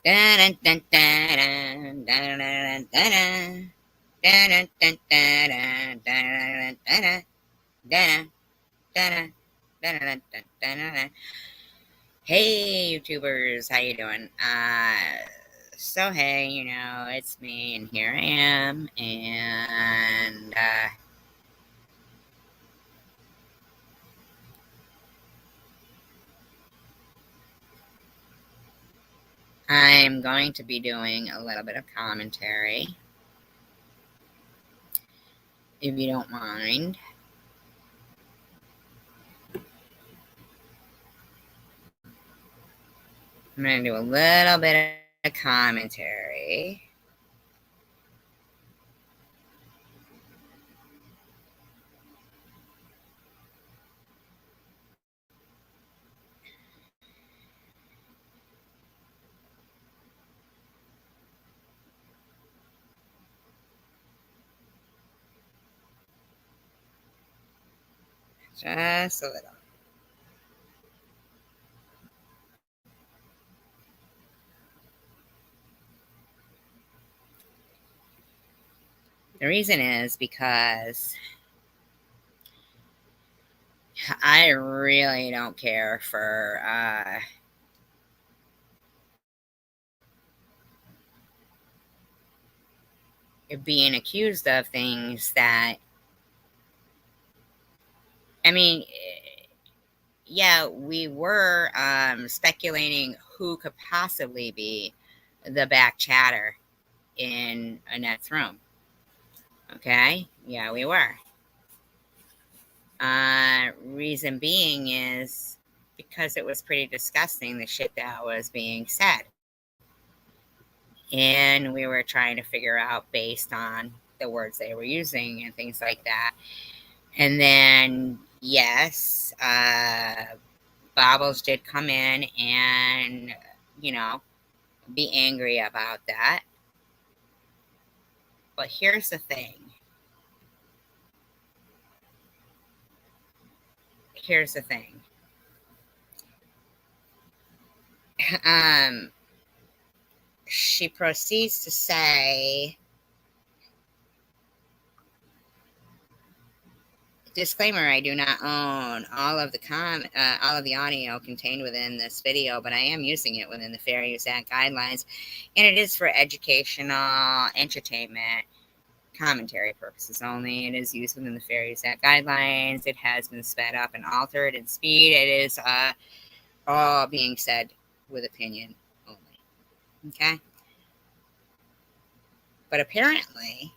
Hey YouTubers, how you doing? So hey, it's me, and here I am, and I'm going to be doing a little bit of commentary, if you don't mind. I'm going to do a little bit of commentary. Just a little. The reason is because I really don't care for being accused of things that, I mean, yeah, we were speculating who could possibly be the back chatter in Annette's room. Okay? Yeah, we were. Reason being is because it was pretty disgusting, the shit that was being said. And we were trying to figure out based on the words they were using and things like that. And then, yes, Bobbles did come in and, be angry about that. But here's the thing. She proceeds to say, disclaimer, I do not own all of the audio contained within this video, but I am using it within the Fair Use Act guidelines, and it is for educational, entertainment, commentary purposes only. It is used within the Fair Use Act guidelines. It has been sped up and altered in speed. It is all being said with opinion only. Okay? But apparently,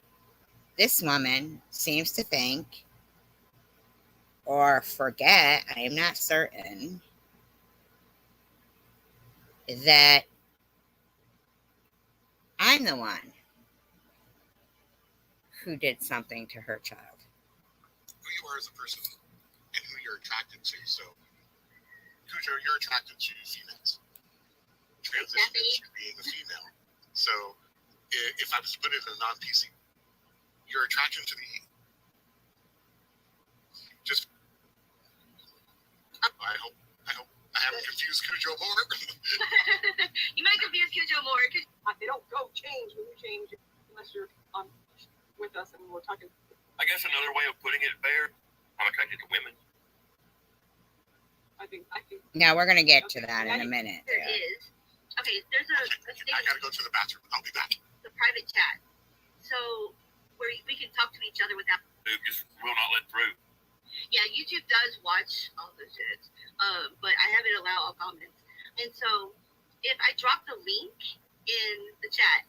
this woman seems to think or forget, I am not certain, that I'm the one who did something to her child. Who you are as a person and who you're attracted to. So, you're attracted to females. Transition into being a female. So, if I was to put it in a non-PC, your attraction to the just. I hope I haven't confused Cujo more. You might confuse Cujo more. They don't go change when you change unless you're with us and we're talking. I guess another way of putting it, Bear, I'm attracted to women. I think. Now we're gonna get to that in a minute. There is. Okay, there's a thing. I gotta go to the bathroom. I'll be back. The private chat. So where we can talk to each other without. YouTube just will not let through. Yeah, YouTube does watch all the shit, but I haven't allowed all comments. And so if I drop the link in the chat,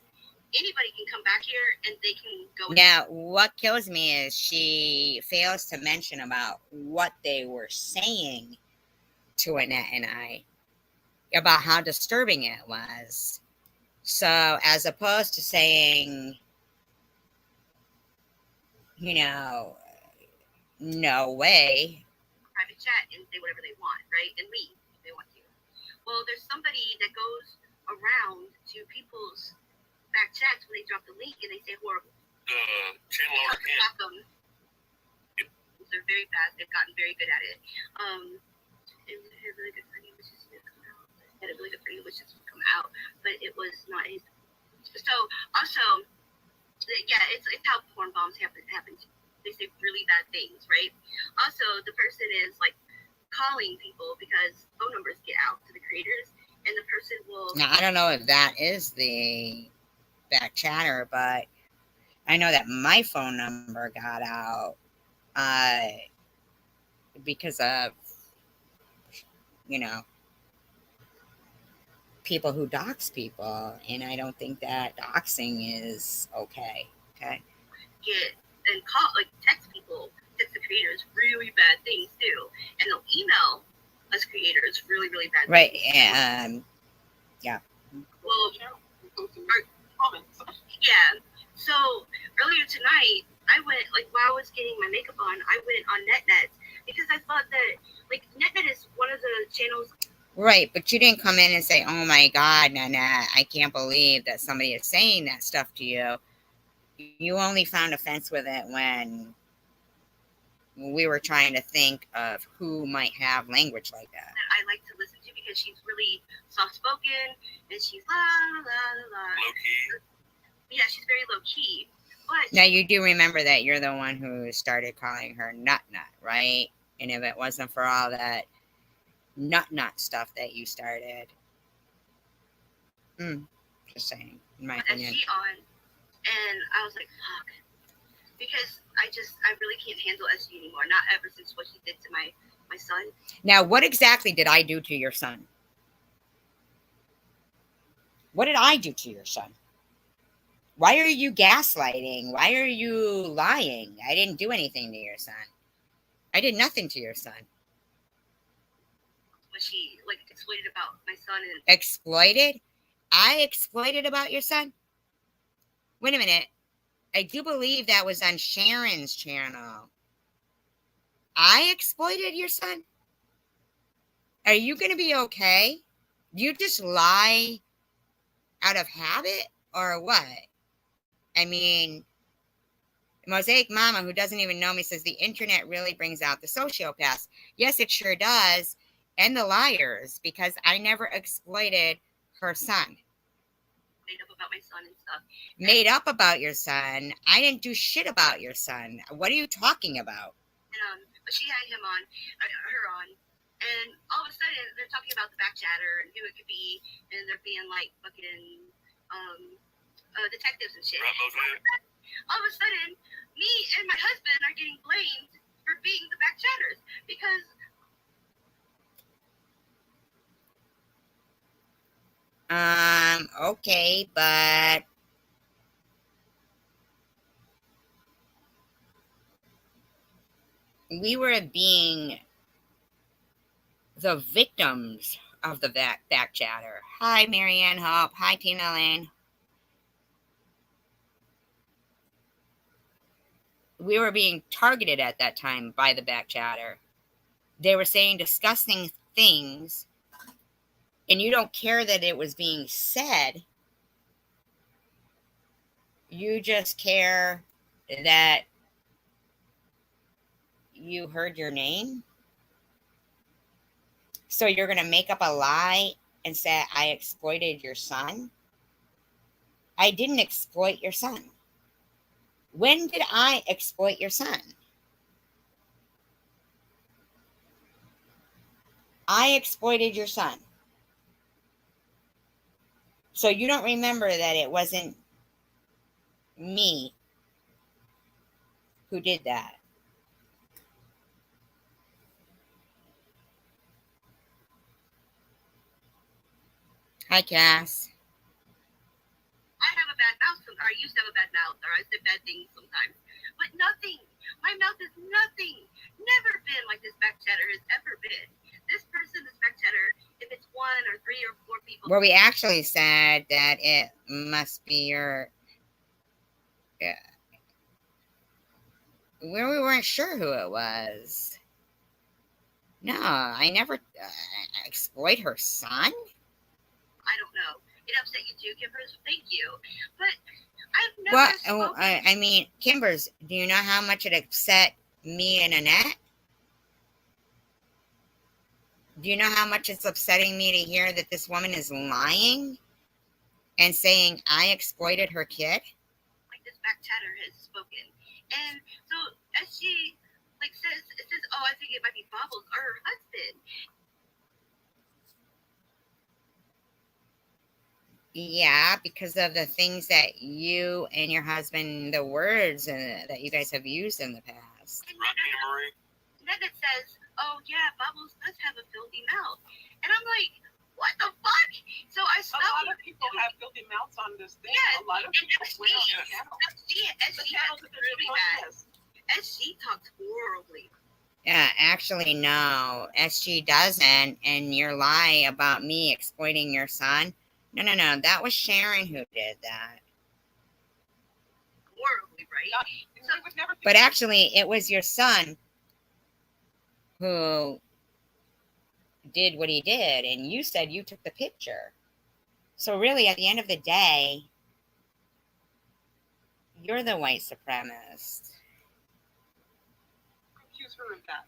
anybody can come back here and they can go. Now, what kills me is she fails to mention about what they were saying to Annette and I about how disturbing it was. So as opposed to saying, no way. Private chat and say whatever they want, right? And leave if they want to. Well, there's somebody that goes around to people's back chats when they drop the link and they say horrible. Channel over them. They're very fast. They've gotten very good at it. And they're really good for you, which is had a really good friend who wishes to come out, but it was not his. So also, yeah, it's how porn bombs happen. They say really bad things, right? Also, the person is like calling people because phone numbers get out to the creators, and the person will. Now, I don't know if that is the back chatter, but I know that my phone number got out because of, you know, people who dox people, and I don't think that doxing is okay. Okay. Get and call like text the creators really bad things too, and they'll email us creators really bad Right. things. Yeah. Well, Comments. yeah. So earlier tonight, I went like while I was getting my makeup on, I went on NetNet because I thought that like NetNet is one of the channels. Right, but you didn't come in and say, "Oh my God, Nanette, I can't believe that somebody is saying that stuff to you." You only found offense with it when we were trying to think of who might have language like that. That I like to listen to because she's really soft spoken and she's la la la. Low key. Yeah, she's very low key. But Now, you do remember that you're the one who started calling her Nut Nut, right? And if it wasn't for all that Nut Nut stuff that you started, just saying, in my as opinion. she on, and I was like, fuck, because I really can't handle SG anymore. Not ever since what she did to my son. Now, what exactly did I do to your son? What did I do to your son? Why are you gaslighting? Why are you lying? I didn't do anything to your son. I did nothing to your son. When she like exploited about my son and Exploited? I exploited about your son? Wait a minute. I do believe that was on Sharon's channel. I exploited your son? Are you going to be okay? Do you just lie out of habit or what? I mean, Mosaic Mama, who doesn't even know me, says the internet really brings out the sociopaths. Yes, it sure does. And the liars, because I never exploited her son. made up about my son and stuff. Made up about your son? I didn't do shit about your son. What are you talking about? And but she had him on, her on, and all of a sudden they're talking about the back chatter and who it could be, and they're being like fucking detectives and shit. Right, Mosaic? All of a sudden, me and my husband are getting blamed for being the back chatters because Okay, but we were being the victims of the back chatter. Hi, Marianne Hope. Hi, Tina Lane. We were being targeted at that time by the back chatter. They were saying disgusting things, and you don't care that it was being said. You just care that you heard your name. So you're going to make up a lie and say, I exploited your son? I didn't exploit your son. When did I exploit your son? I exploited your son. So you don't remember that it wasn't me who did that. Hi, Cass. I have a bad mouth, or I used to have a bad mouth, or I said bad things sometimes. But nothing. My mouth is nothing. Never been like this back chatter has ever been. This person, this back chatter, if it's one or three or four people. Well, we actually said that it must be your. We weren't sure who it was. No, I never exploit her son. I don't know. It upset you too, Kimbers. Thank you. But I've never spoken. I mean, Kimbers, do you know how much it upset me and Annette? Do you know how much it's upsetting me to hear that this woman is lying and saying I exploited her kid? Like this back chatter has spoken. And so as she like says, it says, oh, I think it might be Bubbles or her husband. Yeah, because of the things that you and your husband, the words that you guys have used in the past. And Right, Nina Marie? then it says, oh yeah, Bubbles does have a filthy mouth. And I'm like, what the fuck? So I A stopped. lot of people have filthy mouths on this thing. Yes, A lot of and people swear on the Yes. channel. as The she channels has that they're really doing bad. this. As she talks horribly. Actually, no. SG doesn't. And your lie about me exploiting your son. No. That was Sharon who did that. Horribly, right? Yeah, we would never do But actually, it was your son who did what he did. And you said you took the picture. So, really, at the end of the day, you're the white supremacist. accuse her of that.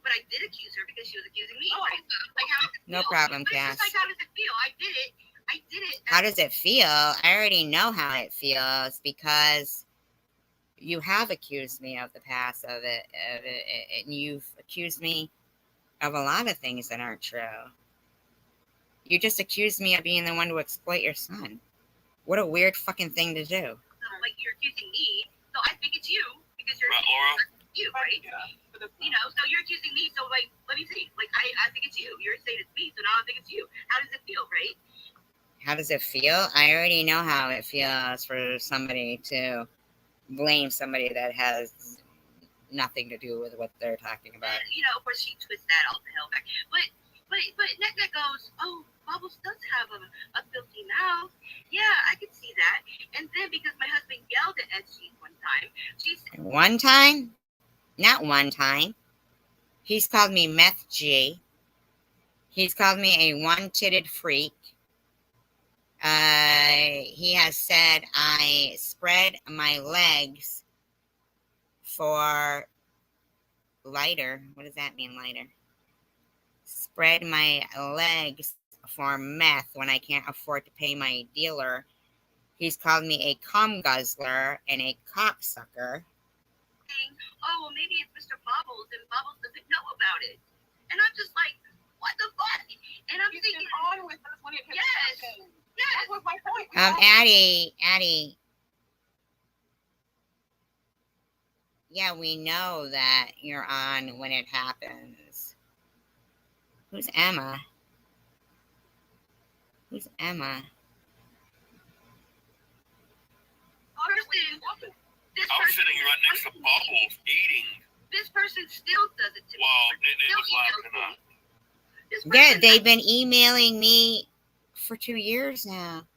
But I did accuse her because she was accusing me. Oh. Right? So, like, how does it No feel? problem, But it's Cass. just like, how does it feel? I did it. How does it feel? I already know how it feels because you have accused me of the past of it, and you've accused me of a lot of things that aren't true. You just accused me of being the one to exploit your son. What a weird fucking thing to do. So, like, you're accusing me, so I think it's you because you're Right, saying Laura? it's you, right? Yeah, but it's You know, so you're accusing me, so like, let me see. Like, I think it's you. You're saying it's me, so now I think it's you. How does it feel, right? How does it feel? I already know how it feels for somebody to blame somebody that has nothing to do with what they're talking about. And, you know, of course, she twists that all the hell back. But Net goes, oh, Bubbles does have a filthy mouth. Yeah, I could see that. And then because my husband yelled at SG one time, she said, One time? Not one time. He's called me Meth G. He's called me a one-titted freak. He has said I spread my legs for lighter. What does that mean, lighter? Spread my legs for meth when I can't afford to pay my dealer. He's called me a cum guzzler and a cocksucker. saying, oh, well, maybe it's Mr. Bubbles, and Bubbles doesn't know about it. And I'm just like, what the fuck? And I'm He's thinking, been on with us when it hit Yes. happened. yes, That was my point. We all- Addie. Yeah, we know that you're on when it happens. Who's Emma? Who's Emma? person, this I was person, sitting right next to Bubbles eating this person still does it to me. while it Still was live emails me. tonight. This Yeah, person- they've been emailing me for 2 years now.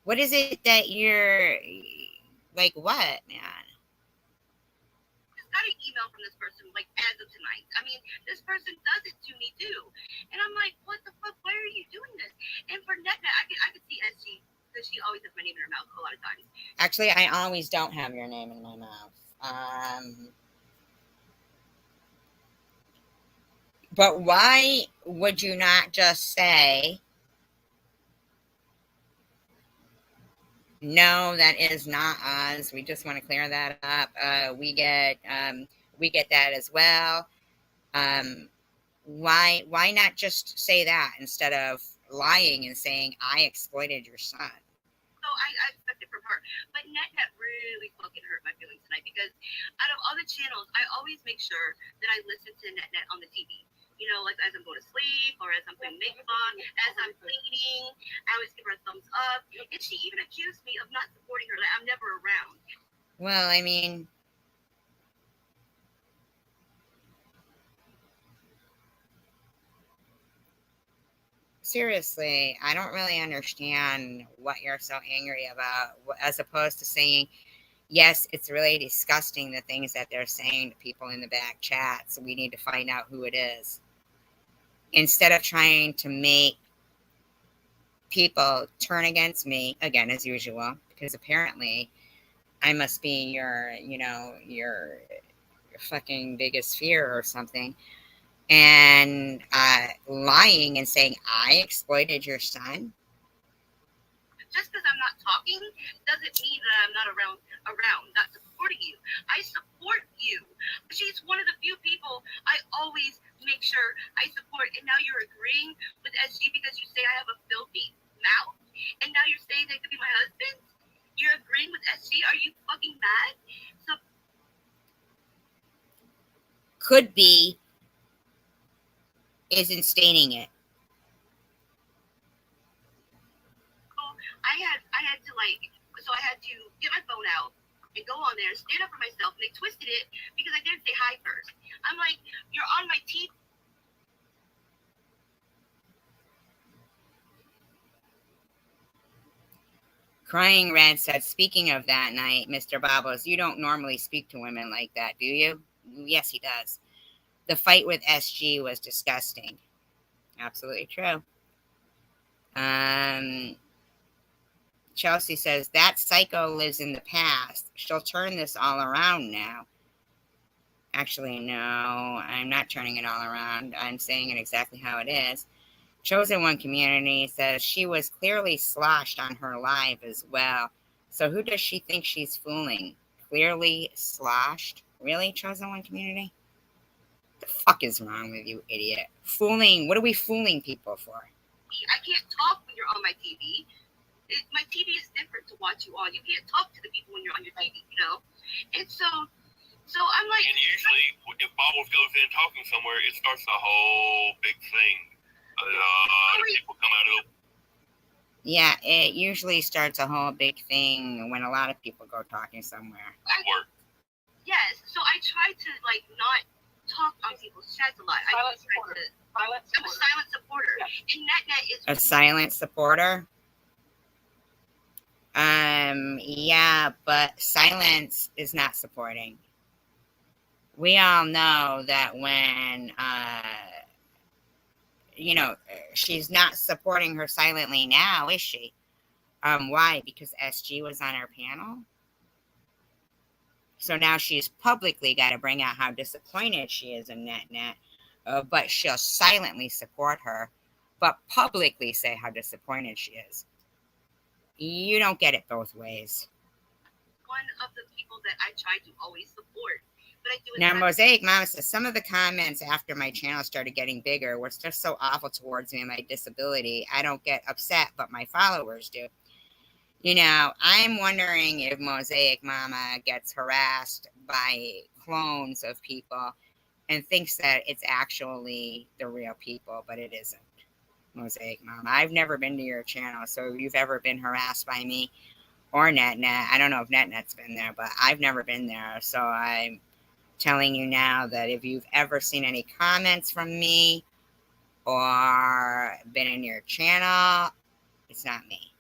What is it that you're like? What, man? just got an email from this person like as of tonight. I mean, this person does it to me too, and I'm like, what the fuck? Why are you doing this? And for Net, I could see SG because she always has my name in her mouth a lot of times. Actually, I always don't have your name in my mouth. But why would you not just say, no, that is not us. We just want to clear that up. We get that as well. Why not just say that instead of lying and saying I exploited your son? So I expect it from her. But Net really fucking hurt my feelings tonight because out of all the channels, I always make sure that I listen to Net on the TV. You know, like as I'm going to sleep or as I'm playing makeup on, as I'm cleaning, I always give her a thumbs up. And she even accused me of not supporting her, like I'm never around. Well, I mean, seriously, I don't really understand what you're so angry about, as opposed to saying, yes, it's really disgusting the things that they're saying to people in the back chat, so we need to find out who it is. Instead of trying to make people turn against me, again, as usual, because apparently I must be your fucking biggest fear or something. And lying and saying, I exploited your son. Just because I'm not talking doesn't mean that I'm not around, not supporting you. I support you. She's one of the few people I always make sure I support. And now you're agreeing with SG because you say I have a filthy mouth? And now you're saying they could be my husband? You're agreeing with SG? Are you fucking mad? So Could be isn't stating it. I had to I had to get my phone out and go on there, stand up for myself, and they twisted it because I didn't say hi first. I'm like, you're on my TV. Crying Red said, speaking of that night, Mr. Babos, you don't normally speak to women like that, do you? Yes, he does. The fight with SG was disgusting. Absolutely true. Chelsea says, that psycho lives in the past. She'll turn this all around now. Actually, no, I'm not turning it all around. I'm saying it exactly how it is. Chosen One Community says she was clearly sloshed on her live as well. So who does she think she's fooling? Clearly sloshed? Really, Chosen One Community? The fuck is wrong with you, idiot? Fooling? What are we fooling people for? I can't talk when you're on my TV. My TV is different to watch you on. You can't talk to the people when you're on your TV, you know? And so I'm like... And usually, if Bobbles goes in talking somewhere, it starts a whole big thing. A lot of people come out of it. Yeah, it usually starts a whole big thing when a lot of people go talking somewhere. Yes, so I try to, not talk on people's chats a lot. I'm a silent supporter. Yeah. And NetNet is... A silent supporter? Yeah, but silence is not supporting. We all know that when, she's not supporting her silently now, is she? Why? Because SG was on her panel? So now she's publicly got to bring out how disappointed she is in NetNet, but she'll silently support her, but publicly say how disappointed she is. You don't get it both ways. One of the people that I try to always support. But I do it now, Mosaic Mama says, some of the comments after my channel started getting bigger were just so awful towards me and my disability. I don't get upset, but my followers do. I'm wondering if Mosaic Mama gets harassed by clones of people and thinks that it's actually the real people, but it isn't. Mosaic Mama, I've never been to your channel, so if you've ever been harassed by me or NetNet, I don't know if NetNet's been there, but I've never been there, so I'm telling you now that if you've ever seen any comments from me or been in your channel, it's not me.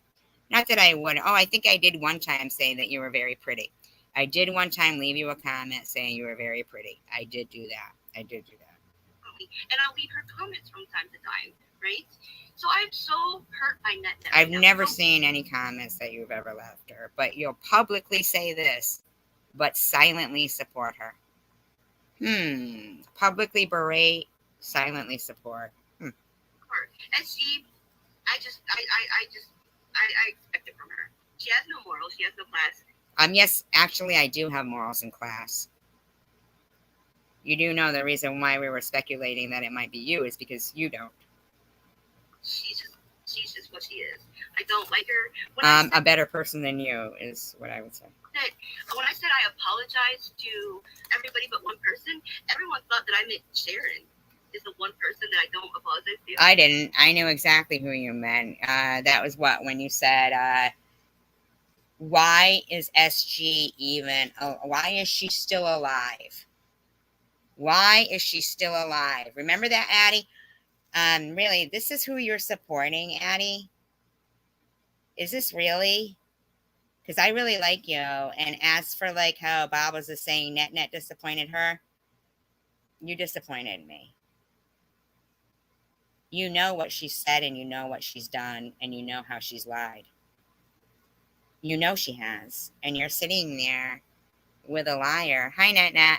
Not that I would. Oh, I think I did one time say that you were very pretty. I did one time leave you a comment saying you were very pretty. I did do that. And I'll leave her comments from time to time, right? So I'm so hurt by NetNet. I've never seen any comments that you've ever left her, but you'll publicly say this, but silently support her. Publicly berate, silently support. SG, I expect it from her. She has no morals. She has no class. Yes, actually, I do have morals and class. You do know the reason why we were speculating that it might be you is because you don't. She's just what she is. I don't like her. A better person than you is what I would say. When I said I apologized to everybody but one person, everyone thought that I meant Sharon is the one person that I don't apologize to. I didn't. I knew exactly who you meant. That was when you said, why is SG even, why is she still alive? Why is she still alive? Remember that, Addie? Really, this is who you're supporting, Addie? Is this really? Because I really like you. And as for how Bob was saying NetNet disappointed her, you disappointed me. You know what she said and you know what she's done and you know how she's lied. You know she has. And you're sitting there with a liar. Hi, NetNet.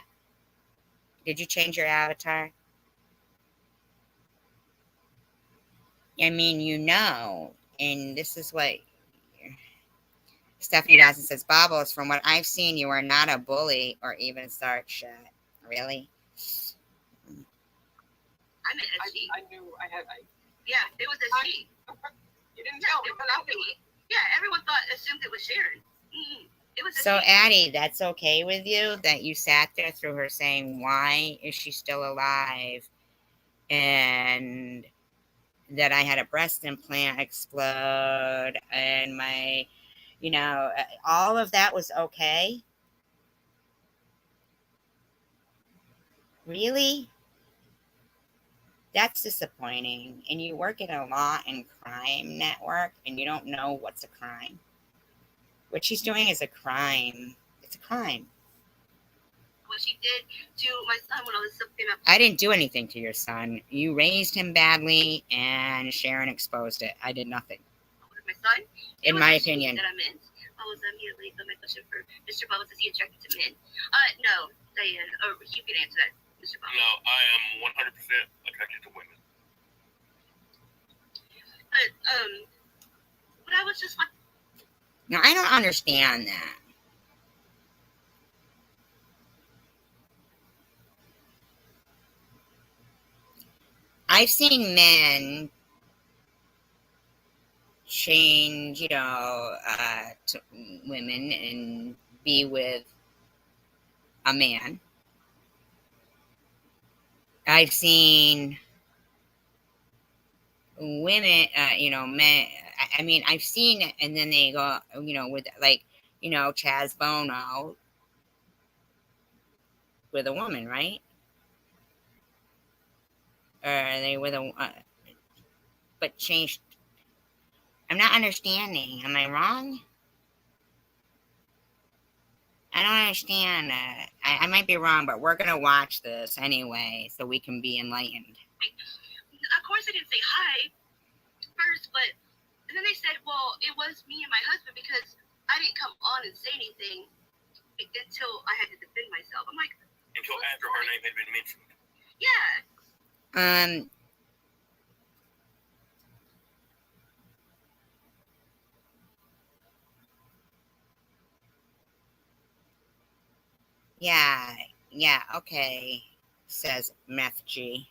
Did you change your avatar? I mean, you know, and this is what Stephanie Dawson says, Bobbles, from what I've seen, you are not a bully or even start shit. Really? I meant SG. I knew I had. Yeah, it was SG. You didn't tell me, It but was I knew. me. Yeah, everyone assumed it was Sharon. It was So, SG. Addie, that's okay with you that you sat there through her saying, why is she still alive? And that I had a breast implant explode and my, you know, all of that was okay? Really? That's disappointing. And you work in a law and crime network and you don't know what's a crime. What she's doing is a crime. It's a crime. What she did to my son when I was something up. I didn't do anything to your son. You raised him badly and Sharon exposed it. I did nothing. With my son? In my opinion. That I meant. I was immediately my question for Mr. Bubbles. Is he attracted to men? No, Diane. Or you can answer that, Mr. Bubbles. No, I am 100% attracted to women. But I was just like. Now, I don't understand that. I've seen men change, to women and be with a man. I've seen women, men. I mean, I've seen it, and then they go, with like, Chaz Bono with a woman, right? Or are they with a, but changed. I'm not understanding. Am I wrong? I don't understand. I might be wrong, but we're going to watch this anyway so we can be enlightened. Of course, I didn't say hi first, but and then they said, well, it was me and my husband because I didn't come on and say anything until I had to defend myself. I'm like, Until after her name had been mentioned. yeah. Yeah, okay, says Meth G.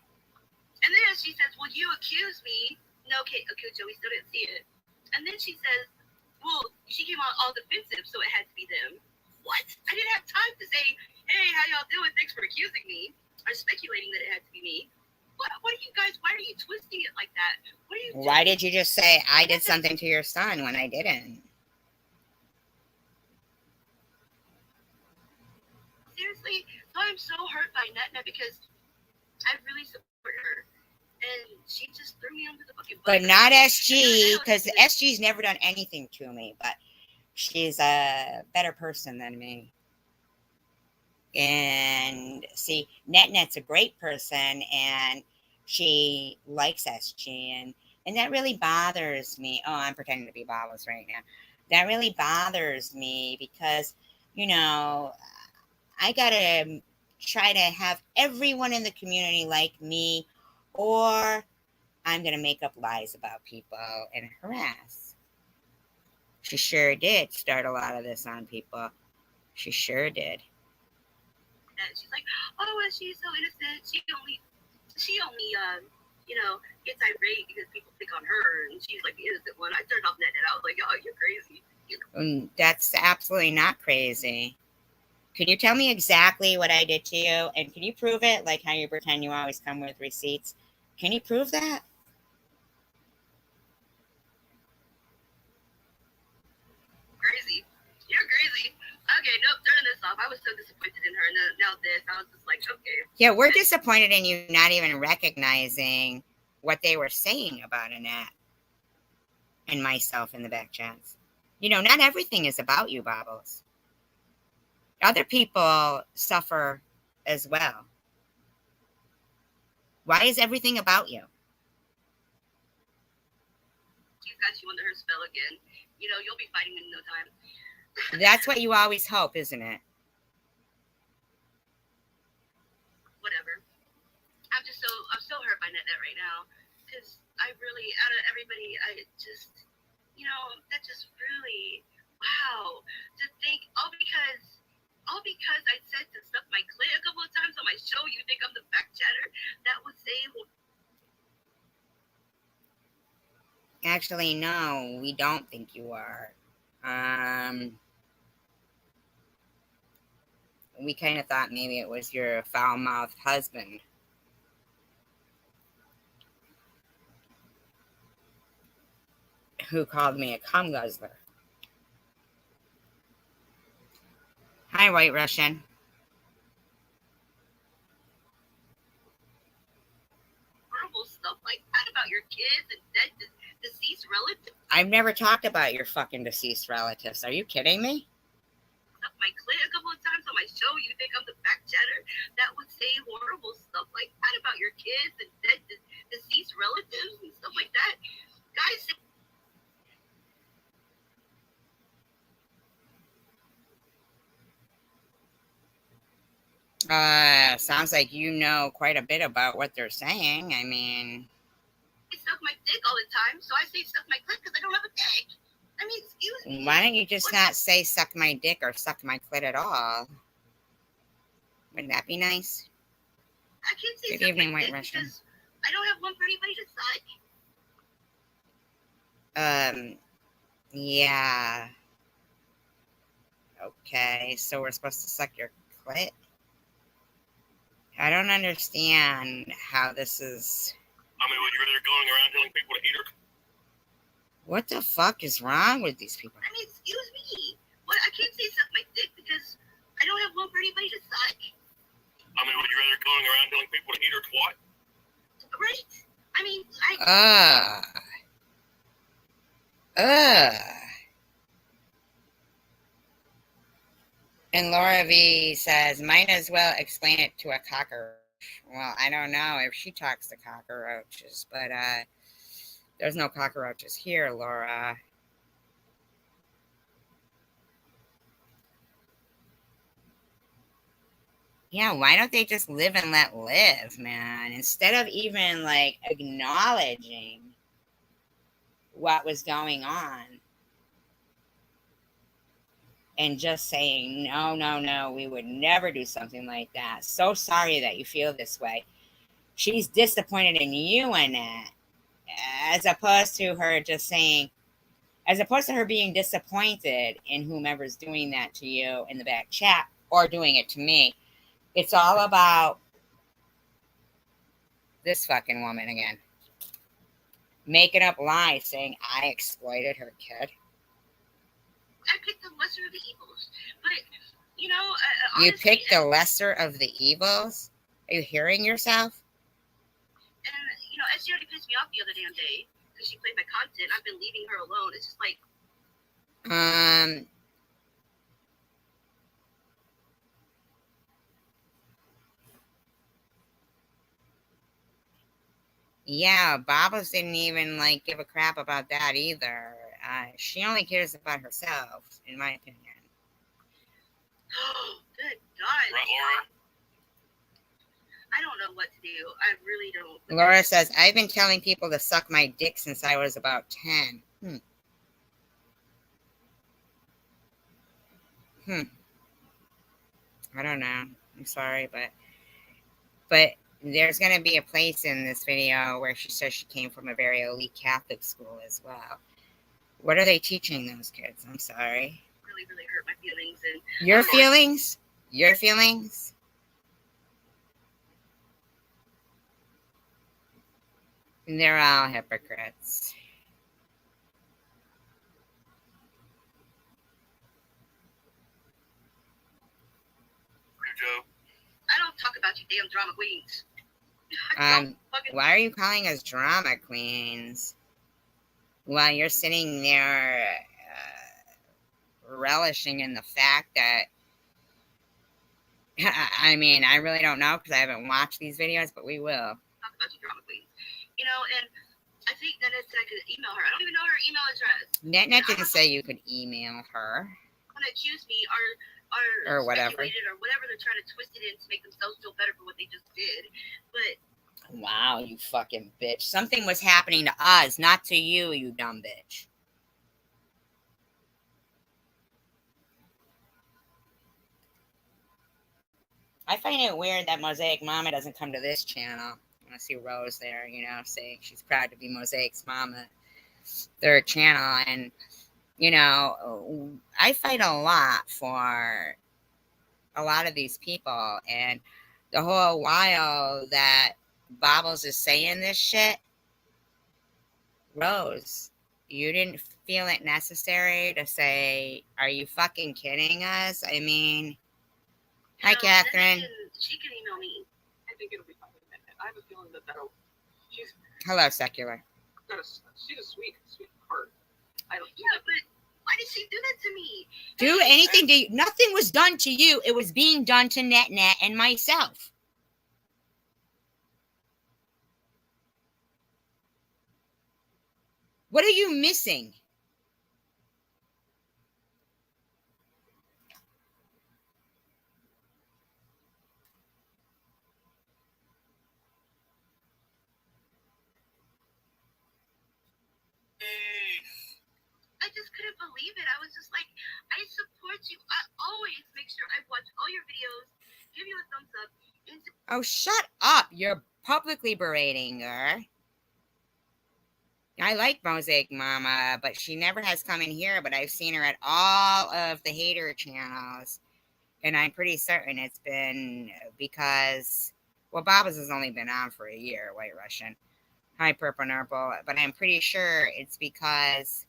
And then she says, well, you accused me. No, okay, Joe, we still didn't see it. And then she says, well, she came on all defensive, so it had to be them. What? I didn't have time to say, hey, how y'all doing? Thanks for accusing me. Or speculating that it had to be me. What are you guys, why are you twisting it like that? What are you doing? Why did you just say I did something to your son when I didn't? Seriously, so I'm so hurt by Netna because I really support her. And she just threw me under the fucking bus. But not SG, because SG's never done anything to me, but she's a better person than me. And see, Net's a great person, and she likes SG, and that really bothers me. Oh, I'm pretending to be Bobbles right now. That really bothers me because, I gotta try to have everyone in the community like me, or I'm gonna make up lies about people and harass. She sure did start a lot of this on people. She sure did. And she's like, oh, she's so innocent. She only gets irate because people pick on her, and she's like the innocent one. I turned off Net. I was like, oh, you're crazy. And that's absolutely not crazy. Can you tell me exactly what I did to you? And can you prove it? Like how you pretend you always come with receipts. Can you prove that? Crazy. You're crazy. Okay, nope, turning this off. I was so disappointed in her. And now this. I was just like, okay. Yeah, we're disappointed in you not even recognizing what they were saying about Annette and myself in the back chats. Not everything is about you, Bobbles. Other people suffer as well. Why is everything about you? She's got you under her spell again. You'll be fighting in no time. That's what you always hope, isn't it? I'm so hurt by Net right now because I really, out of everybody, I just, that just really, wow, to think all because I said to suck my clit a couple of times on my show. You think I'm the fact chatter that would say, Actually, no, we don't think you are. We kind of thought maybe it was your foul-mouthed husband. Who called me a cum guzzler. Hi, White Russian. horrible stuff like that about your kids and dead deceased relatives. I've never talked about your fucking deceased relatives. Are you kidding me? Suck my clit a couple of times on my show. You think I'm the fact chatter that would say horrible stuff like that about your kids and dead deceased relatives and stuff like that? Guys, sounds like you know quite a bit about what they're saying. I mean, they suck my dick all the time, so I say suck my clit because I don't have a dick. I mean, excuse me. why don't you just not say suck my dick or suck my clit at all? Wouldn't that be nice? I can't say Good suck evening, my White dick Russian. because I don't have one for anybody to suck. Yeah. Okay, so we're supposed to suck your clit? I don't understand how this is. I mean, would you rather going around telling people to eat her? What the fuck is wrong with these people? I mean, excuse me. What? I can't say suck my dick because I don't have one for anybody to suck. I mean, would you rather going around telling people to eat her twat? Right? I mean, And Laura V says, might as well explain it to a cockroach. Well, I don't know if she talks to cockroaches, but there's no cockroaches here, Laura. Yeah, why don't they just live and let live, man? Instead of even like acknowledging what was going on and just saying, no, no, no, we would never do something like that. So sorry that you feel this way. She's disappointed in you, Annette, as opposed to her just saying, as opposed to her being disappointed in whomever's doing that to you in the back chat or doing it to me. It's all about this fucking woman again. Making up lies saying I exploited her kid. I picked the lesser of the evils. But, You honestly, picked the lesser of the evils? Are you hearing yourself? And, SG already pissed me off the other damn day because she played my content. I've been leaving her alone. It's just like, yeah, Babas didn't even like give a crap about that either. She only cares about herself, in my opinion. oh, good God. Right, Laura? I don't know what to do. I really don't. Laura says, I've been telling people to suck my dick since I was about 10. I don't know. I'm sorry, but there's going to be a place in this video where she says she came from a very elite Catholic school as well. What are they teaching those kids? I'm sorry. Really, really hurt my feelings. And Your feelings? Your feelings? They're all hypocrites. Joe? I don't talk about you damn drama queens. Why are you calling us drama queens while you're sitting there relishing in the fact that, I mean, I really don't know because I haven't watched these videos, but we will. Talk about you drama queens. And I think that I could email her. I don't even know her email address. Net didn't say you could email her. Want to accuse me or whatever, or whatever they're trying to twist it in to make themselves feel better for what they just did. But Wow, you fucking bitch. Something was happening to us, not to you, you dumb bitch. I find it weird that Mosaic Mama doesn't come to this channel. I see Rose there, saying she's proud to be Mosaic's mama. Their channel. And, I fight a lot for a lot of these people. And the whole while that Bobbles is saying this shit, Rose, you didn't feel it necessary to say, are you fucking kidding us? I mean, hi, Catherine. She can email me. I think it'll be fine. I have a feeling that'll. She's Hello, Secular. she's a sweet heart. Yeah, but why did she do that to me? Do anything to you. Nothing was done to you. It was being done to NetNet and myself. What are you missing? I just couldn't believe it. I was just like, I support you. I always make sure I watch all your videos, give you a thumbs up. Oh, shut up. You're publicly berating her. I like Mosaic Mama, but she never has come in here, but I've seen her at all of the hater channels. And I'm pretty certain it's been because, well, Bob's has only been on for a year, White Russian. Hi, Purple Nurple. But I'm pretty sure it's because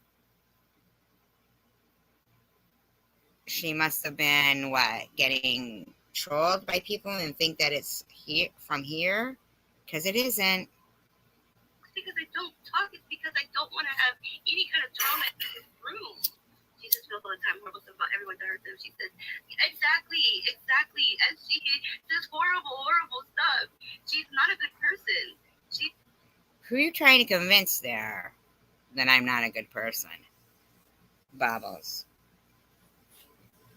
she must have been, getting trolled by people and think that it's here from here? Because it isn't. Because I don't talk, it's because I don't want to have any kind of drama in this room. She just feels all the time horrible stuff about everyone that hurt them. She says, exactly. And she says horrible stuff. She's not a good person. Who are you trying to convince there that I'm not a good person? Bobbles.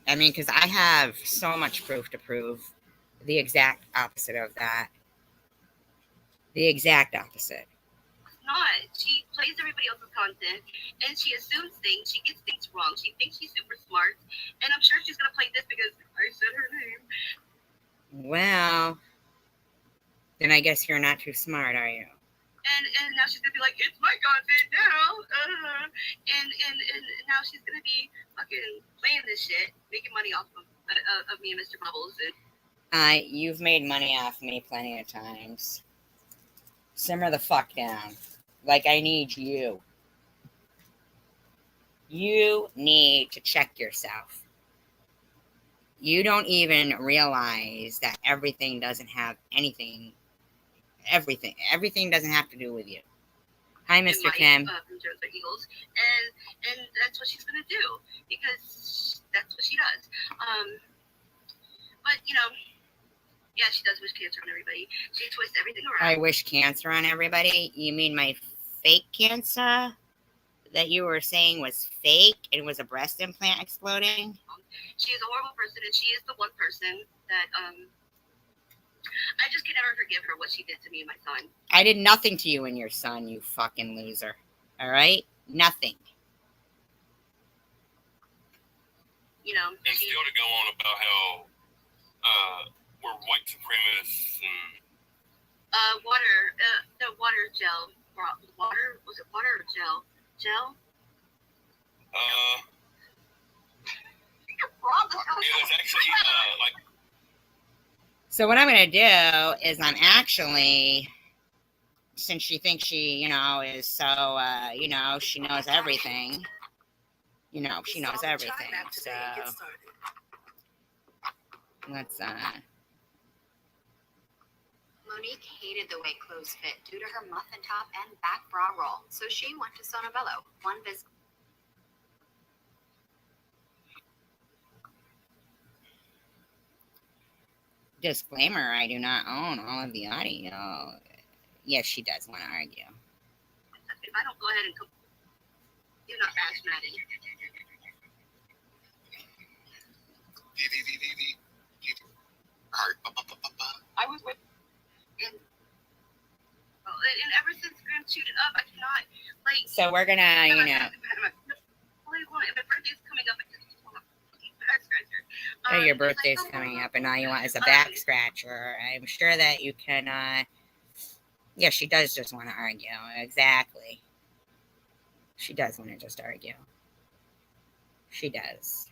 I mean, because I have so much proof to prove the exact opposite of that. The exact opposite. Not. She plays everybody else's content and she assumes things. She gets things wrong. She thinks she's super smart. And I'm sure she's going to play this because I said her name. Well, then I guess you're not too smart, are you? And now she's going to be like, it's my content now. And now she's going to be fucking playing this shit, making money off of me and Mr. Bubbles. You've made money off me plenty of times. Simmer the fuck down. Like, I need you. You need to check yourself. You don't even realize that everything doesn't have anything. Everything doesn't have to do with you. Hi, Mr. Kim. Eagles, and that's what she's gonna do because that's what she does. But yeah, she does wish cancer on everybody. She twists everything around. I wish cancer on everybody. You mean my fake cancer that you were saying was fake and was a breast implant exploding? She is a horrible person, and she is the one person that I just can never forgive her what she did to me and my son. I did nothing to you and your son, you fucking loser. All right? Nothing. And still to go on about how we're white supremacists and the water gel. Water? Was it water or gel? Gel? it was actually like. So what I'm going to do is I'm actually, since she thinks she, is so, she knows everything. She knows everything. So let's, Monique hated the way clothes fit due to her muffin top and back bra roll, so she went to Sonobello. One visit. disclaimer, I do not own all of the audio. Yes, she does want to argue. If I don't go ahead and do not bash Maddie. Heart. I was with. And And ever since Graham chewed it up, I cannot, like, So we're gonna, you know, all I want, and my birthday's coming up, I just want a fucking back scratcher. oh, your It's like, birthday's oh, coming up, and all you want is a back scratcher. I'm sure that you can. Yeah, she does just want to argue. Exactly. She does want to just argue. She does.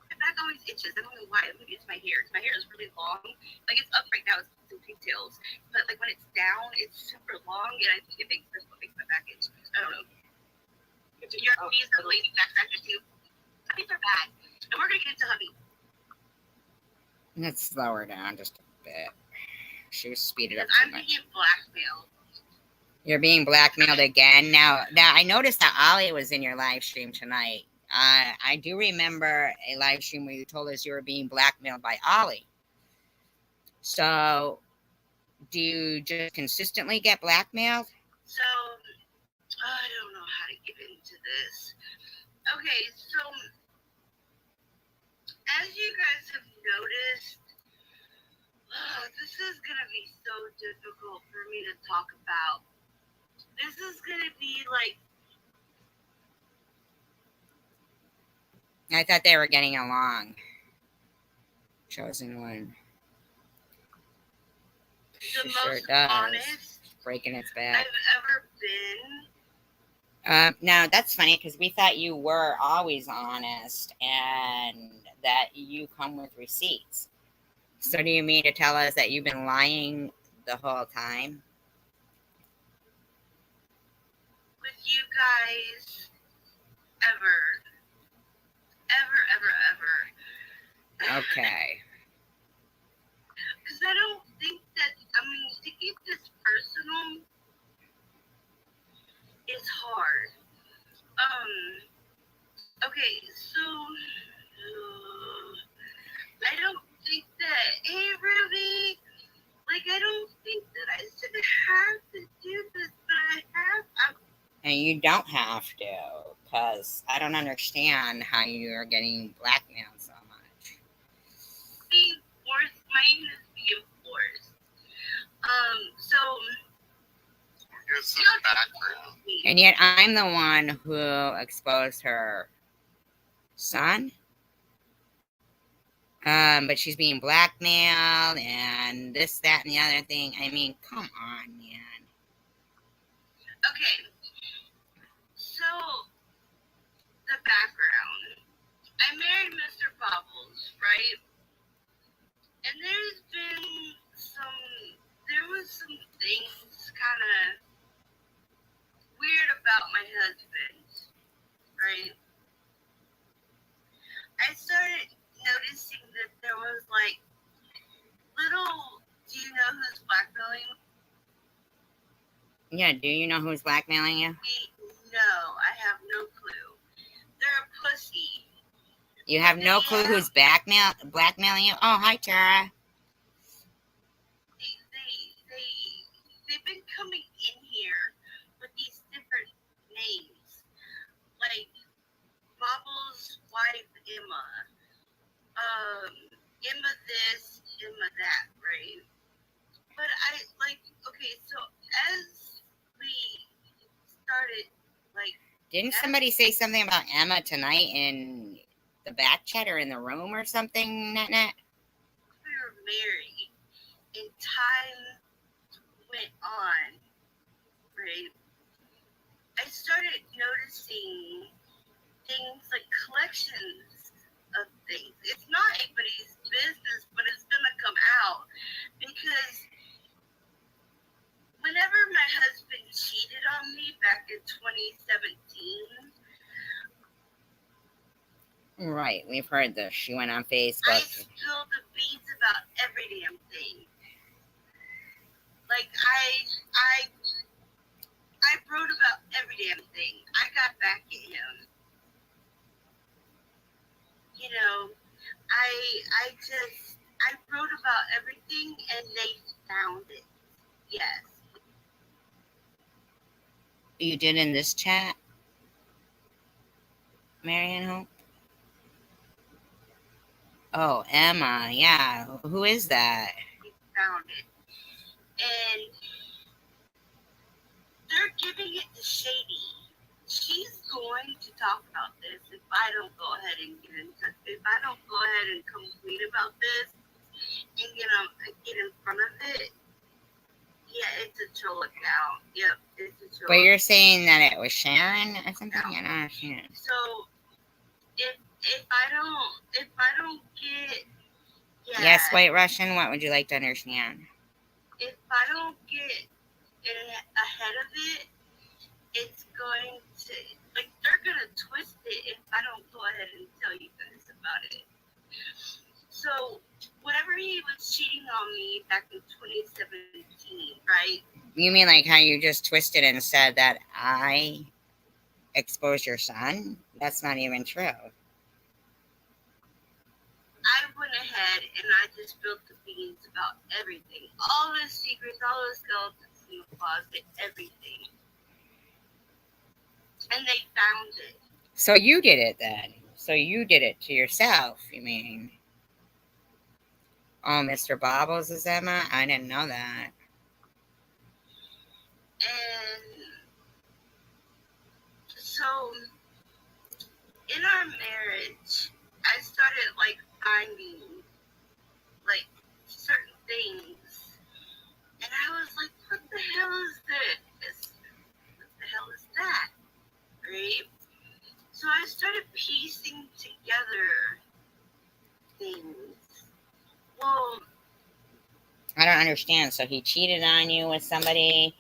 My back always itches. I don't know why. Maybe it's my hair. 'Cause my hair is really long. Like, it's up right now. It's some pigtails. But, like, when it's down, it's super long. And I think it makes that's what makes my back itch. I don't know. Your hubby's a lady back scratcher, too. Hubbies are bad. And we're going to get into hubby. Let's slow her down just a bit. She speeded up Because too I'm much. being blackmailed. You're being blackmailed again. Now I noticed that Ollie was in your live stream tonight. I do remember a live stream where you told us you were being blackmailed by Ollie. So, do you just consistently get blackmailed? So, I don't know how to get into this. Okay, so, as you guys have noticed, this is going to be so difficult for me to talk about. This is going to be like, I thought they were getting along. Chosen one. the She most sure does. honest Breaking its I've back. ever been. Now that's funny because we thought you were always honest and that you come with receipts. So do you mean to tell us that you've been lying the whole time? With you guys, ever. Okay. Because I don't think that, to keep this personal is hard. Okay, so, I don't think that, hey, Ruby, like, I don't think that I should have to do this, but I have. And you don't have to, because I don't understand how you're getting blackmailed so much. Being forced, my name is being forced. So, Here's some background. And yet I'm the one who exposed her son. But she's being blackmailed and this, that, and the other thing. I mean, come on, man. okay, so, the background. I married Mr. Bobbles, right? And there was some things kind of weird about my husband, right? I started noticing that there was like little, do you know who's blackmailing Yeah, do you know who's blackmailing you? me? No, I have no clue. They're a pussy. You have no clue who's blackmailing you? Oh, hi, Tara. They've been coming in here with these different names, like Bobbles' wife Emma, Emma this, Emma that, right? But I like, okay, so as we started, like, Didn't somebody say something about Emma tonight in the back chat or in the room or something, Net? we were married and time went on, right? I started noticing things like collections of things. It's not anybody's business, but it's gonna come out because whenever my husband cheated on me back in 2017, Right, we've heard this. She went on I Facebook. spilled the beans about every damn thing. Like I wrote about every damn thing. I got back at him. You know, I wrote about everything and they found it. Yes. You did in this chat, Marianne Hope? Oh, Emma. Yeah. Who is that? They found it. And they're giving it to Shady. She's going to talk about this if I don't go ahead and get in touch. If I don't go ahead and complain about this and get in front of it. Yeah, it's a troll account. Yep, it's a troll. But you're saying that it was Sharon or something? I don't understand. So if I don't get Yes, White Russian, what would you like to understand? if I don't get ahead of it, it's going to they're gonna twist it if I don't go ahead and tell you guys about it. So whenever he was cheating on me back in 2017, right? You mean like how you just twisted and said that I exposed your son? That's not even true. I went ahead and I just spilled the beans about everything. All the secrets, all the skeletons in the closet, everything. And they found it. So you did it then. So you did it to yourself, you mean? Oh, Mr. Bobbles is Emma? I didn't know that. And so in our marriage, I started finding certain things. And I was like, what the hell is this? What the hell is that? Right? So I started piecing together things. Well, I don't understand. So he cheated on you with somebody,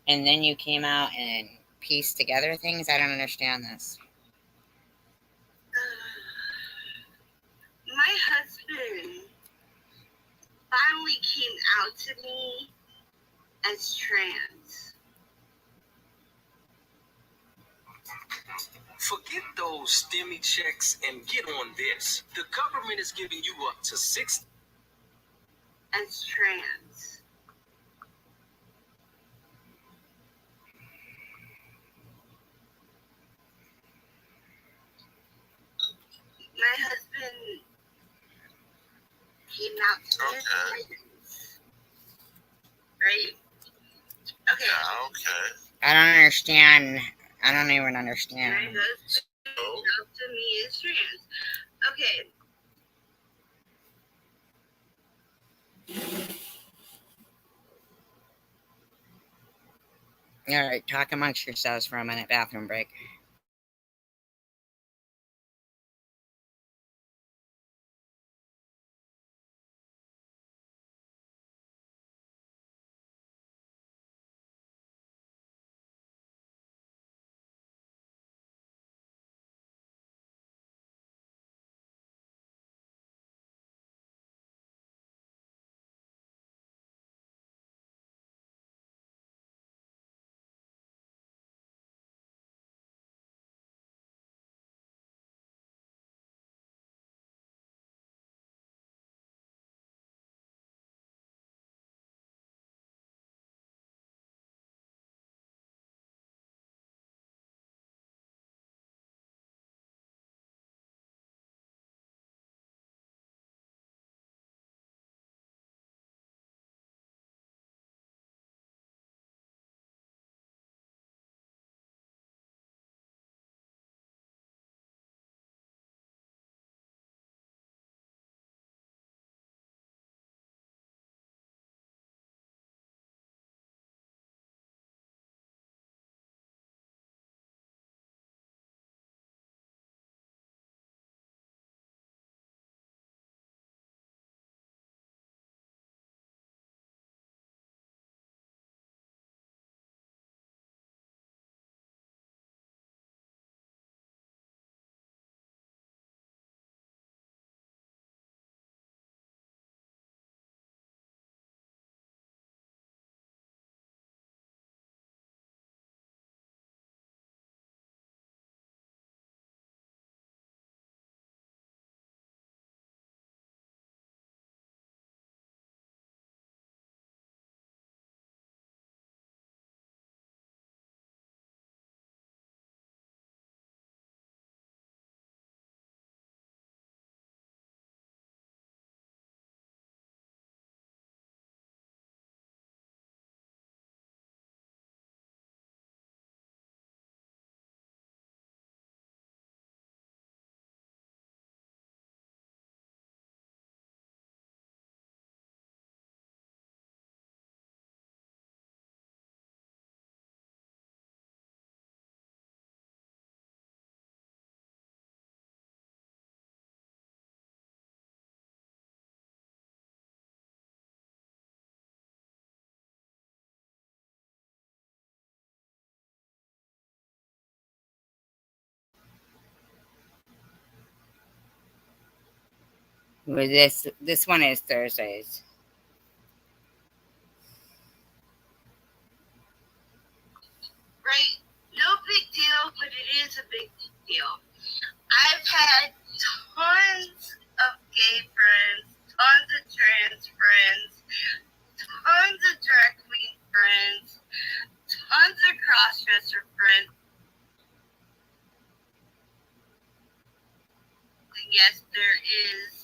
and then you came out and pieced together things? I don't understand this. my husband finally came out to me as trans. Forget those STEMI checks and get on this. The government is giving you up to 6 As trans. My husband came out to me as trans. Right? Okay. Yeah, okay. I don't understand. I don't even My understand. husband came out to me as trans. Okay. All right, talk amongst yourselves for a minute. Bathroom break. With this one is Thursdays. Right? No big deal, but it is a big deal. I've had tons of gay friends, tons of trans friends, tons of drag queen friends, tons of crossdresser friends. And yes, there is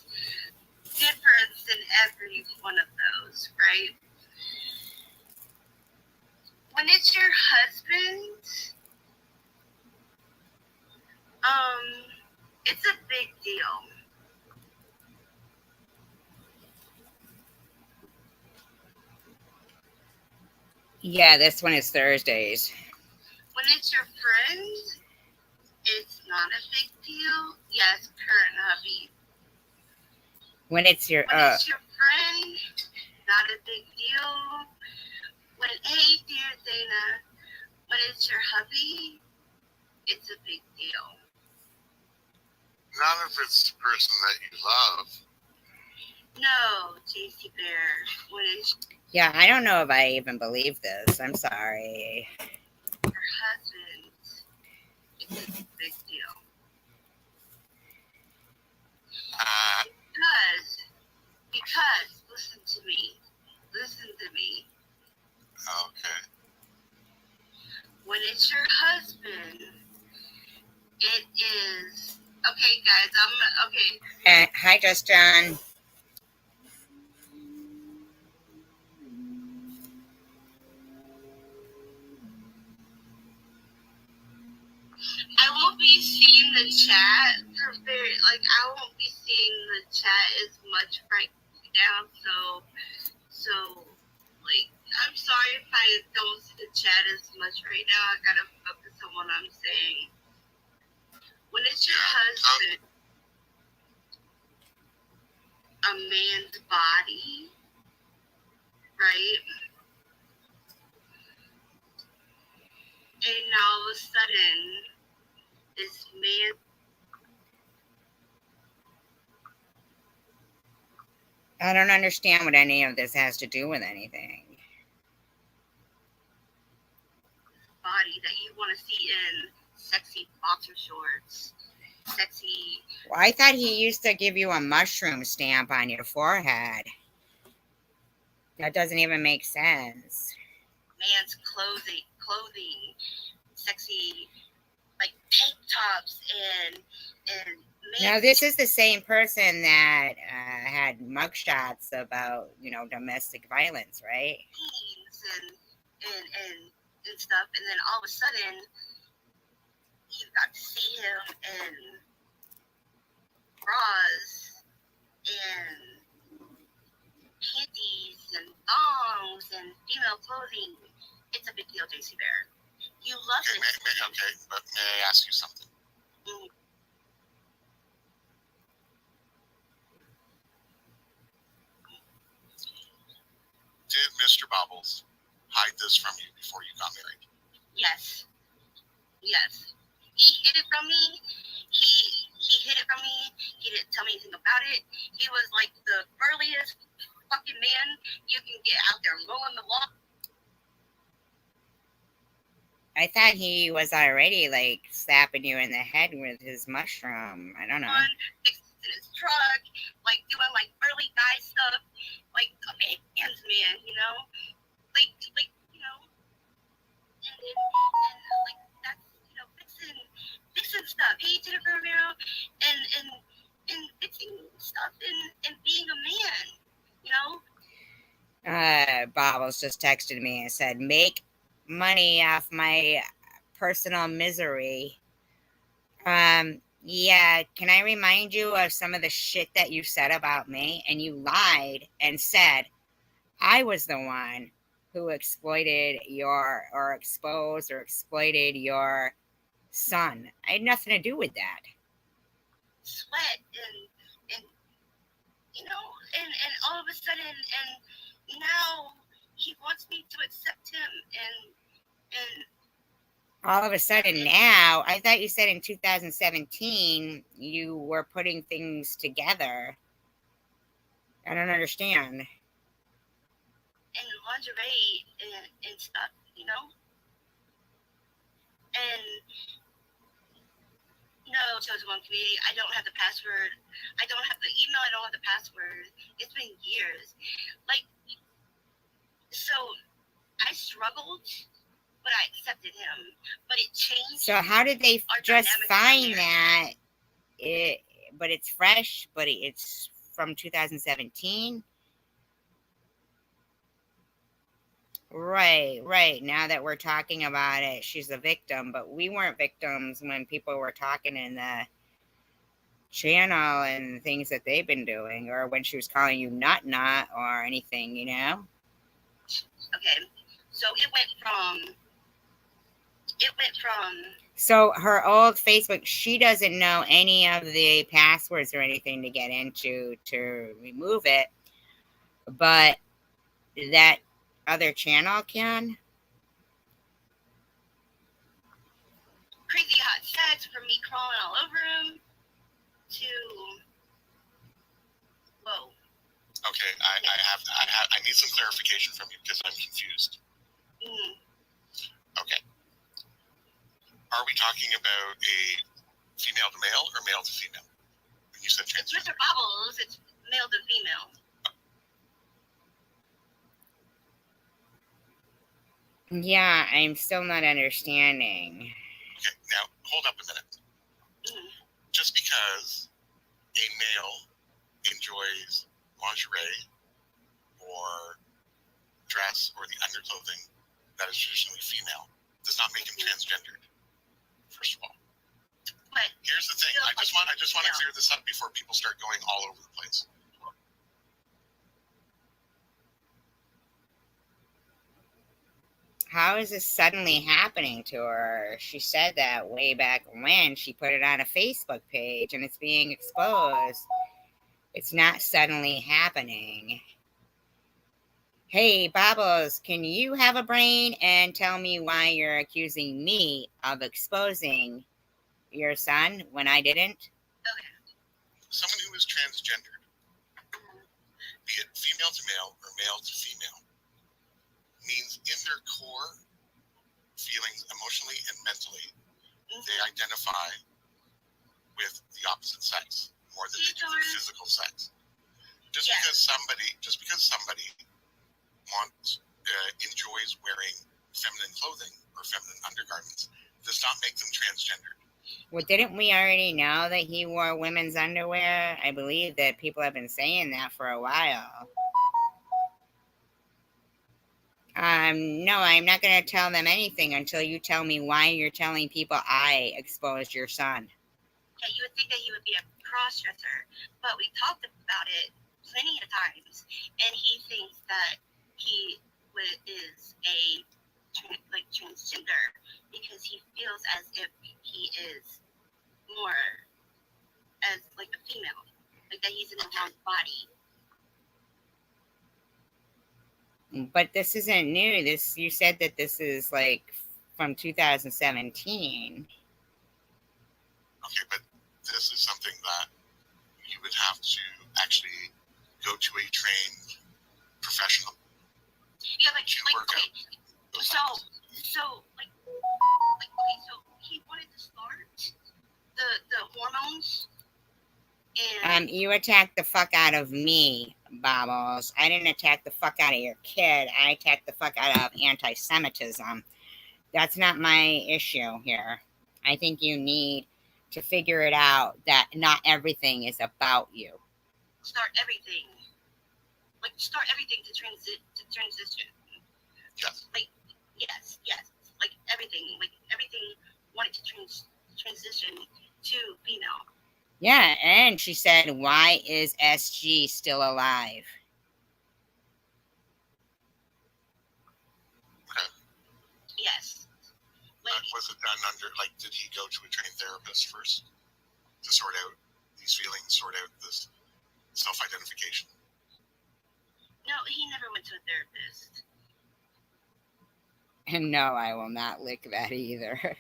difference in every one of those, right? When it's your husband, it's a big deal. Yeah, this one is Thursdays. When it's your friend, it's not a big deal. Yes, current hubby. When it's your When it's your friend, not a big deal. When, hey, dear Dana, when it's your hubby, it's a big deal. Not if it's the person that you love. No, JC Bear. When it's yeah, I don't know if I even believe this. I'm sorry. your husband, it's a big deal. Because, listen to me. Okay. When it's your husband, it is okay, guys. Okay. Hi, Just John. I won't be seeing the chat for I won't be seeing the chat as much right now. So I'm sorry if I don't see the chat as much right now. I gotta focus on what I'm saying. When it's your husband, a man's body, right? And all of a sudden, this man. I don't understand what any of this has to do with anything. Body that you want to see in sexy boxer shorts, sexy. Well, I thought he used to give you a mushroom stamp on your forehead. That doesn't even make sense. Man's clothing, sexy, like tank tops and. Now, this is the same person that had mugshots about, domestic violence, right? And stuff, and then all of a sudden, you got to see him in bras and panties and thongs and female clothing. It's a big deal, JC Bear. You love it. Okay, but may I ask you something? Mm. Did Mr. Bobbles hide this from you before you got married? Yes. He hid it from me. He hid it from me. He didn't tell me anything about it. He was like the burliest fucking man you can get out there mowing the lawn. I thought he was already like slapping you in the head with his mushroom. I don't know. In his truck, like doing like burly guy stuff, like a man's man, like and like that's fixing stuff. Hey, Jennifer Romero, and fixing stuff and being a man, Bobbles just texted me and said, "Make money off my personal misery." Yeah, can I remind you of some of the shit that you said about me? And you lied and said I was the one who exploited or exposed or exploited your son. I had nothing to do with that. Sweat and all of a sudden, and now he wants me to accept him and all of a sudden now, I thought you said in 2017 you were putting things together. I don't understand. and lingerie and stuff, you know? And no, Chosen One Community, I don't have the password. I don't have the email, I don't have the password. It's been years. Like, so I struggled, but I accepted him. But it changed. So how did they our just dynamic find there. that? But it's fresh, but it's from 2017. Right. Now that we're talking about it, she's a victim, but we weren't victims when people were talking in the channel and things that they've been doing, or when she was calling you nut or anything, you know? Okay, so it went from. So her old Facebook, she doesn't know any of the passwords or anything to get into to remove it, but that other channel can. Crazy hot sex from me crawling all over him to whoa. Okay, I need some clarification from you because I'm confused. Okay. Are we talking about a female to male or male to female? When you said transgender. Mr. Bubbles, it's male to female. Yeah, I'm still not understanding. Okay, now hold up a minute. Just because a male enjoys lingerie or dress or the underclothing that is traditionally female does not make him transgendered. First of all. But here's the thing. I just want to clear this up before people start going all over the place. How is this suddenly happening to her? She said that way back when she put it on a Facebook page and it's being exposed. It's not suddenly happening. Hey, Bubbles, can you have a brain and tell me why you're accusing me of exposing your son when I didn't? Okay. Someone who is transgendered, be it female to male or male to female, means in their core, feelings emotionally and mentally, they identify with the opposite sex more than they do their physical sex. Just because somebody enjoys wearing feminine clothing or feminine undergarments does not make them transgendered. Well, didn't we already know that he wore women's underwear? I believe that people have been saying that for a while. No, I'm not going to tell them anything until you tell me why you're telling people I exposed your son. Yeah, you would think that he would be a cross-dresser, but we talked about it plenty of times, and he thinks that he is a transgender because he feels as if he is more as like a female, like that he's in the wrong body. But this isn't new. You said that this is like from 2017. Okay, but this is something that you would have to actually go to a trained professional. Yeah, like to work okay, out so he wanted to start the hormones. And you attacked the fuck out of me, Bobbles. I didn't attack the fuck out of your kid. I attacked the fuck out of anti-Semitism. That's not my issue here. I think you need to figure it out that not everything is about you. Start everything to transition. Yes. Yes. Like everything wanted to transition to female. Yeah, and she said, why is SG still alive? Okay. Yes. Was it done under, did he go to a trained therapist first to sort out these feelings, sort out this self-identification? No, he never went to a therapist. And no, I will not lick that either.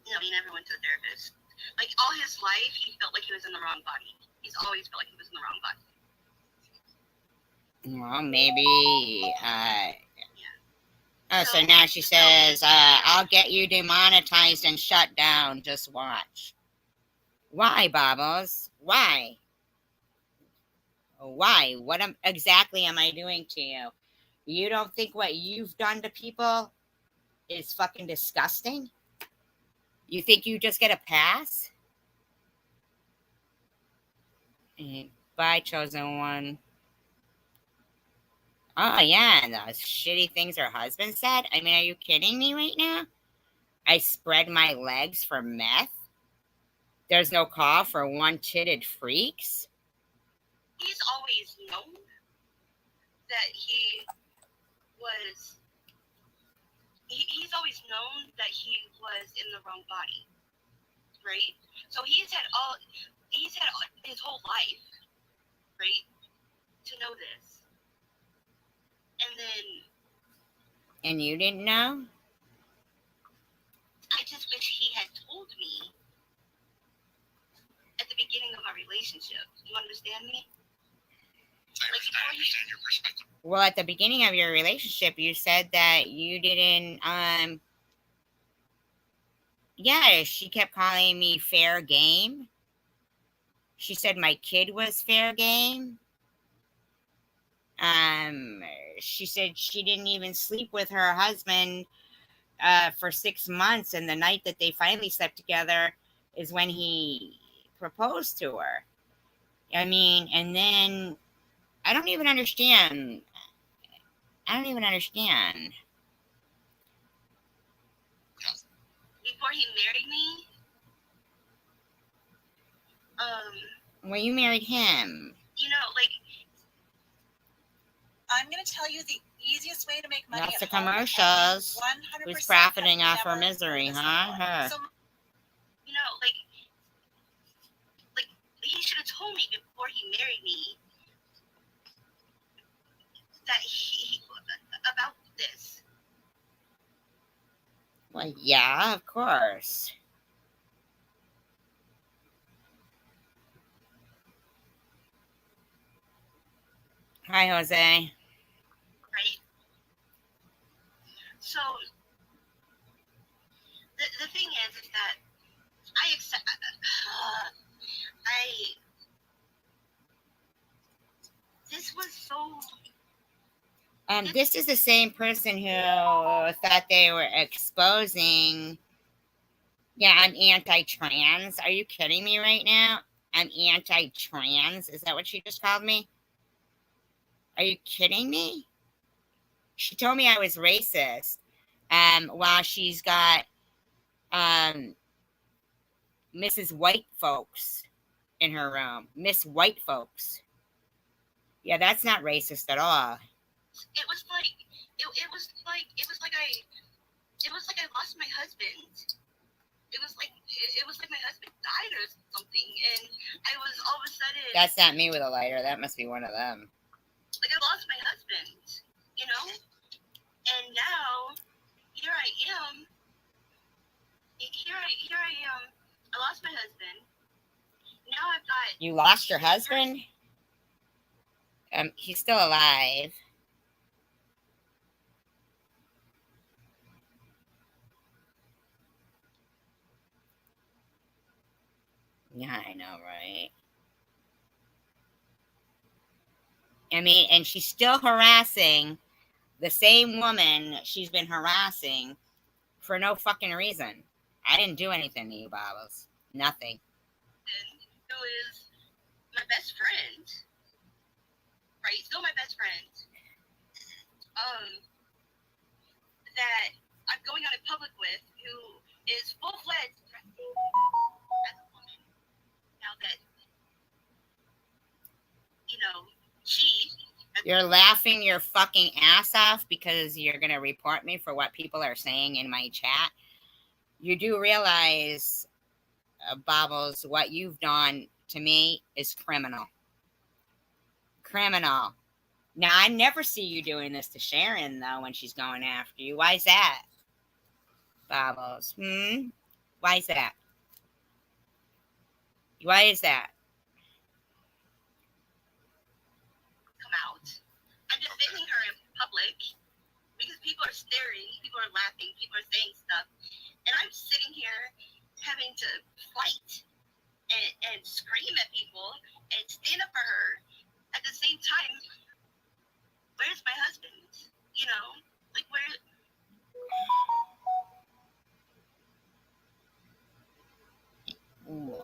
No, he never went to a therapist. Like, all his life, he felt like he was in the wrong body. He's always felt like he was in the wrong body. Well, maybe. Oh, so now she says, I'll get you demonetized and shut down. Just watch. Why, Bobbles? Why? Why? What exactly am I doing to you? You don't think what you've done to people is fucking disgusting? You think you just get a pass? Bye, chosen one. Oh, yeah, those shitty things her husband said. I mean, are you kidding me right now? I spread my legs for meth? There's no call for one-titted freaks? He's always known that he's always known that he was in the wrong body, right? So he's had his whole life, right, to know this. And then... And you didn't know? I just wish he had told me at the beginning of our relationship. You understand me? I understand your perspective. Well, at the beginning of your relationship, you said that you didn't, yeah, she kept calling me fair game. She said my kid was fair game. She said she didn't even sleep with her husband for 6 months, and the night that they finally slept together is when he proposed to her. I mean, and then I don't even understand. Before he married me, Well, you married him. you know, like, I'm going to tell you the easiest way to make money. Lots at of home, commercials. 100% Who's profiting has off her never misery, heard this huh? before. Her. So you know, like he should have told me before he married me that he about this. Well, yeah, of course. Hi, Jose. Right? So the thing is that I accept. This was so. This is the same person who thought they were exposing. Yeah, I'm anti-trans. Are you kidding me right now? I'm anti-trans. Is that what she just called me? Are you kidding me? She told me I was racist. While she's got Mrs. White Folks in her room. Miss White Folks. Yeah, that's not racist at all. It was like I lost my husband. It was like my husband died or something, and I was all of a sudden. That's not me with a lighter. That must be one of them. Like, I lost my husband, you know, and now here I am. Here I am. I lost my husband. Now I've got. You lost your husband? He's still alive. Yeah, I know, right? I mean, and she's still harassing the same woman she's been harassing for no fucking reason. I didn't do anything to you, Bobbles. Nothing. Who is my best friend, right? Still my best friend. That I'm going out in public with, who is full-fledged as a woman. Now that, you know, You're laughing your fucking ass off because you're going to report me for what people are saying in my chat. You do realize, Bobbles, what you've done to me is criminal. Criminal. Now, I never see you doing this to Sharon, though, when she's going after you. Why is that? Bobbles. Why is that? Why is that? Come out. I'm defending her in public because people are staring, people are laughing, people are saying stuff, and I'm sitting here having to fight and scream at people and stand up for her. At the same time, where's my husband? You know, like where? Ooh.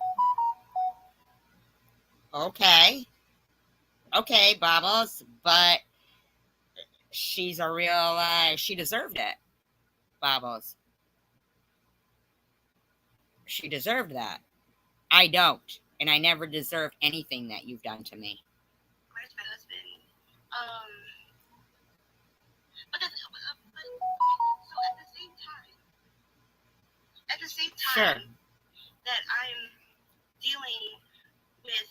Okay. Okay, Bubbles, but she's a real, she deserved it, Bubbles. She deserved that. I don't. And I never deserved anything that you've done to me. Where's my husband? But so at the same time Sure. that I'm dealing with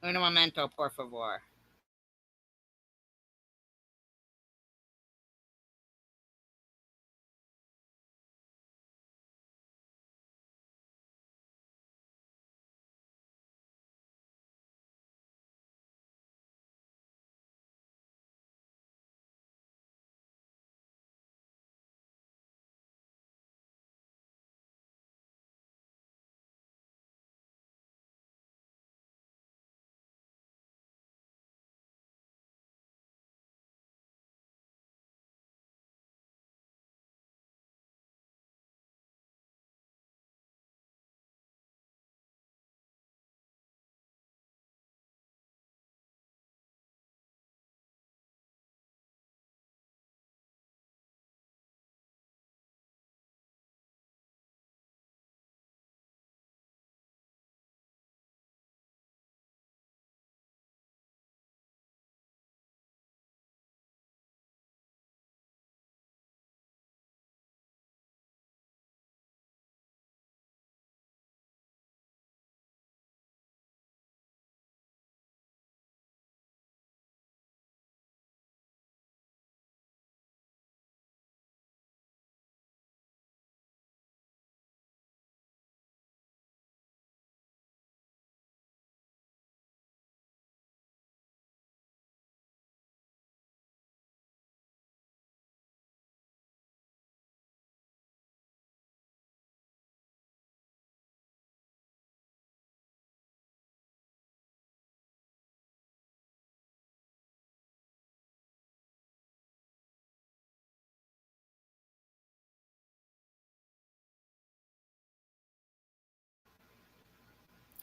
Un momento, por favor.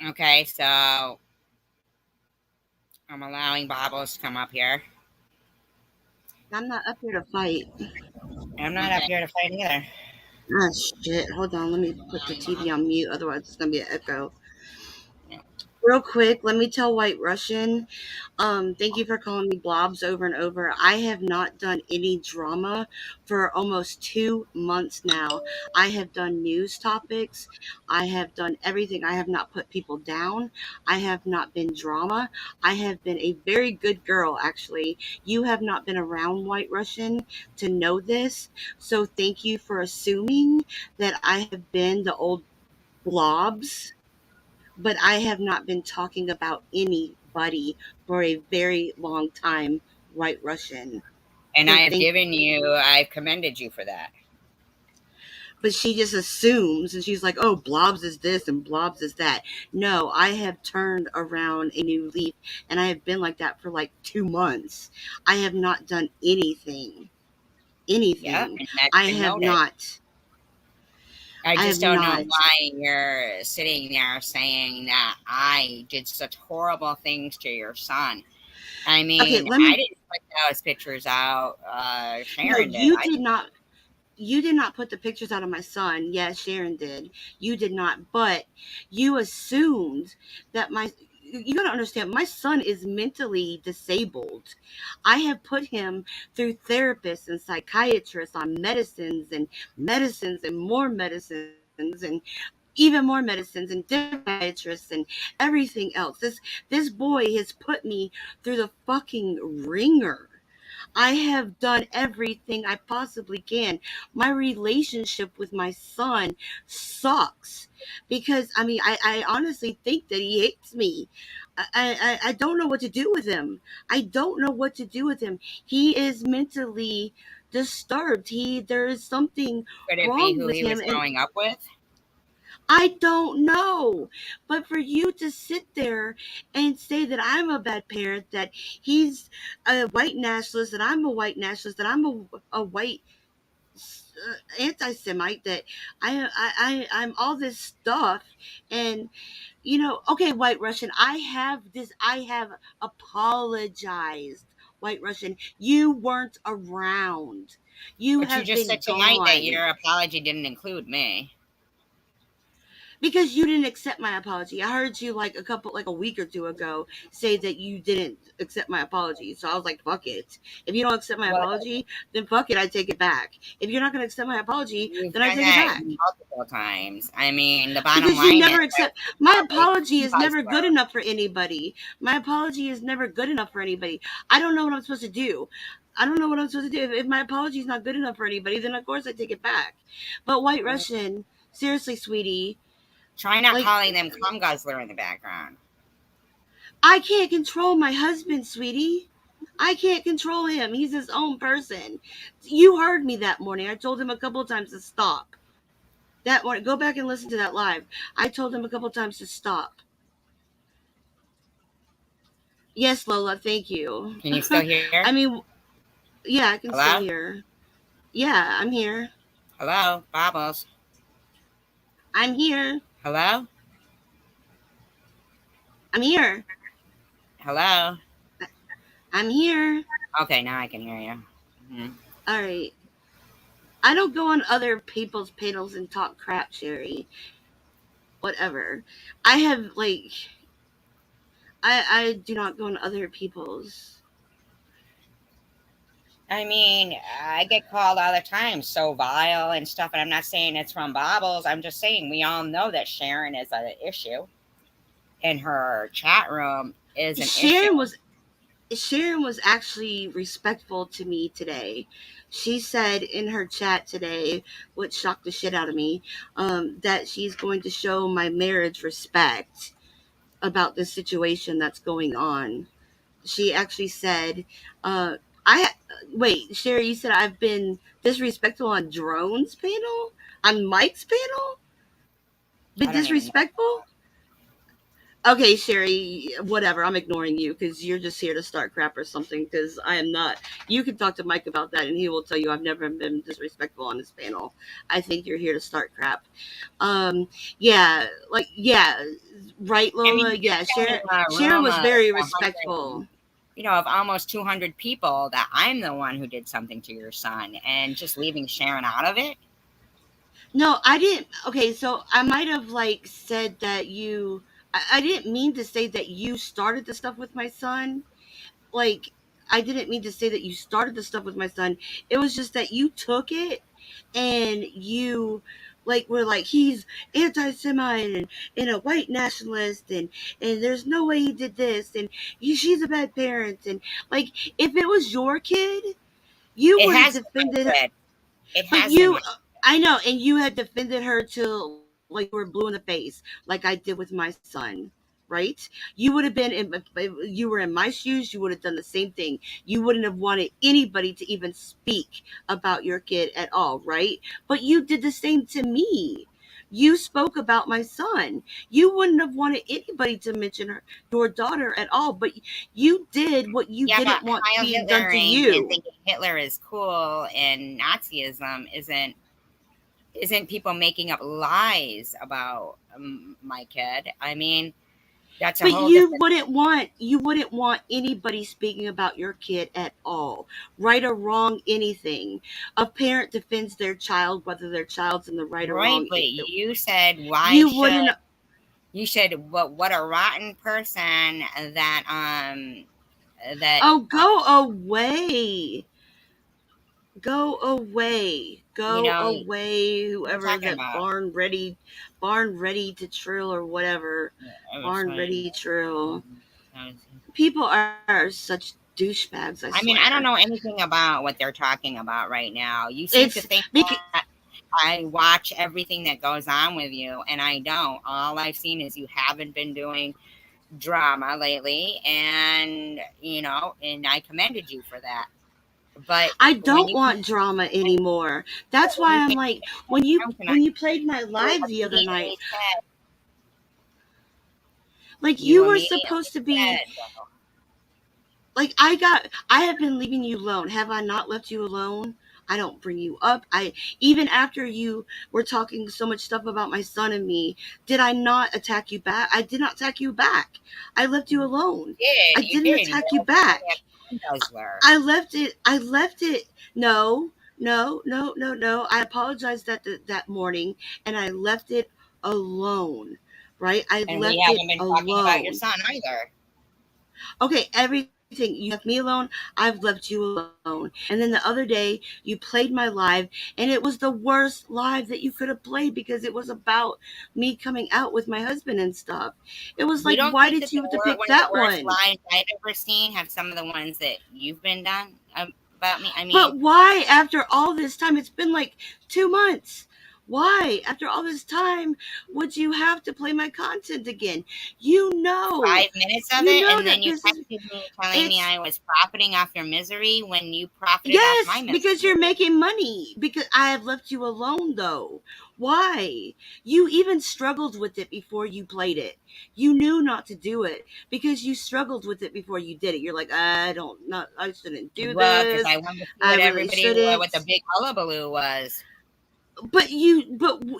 Okay, so I'm allowing Bobbles to come up here. I'm not up here to fight. I'm not up here to fight either. Ah, shit. Hold on. Let me put the TV on mute. Otherwise, it's going to be an echo. Real quick, let me tell White Russian, thank you for calling me blobs over and over. I have not done any drama for almost 2 months now. I have done news topics. I have done everything. I have not put people down. I have not been drama. I have been a very good girl, actually. You have not been around White Russian to know this. So thank you for assuming that I have been the old blobs, but I have not been talking about anybody for a very long time, White Russian. And So I have thank given you, I've commended you for that. But she just assumes, and she's like, oh, blobs is this and blobs is that. No, I have turned around a new leaf, and I have been like that for like 2 months. I have not done anything. Yeah, Anything. and that's I been have noted. not. I I just have don't know not. why you're sitting there saying that I did such horrible things to your son. I Okay, mean, let I me. didn't put those pictures out. No, Sharon did. you did not. You did not put the pictures out of my son. Yes, Sharon did. You did not. But you assumed that my. You gotta understand, my son is mentally disabled. I have put him through therapists and psychiatrists on medicines and more medicines and even more medicines and different psychiatrists and everything else. This boy has put me through the fucking ringer. I have done everything I possibly can. My relationship with my son sucks because I honestly think that he hates me. I don't know what to do with him. I don't know what to do with him. He is mentally disturbed. There is something Could it be wrong who with he him, was and growing up with? I don't know. But for you to sit there and say that I'm a bad parent, that he's a white nationalist, that I'm a white nationalist, that I'm a white anti-Semite, that I'm all this stuff, and okay, White Russian, I have apologized. White Russian, you weren't around. You But you have just been said tonight that gone. your apology didn't include me. Because you didn't accept my apology. I heard you like a week or two ago say that you didn't accept my apology. So I was like, fuck it. If you don't accept my Well, apology, then fuck it, I take it back. If you're not gonna accept my apology, you've then I done take it that back. multiple times. I mean, the bottom Because you line is never that accept you're my probably apology a is never good hustler. enough for anybody. My apology is never good enough for anybody. I don't know what I'm supposed to do. I don't know what I'm supposed to do. If my apology is not good enough for anybody, then of course I take it back. But White Russian, seriously, sweetie, Try not like, calling them cum guzzler in the background. I can't control my husband, sweetie. I can't control him. He's his own person. You heard me that morning. I told him a couple of times to stop. That morning, go back and listen to that live. I told him a couple of times to stop. Yes, Lola, thank you. Can you still hear? I mean, yeah, I can still Hello? hear. Yeah, I'm here. Hello? Bobbles? I'm here. Hello? I'm here. Hello? I'm here. Okay, now I can hear you. Mm-hmm. All right. I don't go on other people's panels and talk crap, Sherry. Whatever. I have, like, I do not go on other people's. I mean, I get called all the time, so vile and stuff, and I'm not saying it's from Bobbles. I'm just saying we all know that Sharon is an issue, and her chat room is an issue. Sharon was actually respectful to me today. She said in her chat today, which shocked the shit out of me, that she's going to show my marriage respect about the situation that's going on. She actually said, I wait, Sherry, you said I've been disrespectful on Drone's panel? On Mike's panel? Been I don't even know. disrespectful? Okay, Sherry, whatever. I'm ignoring you because you're just here to start crap or something. Because I am not. You can talk to Mike about that, and he will tell you I've never been disrespectful on this panel. I think you're here to start crap. Yeah, right, I mean, Lola. you're Yeah, telling Sharon was very 100, respectful. of almost 200 people that I'm the one who did something to your son, and just leaving Sharon out of it. No, I didn't. Okay, so I might have said that you. I didn't mean to say that you started the stuff with my son. Like, I didn't mean to say that you started the stuff with my son. It was just that you took it and you were like, he's anti-Semite and a white nationalist and there's no way he did this and she's a bad parent and if it was your kid, you It would have has defended her. It But has been. I know, and you had defended her till you were blue in the face, like I did with my son, right? You would have been, if you were in my shoes, you would have done the same thing. You wouldn't have wanted anybody to even speak about your kid at all, right? But you did the same to me. You spoke about my son. You wouldn't have wanted anybody to mention your daughter at all, but you did what you Yeah, didn't but want Heil being done to Hitlering you. and thinking Hitler is cool and Nazism isn't isn't people making up lies about my kid. I mean, that's a But whole you different. wouldn't want anybody speaking about your kid at all, right or wrong, anything. A parent defends their child, whether their child's in the right or Right, wrong. but you said You wouldn't. you said what a rotten person that that Oh, go away. Go away. you Go know away. what I'm Whoever talking that about. barn ready to trill or whatever. I was Barn trying- ready trill. I was- People are such douchebags, I I mean, I don't swear. know anything about what they're talking about right now. You seem to It's think because that I watch everything that goes on with you, and I don't. All I've seen is you haven't been doing drama lately, and and I commended you for that. But I when don't you want drama anymore. That's why I'm like, when you played my live the other night, like you were supposed to be like, I have been leaving you alone. Have I not left you alone? I don't bring you up. Even after you were talking so much stuff about my son and me, did I not attack you back? I did not attack you back. I left you alone. I didn't attack you back. I left it. No. I apologized that morning, and I left it alone. Right? I and left we haven't it been alone. talking about your son either. Okay, everything. You left me alone, I've left you alone. And then the other day, you played my live, and it was the worst live that you could have played because it was about me coming out with my husband and stuff. It was like, why did you have to pick that one? The worst lives I've ever seen have some of the ones that you've been done about me. I mean, but why, after all this time, it's been like 2 months. Why, after all this time, would you have to play my content again? 5 minutes of it, and then you texted me telling me I was profiting off your misery when you profited off my misery. Yes, because you're making money. Because I have left you alone, though. Why? You even struggled with it before you played it. You knew not to do it because you struggled with it before you did it. You're like, I shouldn't do well, this. Because I wanted to see what the big hullabaloo was. But you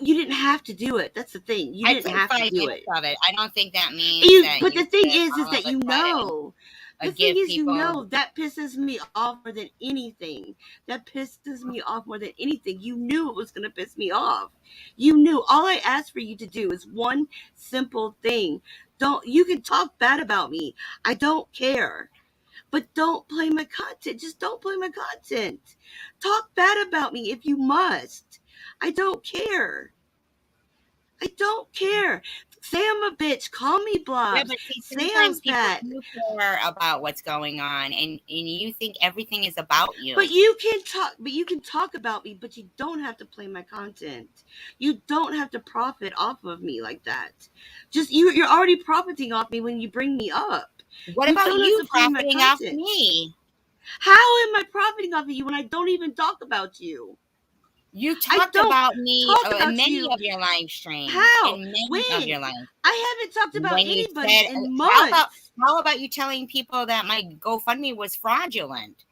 didn't have to do it. That's the thing. You didn't have to do it. Of it. I don't think that means But the thing is that you know. The thing is, you know, that pisses me off more than anything. That pisses me off more than anything. You knew it was going to piss me off. You knew. All I asked for you to do is one simple thing. You can talk bad about me. I don't care. But don't play my content. Just don't play my content. Talk bad about me if you must. I don't care. I don't care. Say I'm a bitch. Call me Blobs. Yeah, but sometimes people do care about what's going on, and you think everything is about you. But you can talk about me, but you don't have to play my content. You don't have to profit off of me like that. Just you're already profiting off me when you bring me up. What about you profiting off me? How am I profiting off of you when I don't even talk about you? You talked about me in many of your live streams. How? In many of your live. I haven't talked about anybody in months. How about you telling people that my GoFundMe was fraudulent?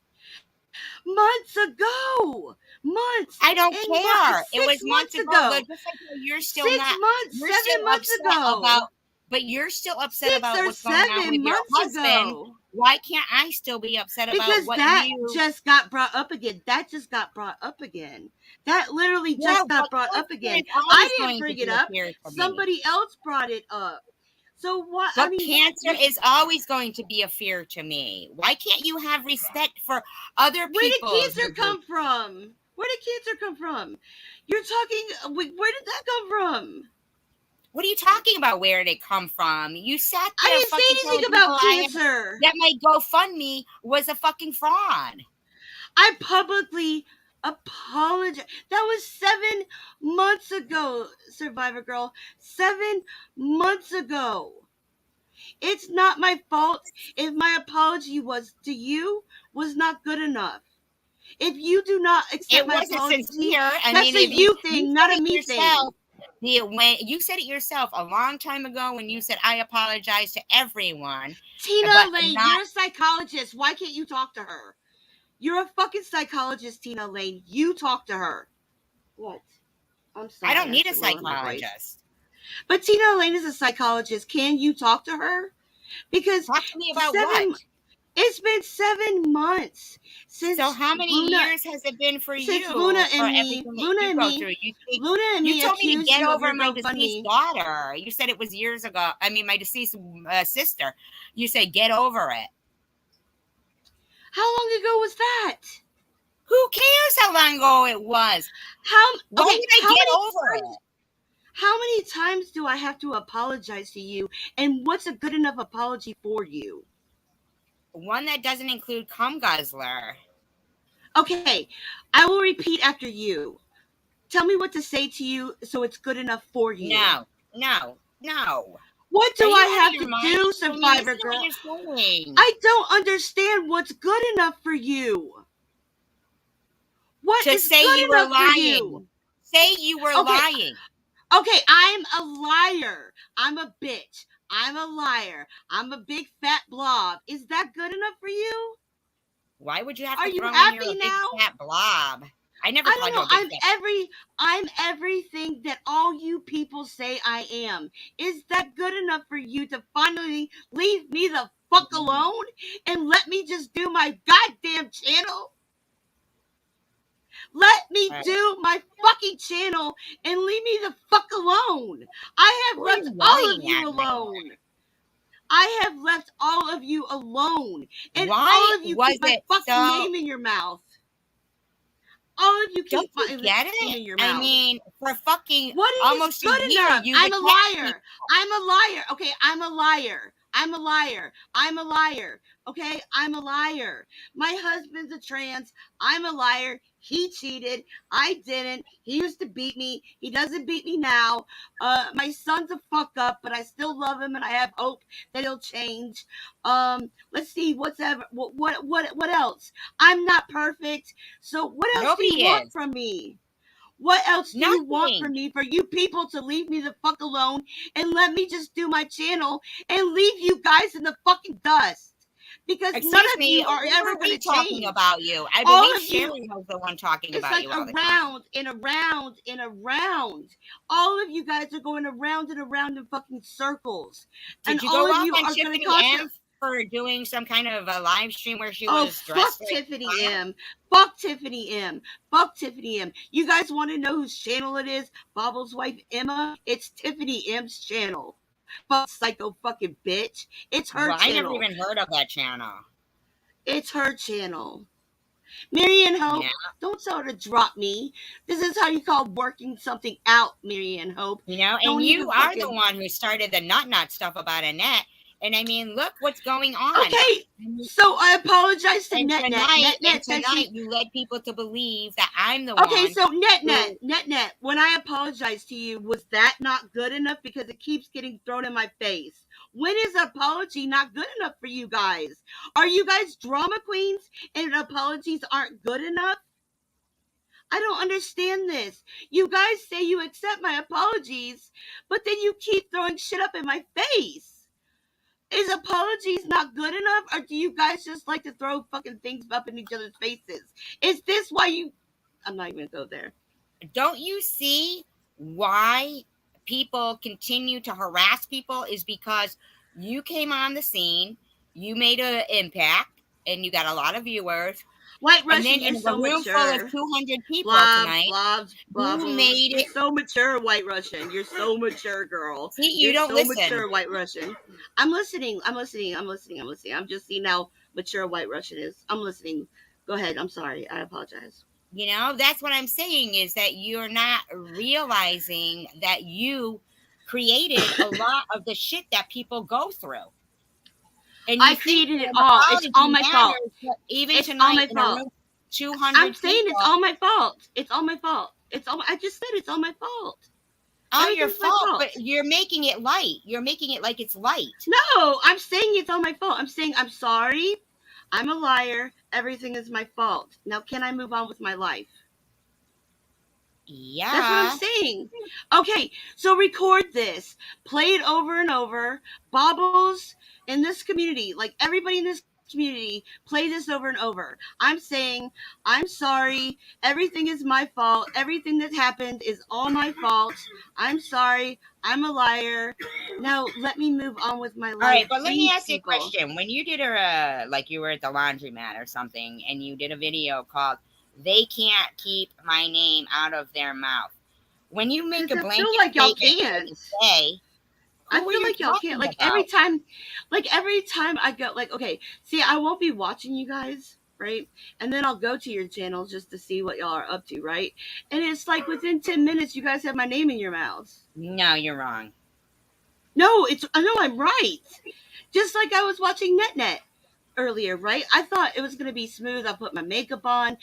Months ago. Months. I don't care. It was months ago. But just like you're still 6 not. months, You're 7 months ago. But you're still upset about what's going on with your husband. Ago. Why can't I still be upset about what just got brought up again? That just got brought up again. That literally just got brought up again. I didn't bring it up. Somebody else brought it up. So what? But cancer is always going to be a fear to me. Why can't you have respect for other people? Where did cancer come from? Where did cancer come from? You're talking. Where did that come from? What are you talking about? Where did it come from? You sat there. I didn't say anything about cancer. That my GoFundMe was a fucking fraud. I publicly apologize. That was 7 months ago, Survivor Girl. 7 months ago. It's not my fault if my apology to you was not good enough. If you do not accept my apology, sincere. That's a you thing, not a me thing. When you said it yourself a long time ago when you said, I apologize to everyone. Tina Lane, you're a psychologist. Why can't you talk to her? You're a fucking psychologist, Tina Lane. You talk to her. What? I'm sorry. I don't need a should lower my voice. psychologist. But Tina Lane is a psychologist. Can you talk to her? Because Talk to me about what? It's been 7 months since. So how many years has it been for since you? Luna for and me, everything that Luna you and go me, through? Luna and You me told me to accused get you of over your my GoFundMe. deceased daughter. You said it was years ago. I mean, my deceased sister. You said get over it. How long ago was that? Who cares how long ago it was? Why would I get over it? How many times do I have to apologize to you? And what's a good enough apology for you? One that doesn't include cum guzzler. Okay, I will repeat after you. Tell me what to say to you so it's good enough for you. No. What do Are you I out of have your to mind? do, I mean, Survivor listen to Girl? what you're saying. I don't understand what's good enough for you. What To is say good you were enough for lying. you? Say you were lying. Okay, I'm a liar. I'm a bitch. I'm a liar. I'm a big fat blob. Is that good enough for you? Why would you have Are to you throw in happy your now? big fat blob? I never I called don't you know. a big fat. I'm everything that all you people say I am. Is that good enough for you to finally leave me the fuck alone and let me just do my goddamn channel? Let me do my fucking channel and leave me the fuck alone. I have left all of you alone. I have left all of you alone. And all of you keep my fucking name in your mouth. All of you keep my name in your mouth. I mean, for fucking what is almost good a year, enough? you I'm a liar. I'm a liar. Okay, I'm a liar. I'm a liar. I'm a liar. Okay, I'm a liar. My husband's a trans. I'm a liar. He cheated. I didn't. He used to beat me. He doesn't beat me now. My son's a fuck up, but I still love him, and I have hope that he'll change. Let's see. What else? I'm not perfect. So what else do you want from me? What else do you want from me? For you people to leave me the fuck alone and let me just do my channel and leave you guys in the fucking dust. Because none of you are ever going to talking about you. I all believe of you, Sherry was the one talking about you. It's like around and around and around. All of you guys are going around and around in fucking circles. Did you go off on Tiffany M for doing some kind of a live stream where she was dressed fuck Tiffany M. Fuck Tiffany M. Fuck Tiffany M. You guys want to know whose channel it is? Bobble's wife Emma? It's Tiffany M's channel. Fuck psycho fucking bitch. It's her channel. I never even heard of that channel. It's her channel. Marianne Hope, don't tell her to drop me. This is how you call working something out, Marianne Hope. You know, and you are the one who started the not stuff about Annette. And I mean, look what's going on. Okay, so I apologize to Net. Tonight you led people to believe that I'm the one. Okay, so Net, when I apologize to you, was that not good enough? Because it keeps getting thrown in my face. When is an apology not good enough for you guys? Are you guys drama queens and apologies aren't good enough? I don't understand this. You guys say you accept my apologies, but then you keep throwing shit up in my face. Is apologies not good enough, or do you guys just like to throw fucking things up in each other's faces? Is this why you... I'm not even going to go there. Don't you see why people continue to harass people is because you came on the scene, you made an impact, and you got a lot of viewers. White Russian, you're so room mature. Full of 200 people tonight. You made it. You're so mature, White Russian. You're so mature, girl. See, you don't listen. Mature, White Russian. I'm listening. I'm just seeing how mature White Russian is. I'm listening. Go ahead. I'm sorry. I apologize. You know, that's what I'm saying is that you're not realizing that you created a lot of the shit that people go through. And I created it all. It's all my fault. Even it's tonight, all my fault. 200 I'm saying it's all my fault. It's all my fault. I just said it's all my fault. Oh, your fault, but you're making it light. You're making it like it's light. No, I'm saying it's all my fault. I'm saying I'm sorry. I'm a liar. Everything is my fault. Now, can I move on with my life? Yeah. That's what I'm saying. Okay, so record this. Play it over and over. Bobbles in this community, like everybody in this community play this over and over. I'm saying, I'm sorry. Everything is my fault. Everything that happened is all my fault. I'm sorry. I'm a liar. Now let me move on with my life. All right, but let me Please, ask you a people. question. When you did like you were at the laundromat or something, and you did a video called "They Can't Keep My Name Out of Their Mouth," when you make a Because I blanket feel like y'all statement can't. and say, I who are feel you like y'all can't. talking Like every time I go, like, okay, see, I won't be watching you guys, right? And then I'll go to your channel just to see what y'all are up to, right? And it's like within 10 minutes, you guys have my name in your mouths. No, you're wrong. No, I know I'm right. Just like I was watching NetNet earlier, right? I thought it was going to be smooth. I put my makeup on.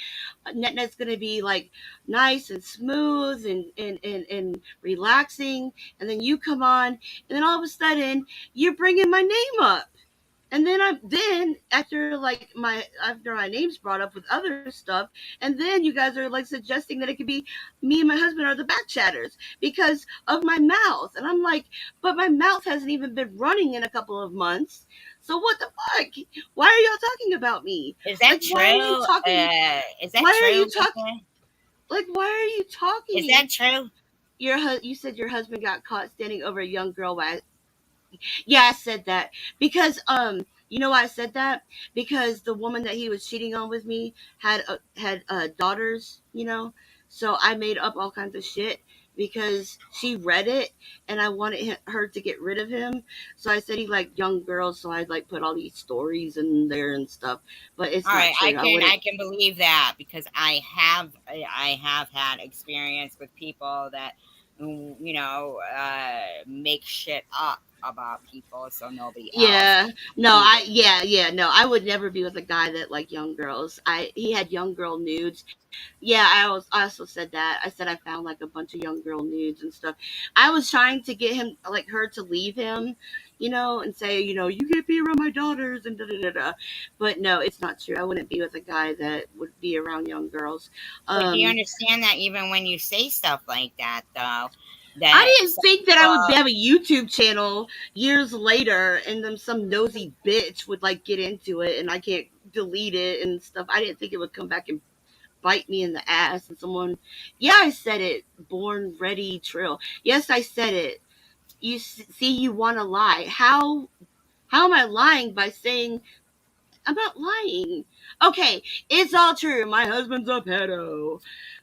NetNet's going to be like nice and smooth and relaxing. And then you come on, and then all of a sudden you're bringing my name up. And then after my name's brought up with other stuff, and then you guys are like suggesting that it could be me and my husband are the back chatters because of my mouth. And I'm like, but my mouth hasn't even been running in a couple of months. So what the fuck? Why are y'all talking about me? Is that Like, true? why are you talking? Is that Why true? are you talking? Like, why are you talking? Is that true? You said your husband got caught standing over a young girl while. Yeah, I said that because you know why I said that? Because the woman that he was cheating on with me had daughters, you know. So I made up all kinds of shit because she read it and I wanted her to get rid of him. So I said he liked young girls, so I'd like put all these stories in there and stuff. But it's All not right, true. I can believe that because I have had experience with people that make shit up about people so nobody else. No, I would never be with a guy that liked young girls. He had young girl nudes. Yeah, I also said that. I said I found like a bunch of young girl nudes and stuff. I was trying to get him, like, her to leave him, and say, you can't be around my daughters and da da da da. But no, it's not true. I wouldn't be with a guy that would be around young girls. But do you understand that even when you say stuff like that, though? I didn't think that I would have a YouTube channel years later and then some nosy bitch would like get into it and I can't delete it and stuff. I didn't think it would come back and bite me in the ass and someone. Yeah, I said it. Born Ready Trill. Yes, I said it. You see, you want to lie. How am I lying by saying I'm not lying? Okay, it's all true. My husband's a pedo.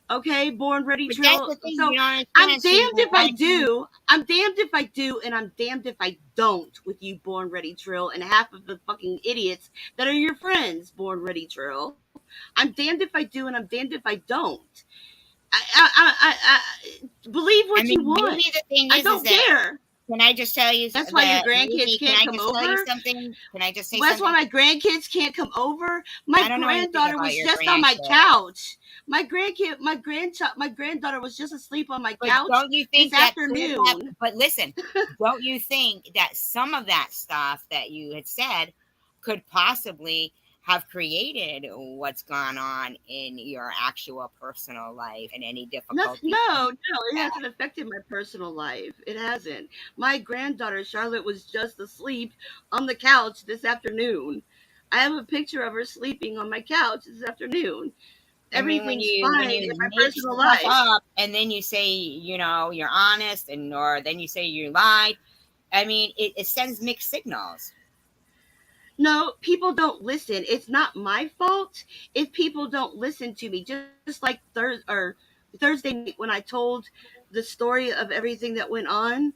Okay, Born Ready Trill. So I'm damned if I do. I'm damned if I do, and I'm damned if I don't with you, Born Ready Trill, and half of the fucking idiots that are your friends, Born Ready Trill. I'm damned if I do, and I'm damned if I don't. I believe what you want. I don't care. Can I just tell you? That's why your grandkids can't come over. Tell you something? Can I just say That's something? why my grandkids can't come over. My granddaughter was just on my couch. My granddaughter was just asleep on my couch. Don't you think this afternoon? But listen, don't you think that some of that stuff that you had said could possibly have created what's gone on in your actual personal life and any difficulty? No, it hasn't affected my personal life. It hasn't. My granddaughter Charlotte was just asleep on the couch this afternoon. I have a picture of her sleeping on my couch this afternoon. Everything's fine in my personal life. And then you say, you're honest, or then you say you lied. I mean, it sends mixed signals. No, people don't listen. It's not my fault if people don't listen to me. Just like Thursday night when I told the story of everything that went on,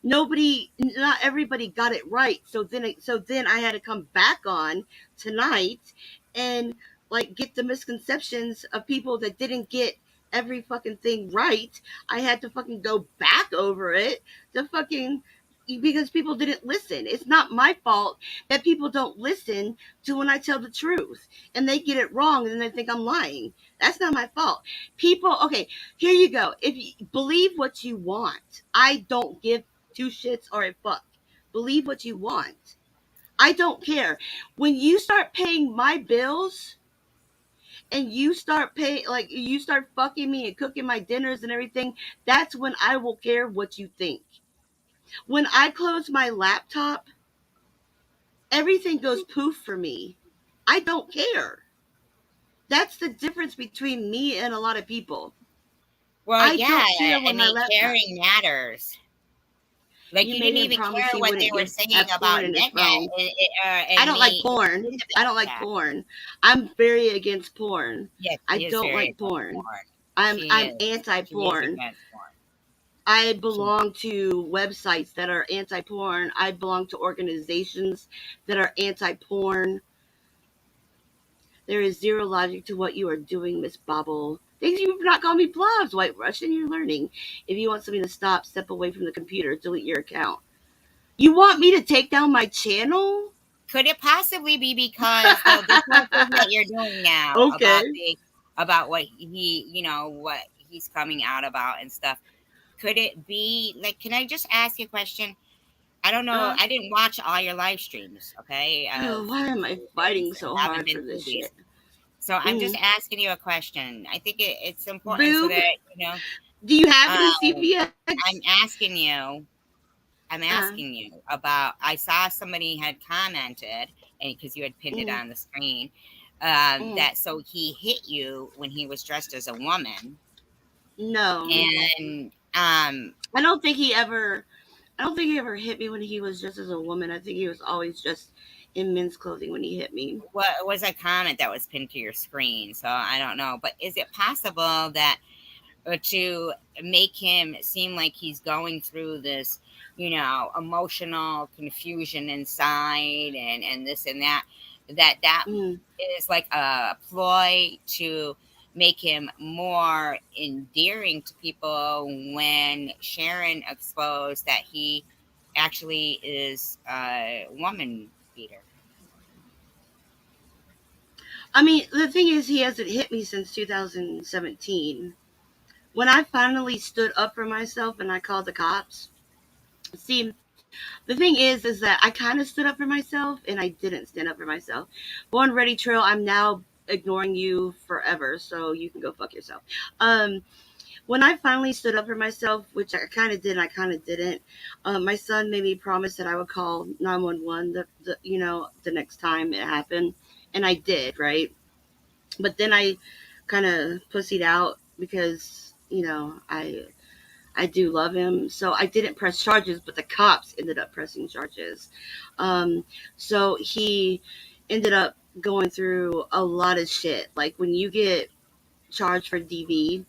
not everybody got it right. So then I had to come back on tonight and like get the misconceptions of people that didn't get every fucking thing right. I had to fucking go back over it because people didn't listen. It's not my fault that people don't listen to when I tell the truth and they get it wrong and then they think I'm lying. That's not my fault. People, okay, here you go. If you believe what you want, I don't give two shits or a fuck. Believe what you want. I don't care. When you start paying my bills and you start fucking me and cooking my dinners and everything, that's when I will care what you think. When I close my laptop, everything goes poof for me. I don't care. That's the difference between me and a lot of people. Well, I yeah, don't care I when my mean, laptop. caring matters. Like, You you made didn't him even promise care he what they wouldn't were give saying have porn about in his NetNet phone. I and don't like me porn. in the I back don't like chat. porn. I'm very against porn. Yes, I she is don't very like against porn. porn. I'm She I'm is. She is anti-porn. against porn. I She, belong to websites that are anti-porn. I belong to organizations that are anti-porn. There is zero logic to what you are doing, Miss Bobble. Thank you for not calling me blobs, White Russian. You're learning. If you want something to stop, step away from the computer. Delete your account. You want me to take down my channel? could it possibly be because though this whole thing that you're doing now Okay. about what what he's coming out about and stuff? Could it be like? Can I just ask you a question? I don't know. Uh, I didn't watch all your live streams. Okay, why am I things. fighting so I haven't hard been for through this these. shit? So I'm just Mm. asking you a question. I think it's important so Boob, that do you have any um, CPX? I'm asking you. I'm Uh, asking you about. I saw somebody had commented, and because you had pinned it mm, on the screen, mm. that so he hit you when he was dressed as a woman, No, and I don't think he ever. I don't think he ever hit me when he was just as a woman. I think he was always just in men's clothing when he hit me. what was a comment that was pinned to your screen? So I don't know, but is it possible that to make him seem like he's going through this, emotional confusion inside and this and that, that Mm. is like a ploy to make him more endearing to people when Sharon exposed that he actually is a woman beater? I mean, the thing is, he hasn't hit me since 2017. When I finally stood up for myself and I called the cops. See, the thing is that I kind of stood up for myself and I didn't stand up for myself. Born Ready Trail, I'm now ignoring you forever, so you can go fuck yourself. Um, when I finally stood up for myself, which I kind of did, and I kind of didn't. My son made me promise that I would call 911 the next time it happened, and I did, right? But then I kind of pussied out because I do love him. So I didn't press charges, but the cops ended up pressing charges. Um, so he ended up going through a lot of shit. Like when you get charged for DV,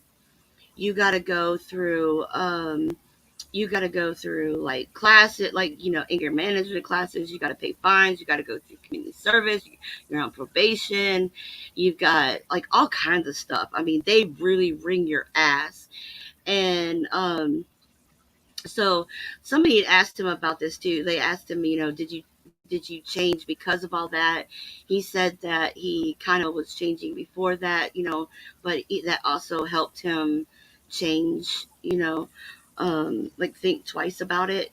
you got to go through like classes, like anger management classes. You got to pay fines. You got to go through community service. You're on probation. You've got like all kinds of stuff. I mean, they really wring your ass. And so somebody had asked him about this too. They asked him, did you change because of all that? He said that he kind of was changing before that, but that also helped him change, like think twice about it.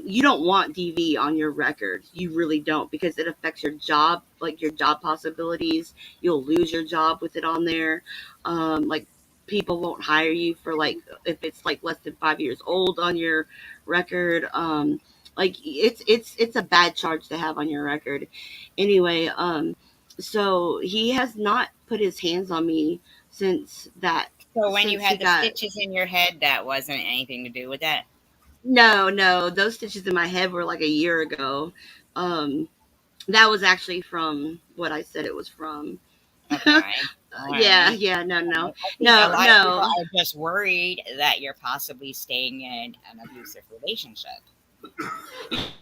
You don't want DV on your record. You really don't, because it affects your job, like your job possibilities. You'll lose your job with it on there. Like people won't hire you for like if it's like less than 5 years old on your record. Like it's a bad charge to have on your record. Anyway, so he has not put his hands on me since that So when you since he had the got stitches in your head, that wasn't anything to do with that. no, those stitches in my head were like a year ago. Um, that was actually from what I said it was from. Okay. All right. Yeah, no, I no, think a no, lot of people no. are just worried that you're possibly staying in an abusive relationship.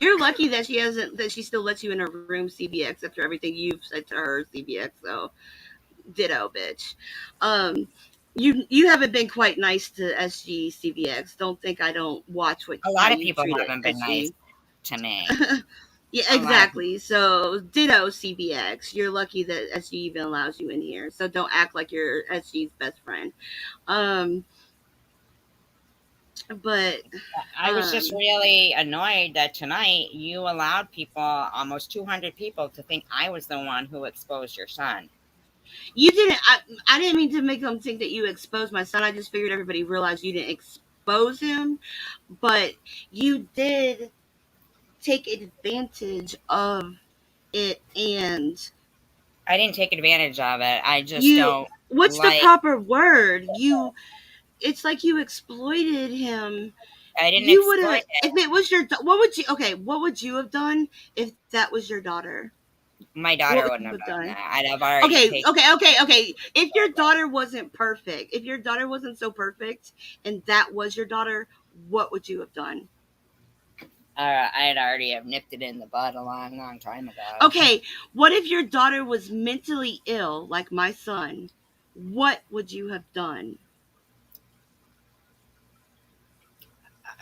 You're lucky that she still lets you in her room, CBX, after everything you've said to her, CBX. So ditto, bitch. Um, you haven't been quite nice to SG CBX. Don't think I don't watch A how lot of you people treated haven't been nice SG. to me. Yeah, A lot of people. exactly. So ditto CBX. You're lucky that SG even allows you in here. So don't act like you're SG's best friend. Um, but I was just um, really annoyed that tonight you allowed people, almost 200 people, to think I was the one who exposed your son. you didn't. I didn't mean to make them think that you exposed my son. I just figured everybody realized you didn't expose him, but you did take advantage of it and I didn't take advantage of it. I just You- don't. What's like- the proper word? It's like you exploited him. I didn't You would exploit have, it. if it was your, what would you have done if that was your daughter? My daughter what wouldn't would have you done have that. I'd have already Okay, taken okay. If your daughter wasn't perfect, if your daughter wasn't so perfect, and that was your daughter, what would you have done? I'd already have nipped it in the bud a long time ago. Okay, what if your daughter was mentally ill, like my son? What would you have done?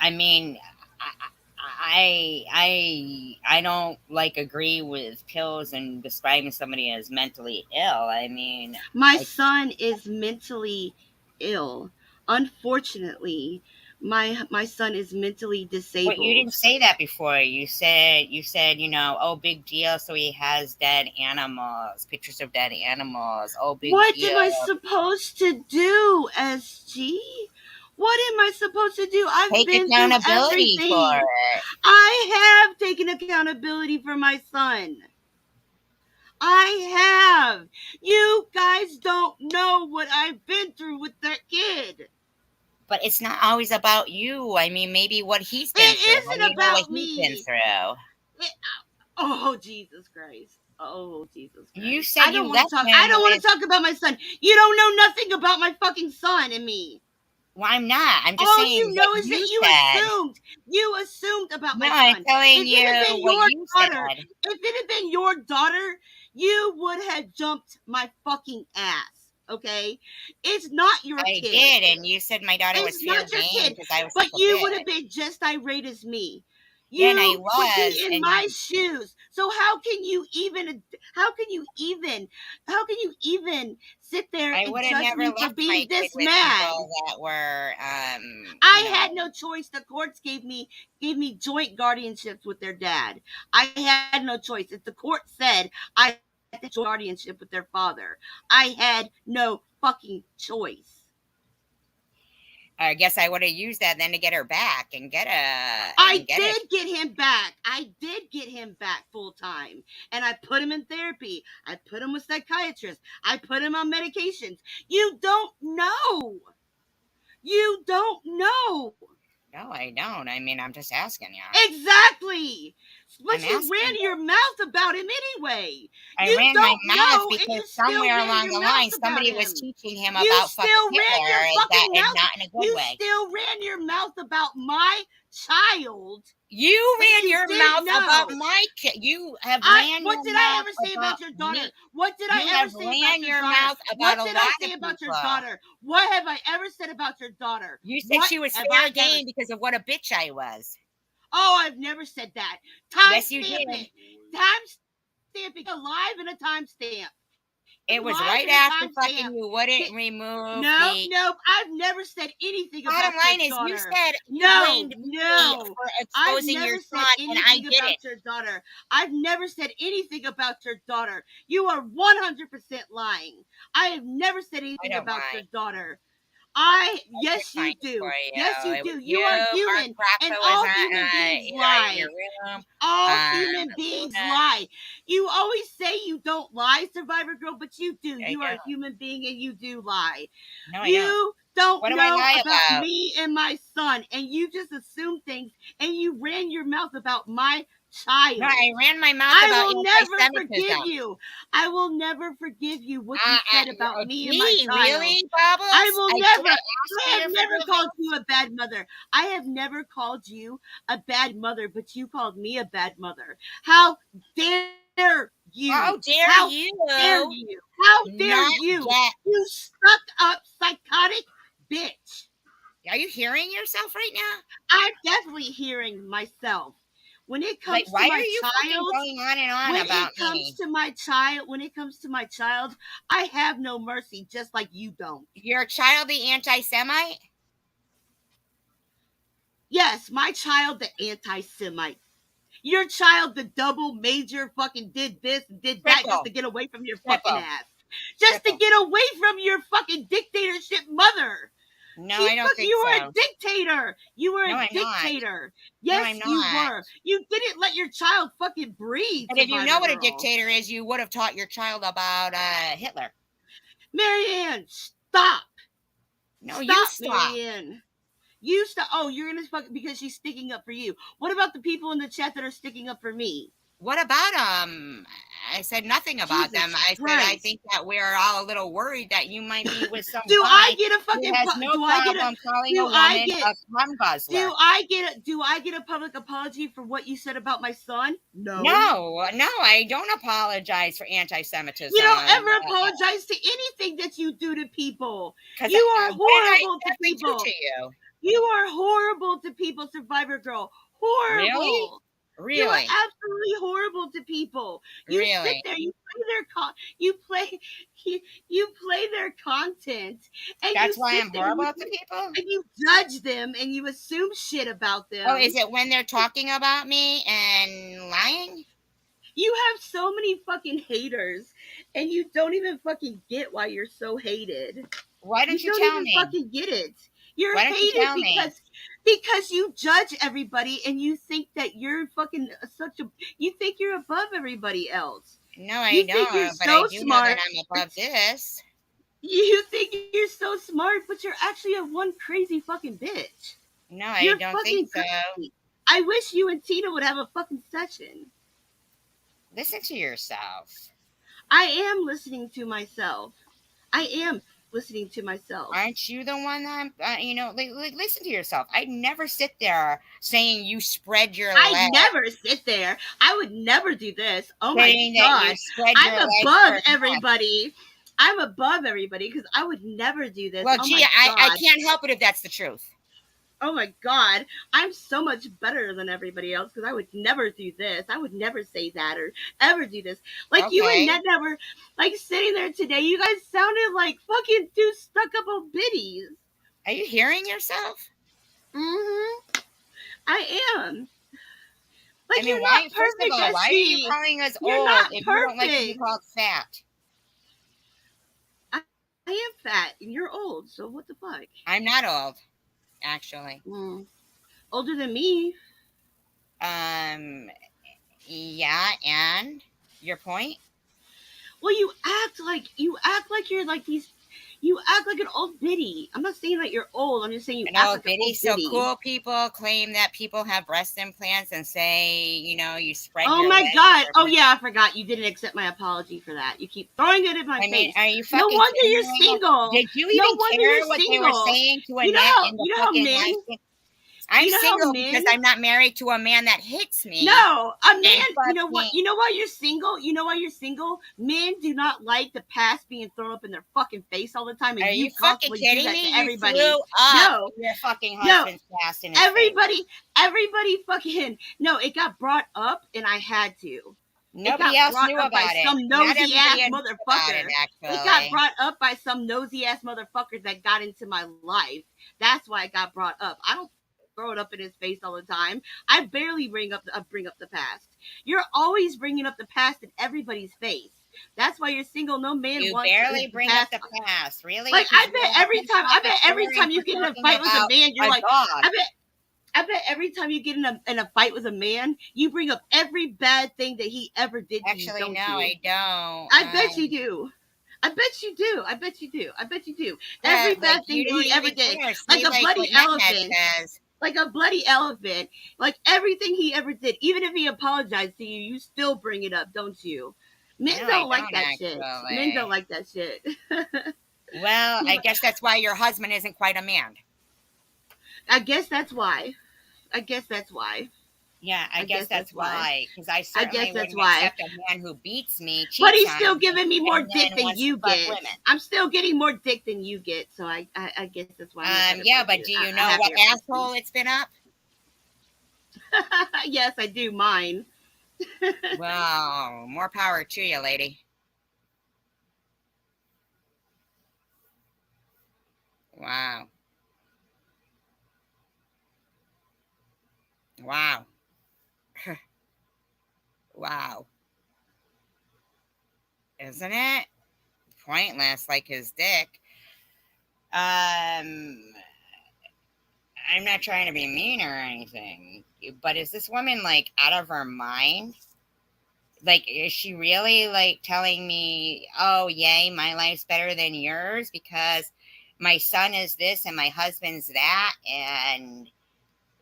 I mean, I don't like agree with pills and describing somebody as mentally ill. I mean, My son is mentally ill. Unfortunately, my son is mentally disabled. but you didn't say that before. You said, oh, big deal. So he has dead animals, pictures of dead animals. Oh, big What deal. am I supposed to do, SG? What am I supposed to do? I've Take been accountability through everything. for it. I have taken accountability for my son. I have. You guys don't know what I've been through with that kid. But it's not always about you. I mean, maybe what he's been It through. isn't How do you know about what he's been me. through? Oh, Jesus Christ. Oh, Jesus Christ. You said I don't you want left to talk. him I don't want with- to talk about my son. You don't know nothing about my fucking son and me. Well, I'm not. I'm just All saying. you know what is that you assumed about No, my son. I'm telling If you it had been what your you daughter, said. if it had been your daughter, you would have jumped my fucking ass. Okay, it's not your I kid. did, and you said my daughter was It's fair not your game kid, because I was. but such a you bitch. would have been just irate as me. Yeah, and I You would was, be in and my shoes. So how can you even sit there I and would have judge never me left for my being kid this with mad? people that were. I you know, had no choice. The courts gave me joint guardianships with their dad. I had no choice. If the court said I had the joint guardianship with their father, I had no fucking choice. I guess I would have used that then to get her back and get a. I did get him back. I did get him back full time. And I put him in therapy. I put him with psychiatrists. I put him on medications. You don't know. You don't know. No, I don't. I mean, I'm just asking you. Exactly. But I'm you asking ran you. your mouth about him anyway. I You ran my don't mouth know, and you because still somewhere ran along your the mouth line, about somebody him. was teaching him You about fucking still ran Hitler, your fucking and mouth. not in a good You way. still ran your mouth about my child. You ran you your didn't mouth know. about my kid. You have ran What your did mouth I ever say about your daughter? me. What did You I ever have say ran about your your daughter? mouth about What a did lot I say of about your people. daughter? What have I ever said about your daughter? You said What she was have fair I ever- game because of what a bitch I was. Oh, I've never said that. Time Yes, you stamp did. it. Time stamping. Alive and a time stamp. It was Live right and a after time fucking stamp. you wouldn't remove No, me. no, I've never said anything Bottom about line your is, daughter. you said you No, blamed me no. for I've exposing never your said son, and I anything did about it. your daughter. I've never said anything about your daughter. You are 100% lying. I have never said anything don't about lie. your daughter. Yes, Fine you do. for you. Yes, you It do. was You are human, Mark and Proctor all was human beings in lie. your room. All human beings Luna. lie. You always say you don't lie, Survivor Girl, but you do. I You are a don't. human being, and you do lie. No, I don't. You don't What do I know lie about about? me and my son, and you just assume things, and you ran your mouth about my child. No, I ran my mouth I about will never anti-Semitism. forgive you. I will never forgive you what you said about me and my Gee, child. really, Bubbles? I will never. ask I for have your never forgiveness? called you a bad mother. I have never called you a bad mother, but you called me a bad mother. How dare you? How dare How you? dare you? How dare Not you? yet. You stuck up psychotic bitch. Are you hearing yourself right now? I'm definitely hearing myself. When it comes Like, why to are my you fucking child, going on and on when about it comes me? to my child, when it comes to my child, I have no mercy, just like you don't. Your child, the anti-Semite? Yes, my child, the anti-Semite. Your child, the double major, fucking did this and did that Triple. just to get away from your Triple. fucking ass. Just Triple. to get away from your fucking dictatorship mother. No, I don't think you were so. a dictator. You were No, a I'm not. dictator. No, Yes, I'm you not. were. You didn't let your child fucking breathe. But if you know Survivor what a Girl. dictator is, you would have taught your child about Hitler. Marianne, stop. No, you stop. Marianne. You stop. Oh, you're gonna fuck because she's sticking up for you. What about the people in the chat that are sticking up for me? What about I said nothing about Jesus them. I said Christ. I think that we're all a little worried that you might be with some Do guy I get a fucking? who has no do I get a? problem calling do a I woman get- a cum guzzler. Do I get a public apology for what you said about my son? No. No, I don't apologize for anti-Semitism. You don't ever apologize to anything that you do to people. 'Cause You are what did I horrible to ever do people. to you? You are horrible to people, Survivor Girl. Horrible. Really? You are absolutely horrible to people. You sit Really? there, you play you play their content, and That's you why sit I'm there horrible and to people? and you judge them, and you assume shit about them. Oh, is it when they're talking about me and lying? You have so many fucking haters, and you don't even fucking get why you're so hated. Why don't you don't tell even me? fucking get it. You're Why don't you hated tell me? because you judge everybody, and you think that you're fucking you think you're above everybody else. No, I You think don't, you're but so I do know smart. that I'm above this. You think you're so smart, but you're actually a one crazy fucking bitch. No, I You're don't think so. crazy. I wish you and Tina would have a fucking session. Listen to yourself. I am listening to myself. I am listening to myself. Aren't you the one that, listen to yourself. I'd never sit there saying you spread your legs. I never sit there. I would never do this. Oh my saying that you God. spread your I'm legs above for everybody. I'm above everybody because I would never do this. Well, oh gee, my I God. can't help it if that's the truth. Oh my God. I'm so much better than everybody else because I would never do this. I would never say that or ever do this. Like you Okay. and Ned never, like sitting there today, you guys sounded like fucking two stuck up old biddies. Are you hearing yourself? Mm-hmm. I am. Like, I mean, you're why, not first of perfect, all, why are you Esty. calling us You're old not if you don't like to be perfect. called fat? I am fat and you're old, so what the fuck? I'm not old, actually. Older than me. Yeah, and your point? Well, you act like you're like these. You act like an old biddy. I'm not saying that you're old. I'm just saying you An act old like an biddy. old So biddy. cool people claim that people have breast implants and say, you spread Oh your my legs God. for- Oh yeah, I forgot. You didn't accept my apology for that. You keep throwing it in my I face. mean, are you No fucking wonder kidding you're me? single. Did you No even wonder care you're what they were single. saying to You know Annette how- in the you know how fucking men- live thing? I'm you know how single men- because I'm not married to a man that hits me. No, a man. fuck You know what? me. You know why you're single? You know why you're single? Men do not like the past being thrown up in their fucking face all the time, and Are you fucking constantly do kidding that me? to everybody. You threw up No. your fucking No. husband's ass in his face. Everybody fucking. No, it got brought up, and I had to. Nobody got else brought knew up by about it. some Not nosy everybody ass knew about motherfucker. it, actually. It got brought up by some nosy ass motherfucker that got into my life. That's why it got brought up. I don't throw it up in his face all the time. I barely bring up the past. You're always bringing up the past in everybody's face. That's why you're single. No man You wants barely the bring past. up the past, really? Like, I bet every time you get in a fight with a man, you're like, I bet every time you get in a fight with a man, you bring up every bad thing that he ever did to you. Actually, Don't no, you? I don't. I bet you do. I bet you do. I bet you do. I bet you do. Every But bad thing you that don't he ever even did. care. Like See, a bloody what Nedhead elephant. says, Like a bloody elephant. Like everything he ever did. Even if he apologized to you, you still bring it up, don't you? Men No, don't I like that shit. actually. Men don't like that shit. Well, I guess that's why your husband isn't quite a man. I guess that's why. I guess that's why. Yeah, I guess that's why. Because I certainly guess that's wouldn't why. accept a man who beats me, cheats But he's on still me, giving me more and dick then than wants you to fuck get. women. I'm still getting more dick than you get, so I guess that's why. I'm a Yeah, better but do person. you I'm know what happier. asshole it's been up? Yes, I do. Mine. Well, more power to you, lady. Wow. Wow. Wow. Isn't it? Pointless like his dick. I'm not trying to be mean or anything, but is this woman like out of her mind? Like, is she really like telling me, oh, yay, my life's better than yours because my son is this and my husband's that and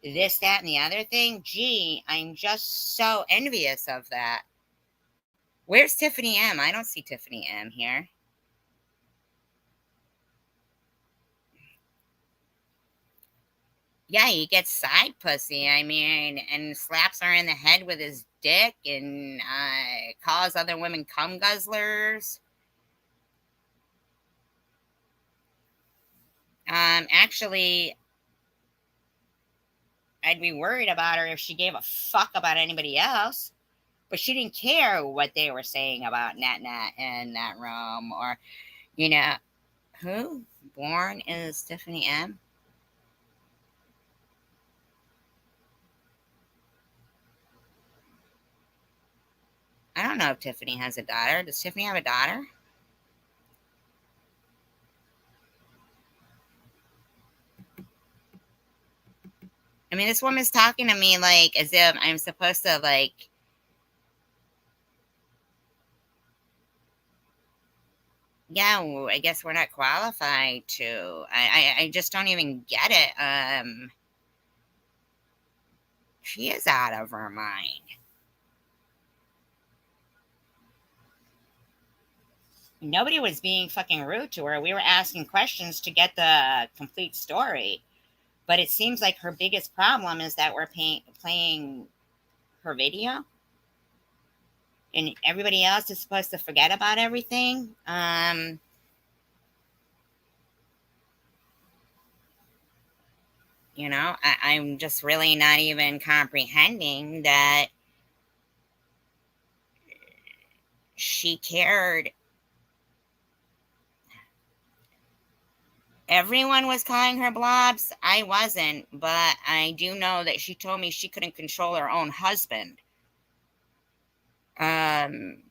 this, that, and the other thing? Gee, I'm just so envious of that. Where's Tiffany M? I don't see Tiffany M here. Yeah, he gets side pussy, I mean, and slaps her in the head with his dick and calls other women cum guzzlers. Actually, I'd be worried about her if she gave a fuck about anybody else. But she didn't care what they were saying about Nat Nat in that room. Or, you know, who? Born is Tiffany M? I don't know if Tiffany has a daughter. Does Tiffany have a daughter? I mean, this woman's talking to me like as if I'm supposed to like. Yeah, I guess we're not qualified to. I just don't even get it. She is out of her mind. Nobody was being fucking rude to her. We were asking questions to get the complete story. But it seems like her biggest problem is that we're playing her video. And everybody else is supposed to forget about everything. You know, I'm just really not even comprehending that she cared. Everyone was calling her blobs. I wasn't, but I do know that she told me she couldn't control her own husband. When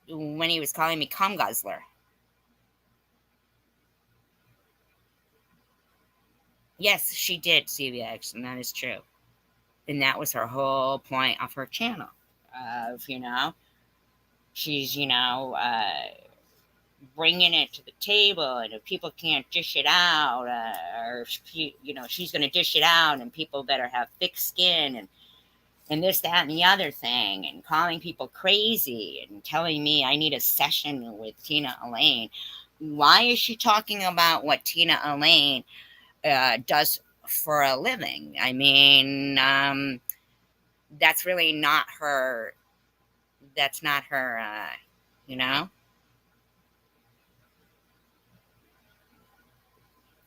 he was calling me cum guzzler. Yes, she did, CVX, and that is true. And that was her whole point of her channel. Of, you know, she's, you know, bringing it to the table, and if people can't dish it out, or, you know, she's going to dish it out, and people better have thick skin, and this, that, and the other thing, and calling people crazy, and telling me I need a session with Tina Elaine. Why is she talking about what Tina Elaine does for a living? I mean, that's really not her. That's not her, you know?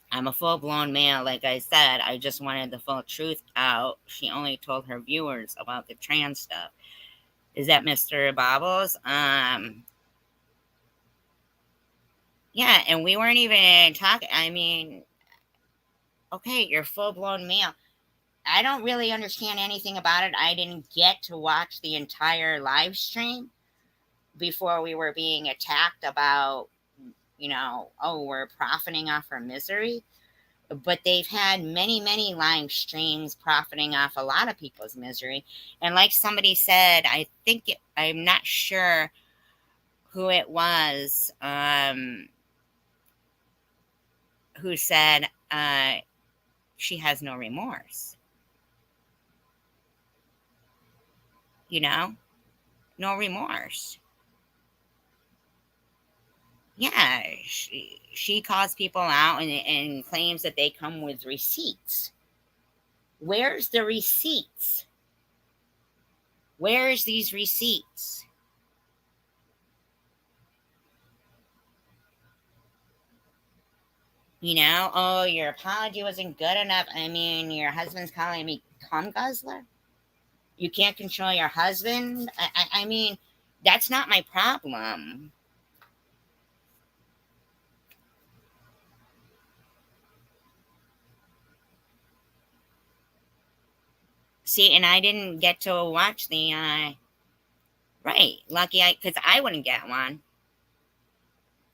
I'm a full-blown male, like I said. I just wanted the full truth out. She only told her viewers about the trans stuff. Is that Mr. Bobbles? Yeah, and we weren't even talking. I mean, okay, you're full-blown male. I don't really understand anything about it. I didn't get to watch the entire live stream before we were being attacked about, you know, oh, we're profiting off her misery. But they've had many, many live streams profiting off a lot of people's misery. And like somebody said, I'm not sure who it was, who said she has no remorse. You know? No remorse. Yeah, she calls people out and claims that they come with receipts. Where's the receipts? Where's these receipts? You know, oh, your apology wasn't good enough. I mean, your husband's calling me cum guzzler. You can't control your husband. I mean, that's not my problem. See, and I didn't get to watch the, right, lucky because I wouldn't get one.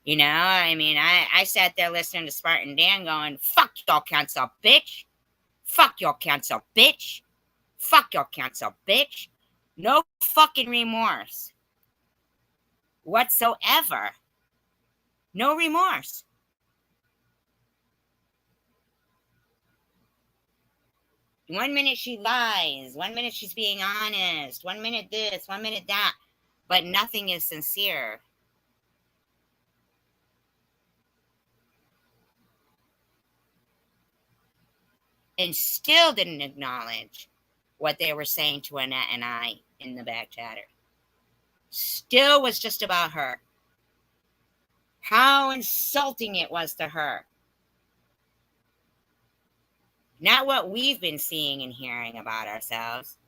You know, I mean, I sat there listening to Spartan Dan going, fuck your cancer, bitch. Fuck your cancer, bitch. Fuck your cancer, bitch. No fucking remorse whatsoever. No remorse. One minute she lies. One minute she's being honest. One minute this, one minute that. But nothing is sincere. And still didn't acknowledge what they were saying to Annette and I in the back chatter. Still was just about her. How insulting it was to her. Not what we've been seeing and hearing about ourselves.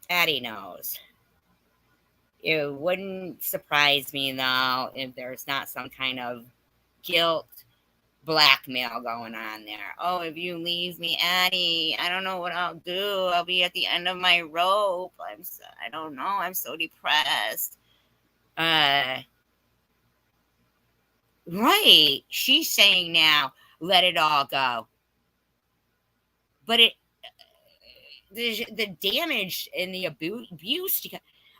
Addie knows. It wouldn't surprise me, though, if there's not some kind of guilt blackmail going on there. Oh, if you leave me, Addie, I don't know what I'll do. I'll be at the end of my rope. I don't know. I'm so depressed. Right. She's saying now, let it all go. But the damage and the abuse.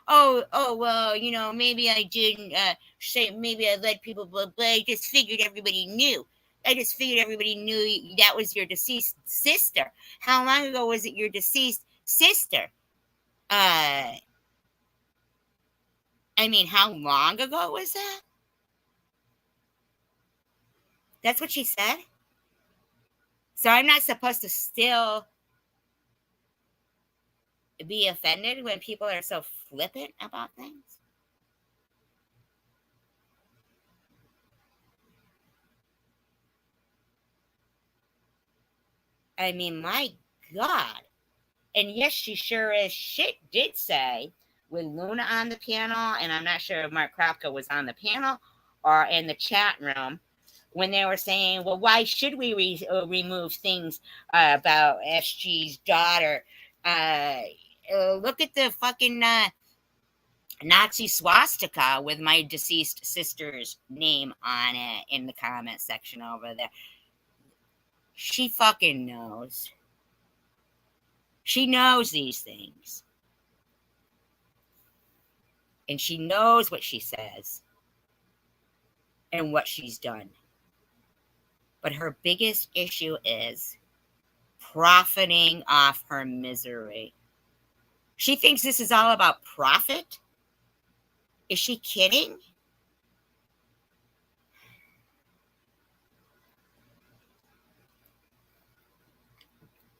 Oh, well, you know, maybe I didn't say, maybe I let people, but I just figured everybody knew. I just figured everybody knew that was your deceased sister. How long ago was it your deceased sister? I mean, how long ago was that? That's what she said? So I'm not supposed to still be offended when people are so flippant about things? I mean, my God. And yes, she sure as shit did say, with Luna on the panel, and I'm not sure if Mark Kropka was on the panel or in the chat room, when they were saying, well, why should we remove things about SG's daughter? Look at the fucking Nazi swastika with my deceased sister's name on it in the comment section over there. She fucking knows. She knows these things. And she knows what she says and what she's done. But her biggest issue is profiting off her misery. She thinks this is all about profit? Is she kidding?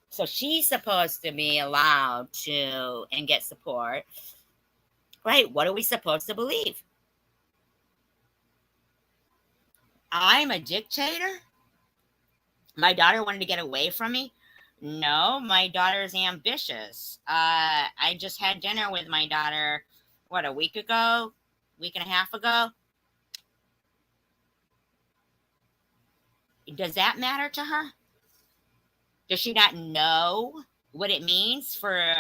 So she's supposed to be allowed to and get support. Right, what are we supposed to believe? I'm a dictator? My daughter wanted to get away from me? No, my daughter's ambitious. I just had dinner with my daughter, a week and a half ago? Does that matter to her? Does she not know what it means for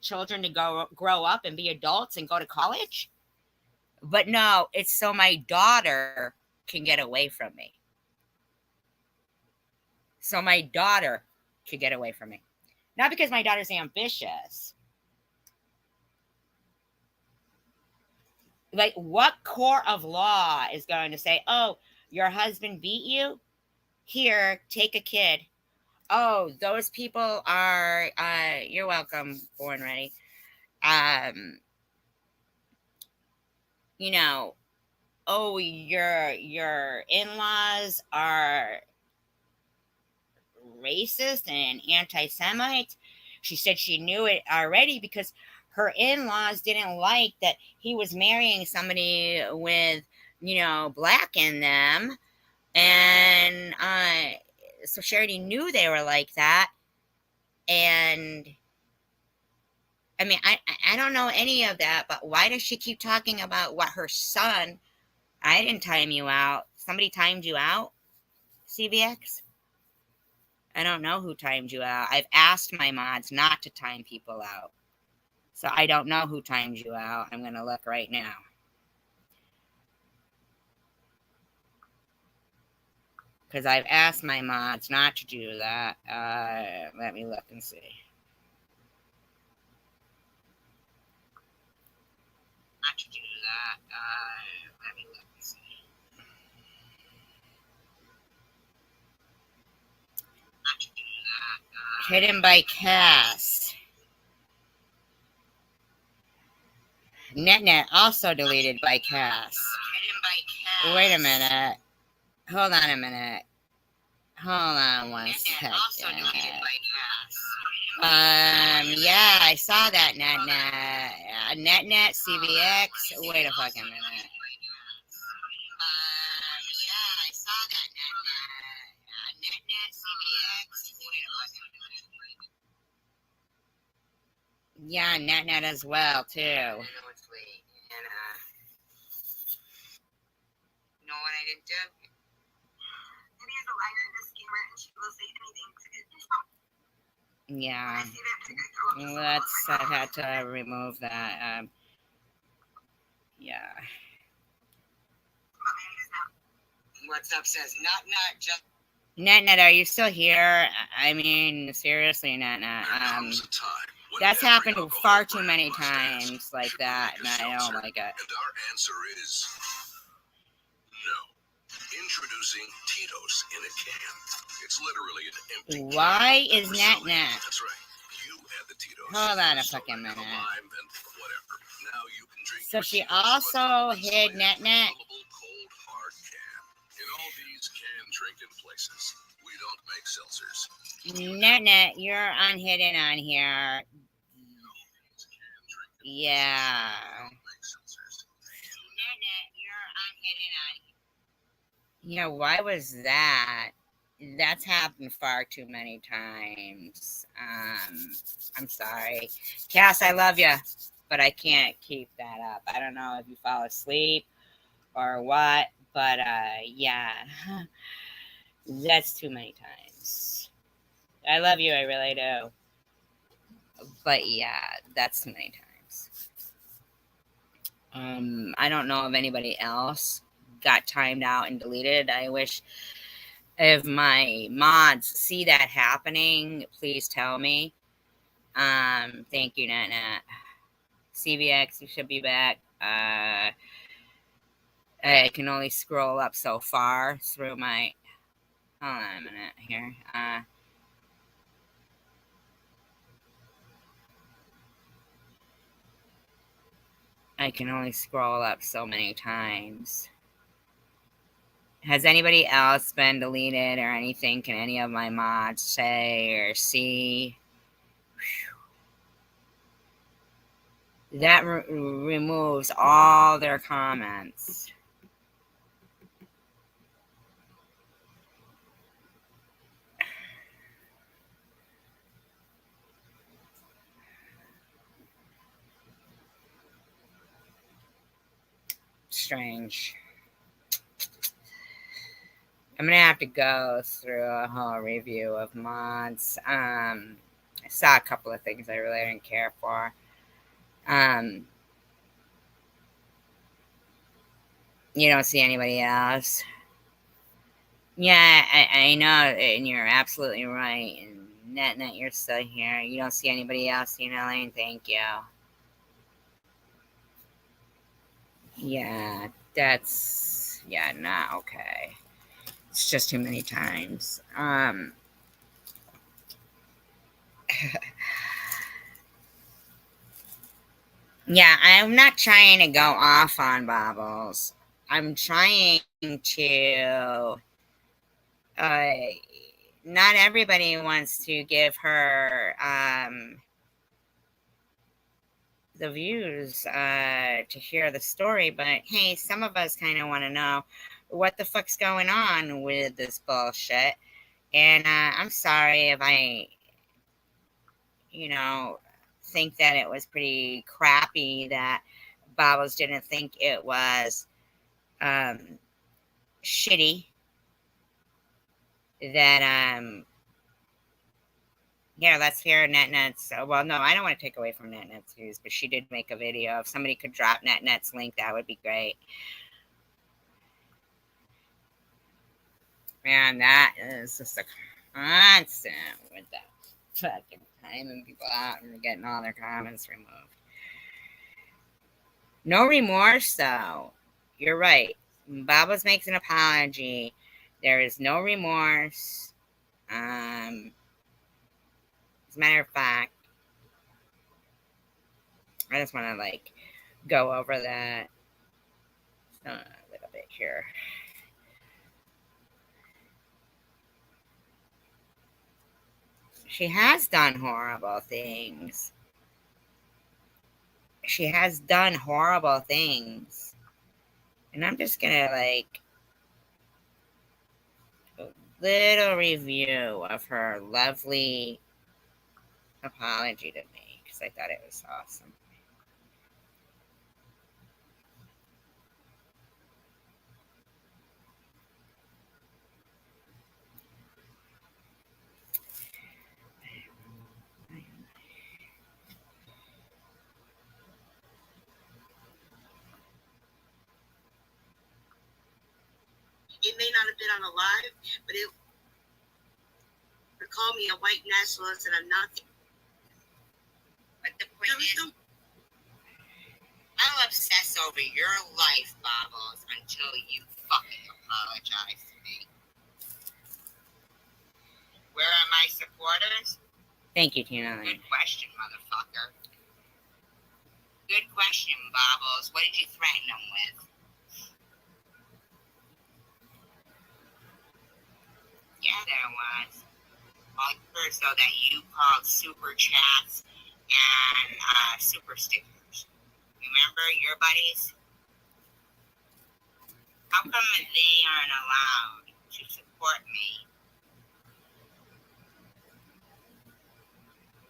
children to grow up and be adults and go to college? But no, it's so my daughter can get away from me. So my daughter could get away from me. Not because my daughter's ambitious. Like, what court of law is going to say, oh, your husband beat you? Here, take a kid. Oh, those people are, you're welcome, Born Ready. You know, oh, your in-laws are racist and anti-Semite. She said she knew it already because her in-laws didn't like that he was marrying somebody with, black in them. And so she already knew they were like that. And I mean, I don't know any of that, but why does she keep talking about what her son? I didn't time you out. Somebody timed you out, CBX? I don't know who timed you out. I've asked my mods not to time people out. So I don't know who timed you out. I'm going to look right now. Because I've asked my mods not to do that. Let me look and see. Not to do that. Let me look and see. Not to do that. Hidden by Cass. NetNet also deleted by Cass. Wait a minute. Hold on a minute. Hold on one second. Yeah, I saw that NetNet. NetNet, CBX. Wait a fucking minute. Yeah, I saw that NetNet. NetNet, CBX. Wait a fucking minute. Yeah, NetNet as well, too. No, what I didn't do? Maybe as a liar and a schemer, and she will say anything to get this off. Yeah. I had to remove that. Yeah. What's up says, not just. NetNet, are you still here? I mean, seriously, NetNet. That's happened far too many times like that, and I don't like it. And our answer is no. Introducing Tito's in a can. It's literally an empty Why can. is NetNet? That's right. You add the Tito's. Hold on a fucking minute. Now you can drink so she also hid NetNet? Cold hard can. In all these can drinking places, we don't make seltzers. NetNet, you're unhidden on here. Yeah. Yeah, why was that? That's happened far too many times. I'm sorry. Cass, I love you, but I can't keep that up. I don't know if you fall asleep or what, but yeah. That's too many times. I love you, I really do. But yeah, that's too many times. I don't know if anybody else got timed out and deleted. I wish if my mods see that happening, please tell me. Thank you, NetNet. CBX, you should be back. I can only scroll up so far through my. Hold on a minute here. I can only scroll up so many times. Has anybody else been deleted or anything? Can any of my mods say or see? Whew. That removes all their comments. Strange. I'm gonna have to go through a whole review of mods. I saw a couple of things I really didn't care for. You don't see anybody else. Yeah, I know, and you're absolutely right. And NetNet, you're still here. You don't see anybody else, Lane? Thank you. Yeah, that's not okay. It's just too many times. Yeah, I'm not trying to go off on Bobbles. I'm trying to. Not everybody wants to give her the views to hear the story, but hey, some of us kind of want to know what the fuck's going on with this bullshit. And I'm sorry if I, think that it was pretty crappy that Bobbles didn't think it was shitty that Yeah, let's hear NetNet's. Well, no, I don't want to take away from NetNet's views, but she did make a video. If somebody could drop NetNet's link, that would be great. Man, that is just a constant with that fucking timing people out and getting all their comments removed. No remorse, though. You're right. Babas makes an apology. There is no remorse. As a matter of fact, I just want to like go over that a little bit here. She has done horrible things. She has done horrible things. And I'm just going to like a little review of her lovely apology to me because I thought it was awesome. It may not have been on a live, but it called me a white nationalist and I'm not. But the point is, I'll obsess over your life, Bobbles, until you fucking apologize to me. Where are my supporters? Thank you, Tina. Good question, motherfucker. Good question, Bobbles. What did you threaten them with? Yeah, there was. All so that you called super chats and super stickers. Remember your buddies? How come they aren't allowed to support me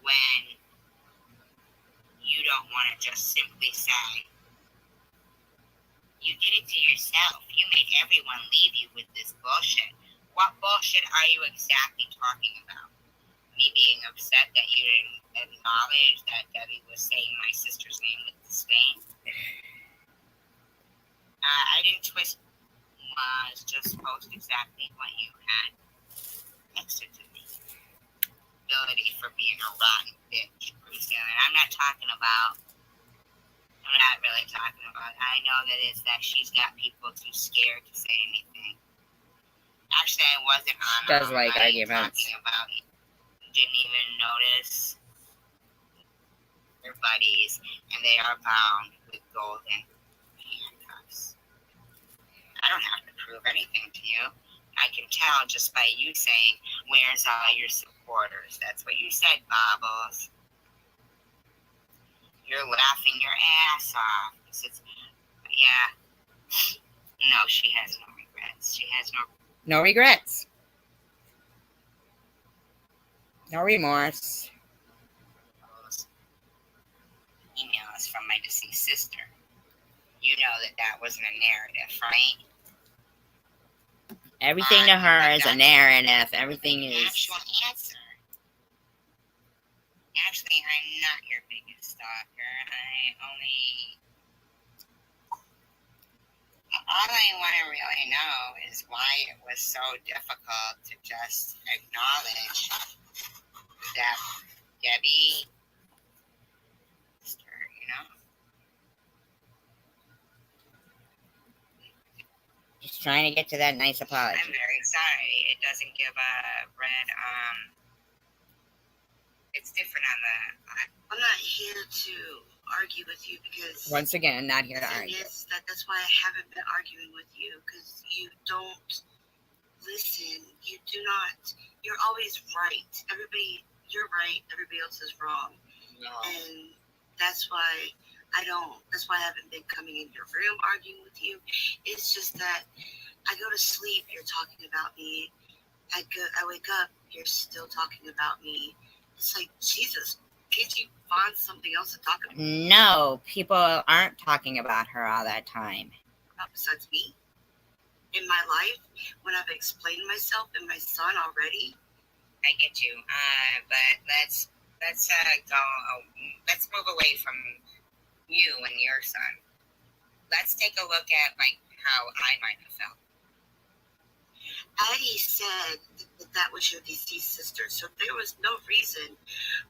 when you don't want to just simply say, you did it to yourself. You made everyone leave you with this bullshit. What bullshit are you exactly talking about? Me being upset that you didn't acknowledge that Debbie was saying my sister's name with disdain? I didn't twist. Was just post exactly what you had texted to me. Ability for being a rotten bitch, Bruce Allen. I'm not really talking about. I know that it's that she's got people too scared to say anything. Actually, I wasn't on. Does like arguments. Talking about it. Didn't even notice their buddies, and they are bound with golden handcuffs. I don't have to prove anything to you. I can tell just by you saying, where's all your supporters? That's what you said, Bobbles. You're laughing your ass off. Yeah. No, she has no regrets. She has no regrets. No remorse. Emails from my deceased sister. You know that wasn't a narrative, right? Everything to her is a narrative. Everything is. Actual answer. Actually, I'm not your biggest stalker. All I want to really know is why it was so difficult to just acknowledge that Debbie, you know? Just trying to get to that nice apology. I'm very sorry. It doesn't give a red, it's different on the. I'm not here to argue with you because. Once again, not here to argue. Yes, that's why I haven't been arguing with you because you don't listen. You do not. You're always right. You're right. Everybody else is wrong. No. And that's why that's why I haven't been coming in your room arguing with you. It's just that I go to sleep, you're talking about me. I wake up, you're still talking about me. It's like, Jesus, can't you find something else to talk about? No, people aren't talking about her all that time. Besides me? In my life, when I've explained myself and my son already, I get you. But let's go. Let's move away from you and your son. Let's take a look at like how I might have felt. Addie said that that was your deceased sister, so there was no reason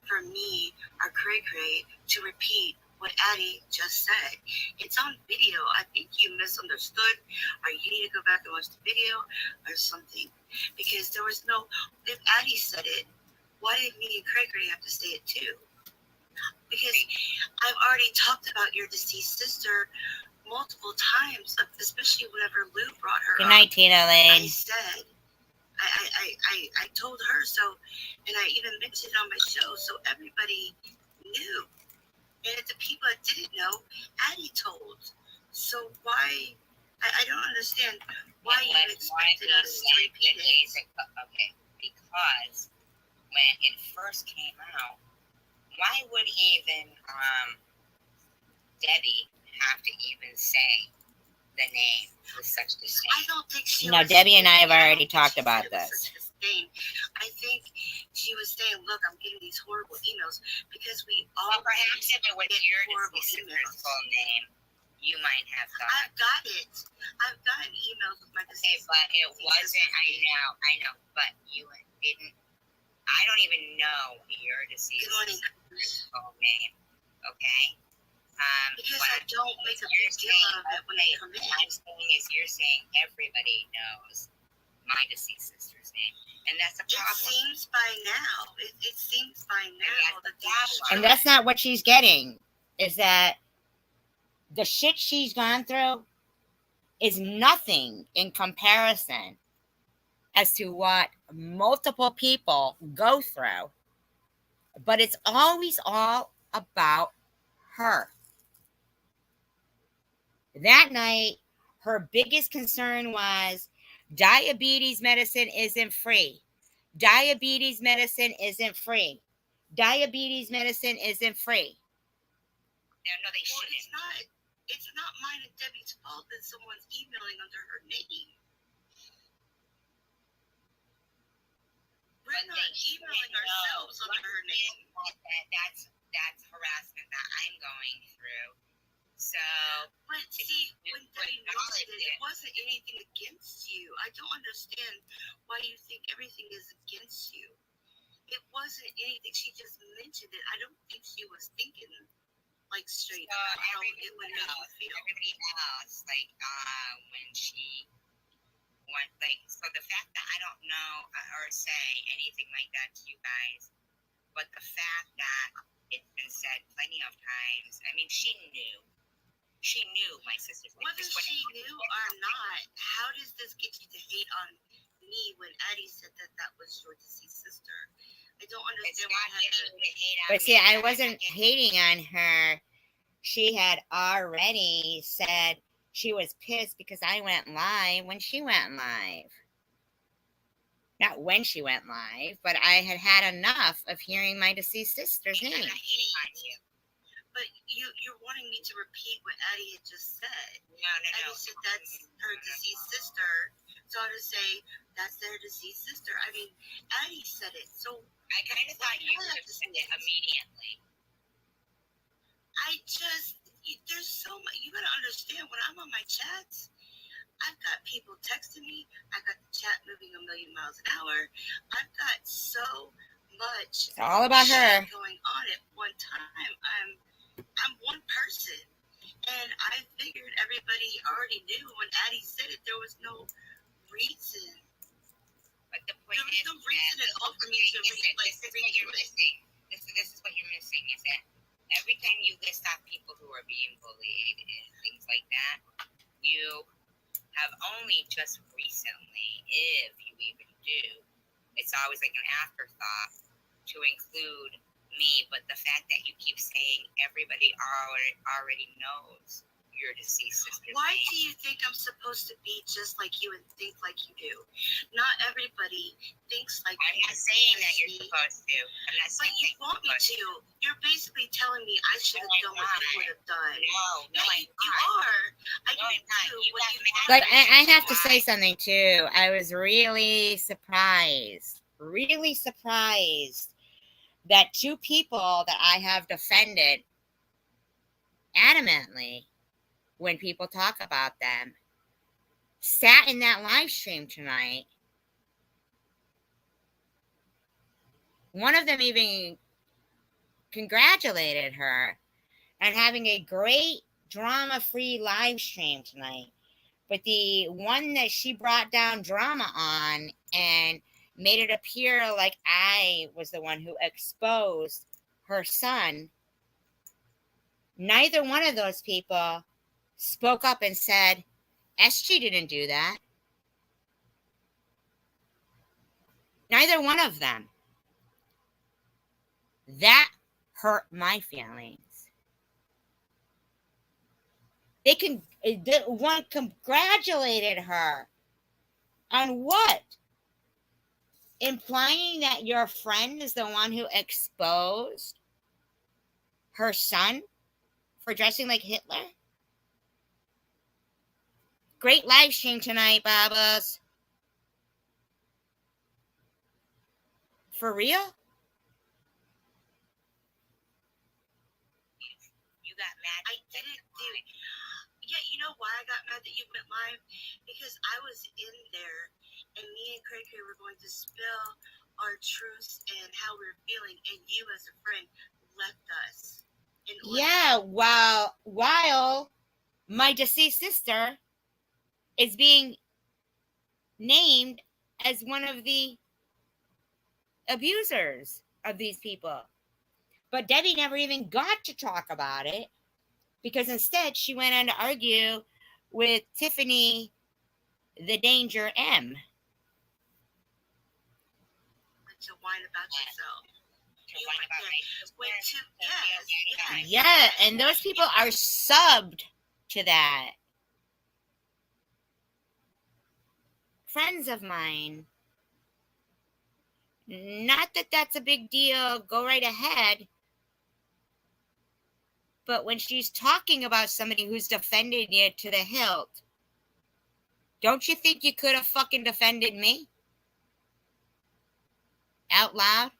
for me or Cray Cray to repeat what Addie just said. It's on video. I think you misunderstood, or you need to go back and watch the video or something. Because there was no, if Addie said it, why did me and Cray Cray have to say it too? Because I've already talked about your deceased sister multiple times, especially whenever Lou brought her Good up. night, Tina Lane. I said, I told her so, and I even mentioned it on my show, so everybody knew. And the people that didn't know, Addie told. So why? I don't understand why you expected us to repeat it. Okay, because when it first came out, why would even Debbie have to even say the name with such disdain? I don't think she No, was Debbie and I have saying- already don't think talked she about said it with this. such disdain. I think she was saying, look, I'm getting these horrible emails because we all Well, perhaps if it was get your horrible deceased sister's emails. full name, you might have thought. I've got it. I've gotten emails with my Okay, deceased but it wasn't. sister's I know, but you didn't. I don't even know your deceased Good morning. sister's full name. Okay. Because what I I'm don't saying make is a you're big deal saying, of it when okay, they come in. what I'm saying is you're saying everybody knows my deceased sister's name, and that's a It problem. seems by now. It seems by now that they And that's not what she's getting. Is that the shit she's gone through is nothing in comparison as to what multiple people go through. But it's always all about her. That night, her biggest concern was diabetes medicine isn't free. Diabetes medicine isn't free. Diabetes medicine isn't free. No, they Well, shouldn't. it's not mine and Debbie's fault that someone's emailing under her name. We're But not they shouldn't emailing know. ourselves under her name. That's harassment that I'm going through. So, But see, when Debbie acknowledge mentioned it, it wasn't anything against you. I don't understand why you think everything is against you. It wasn't anything. She just mentioned it. I don't think she was thinking like straight about how it would make you feel. everybody else, like when she went, like, so the fact that I don't know or say anything like that to you guys, but the fact that it's been said plenty of times, I mean, she knew my sister's name. Whether she knew or not, how does this get you to hate on me when Addie said that that was your deceased sister? I don't understand why I had to. But see, I wasn't hating on her. She had already said she was pissed because I went live when she went live. Not when she went live, but I had had enough of hearing my deceased sister's name. I'm not hating on you. But you're wanting me to repeat what Addie had just said. No. Addie said that's her deceased sister. So I would say that's their deceased sister. I mean, Addie said it. So I kind of thought you would have said it immediately. There's so much. You gotta understand, when I'm on my chats, I've got people texting me. I got the chat moving a million miles an hour. I've got so much. It's all about her going on at one time. I'm one person, and I figured everybody already knew when Addie said it. There was no reason. But the point There was no reason at all for me to this is what you're missing. This is what you're missing. Is that every time you list off people who are being bullied and things like that, you have only just recently, if you even do, it's always like an afterthought to include me. But the fact that you keep saying everybody already knows your deceased sister's Why name. do you think I'm supposed to be just like you and think like you do? Not everybody thinks like I'm you. not saying that you're See? supposed to. I'm not But saying you that you're want me supposed to. You're basically telling me I should have No, done I'm what you not. would have done. No, Yeah, you I'm not. are. I No, I'm didn't not. do You what got you mad. wanted. But I have to say something too. I was really surprised really surprised that two people that I have defended adamantly when people talk about them sat in that live stream tonight. One of them even congratulated her on having a great drama-free live stream tonight. But the one that she brought down drama on and made it appear like I was the one who exposed her son, neither one of those people spoke up and said, SG didn't do that. Neither one of them. That hurt my feelings. One congratulated her on what? Implying that your friend is the one who exposed her son for dressing like Hitler? Great live stream tonight, Babas. For real? You got mad? I didn't do it. Yeah, you know why I got mad that you went live? Because I was in there, and me and Cray were going to spill our truths and how we were feeling, and you as a friend left us. Yeah, while my deceased sister is being named as one of the abusers of these people. But Debbie never even got to talk about it, because instead she went on to argue with Tiffany the Danger M. To whine about yourself. You went there. Yeah, and those people are subbed to that. Friends of mine. Not that that's a big deal. Go right ahead. But when she's talking about somebody who's defended you to the hilt, don't you think you could have fucking defended me? Out loud?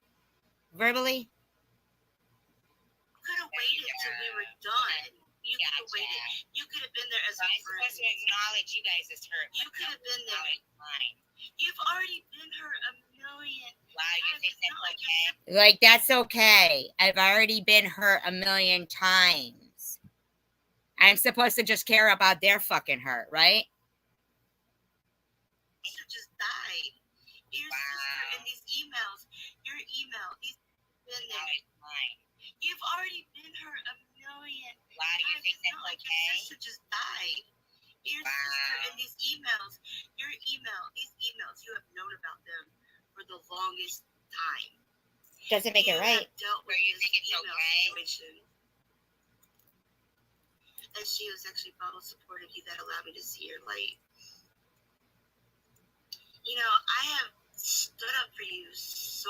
Verbally? You could have waited till we were done. You could have waited. You could have been there as a friend. I'm supposed to acknowledge you guys as hurt. You could have been there. You've already been hurt a million. Wow, you think that's okay? Like, that's okay. I've already been hurt a million times. I'm supposed to just care about their fucking hurt, right? You just died. Your sister and these emails. Your email. He's been there. You've already been hurt a million. Wow, you think that's okay? Your sister just died. Your sister and these emails. Your email. These emails. You have known about them for the longest time. Doesn't make it right. Dealt with you think it's okay? Situation. And she was actually bottle supportive you that allowed me to see your light. You know, I have stood up for you so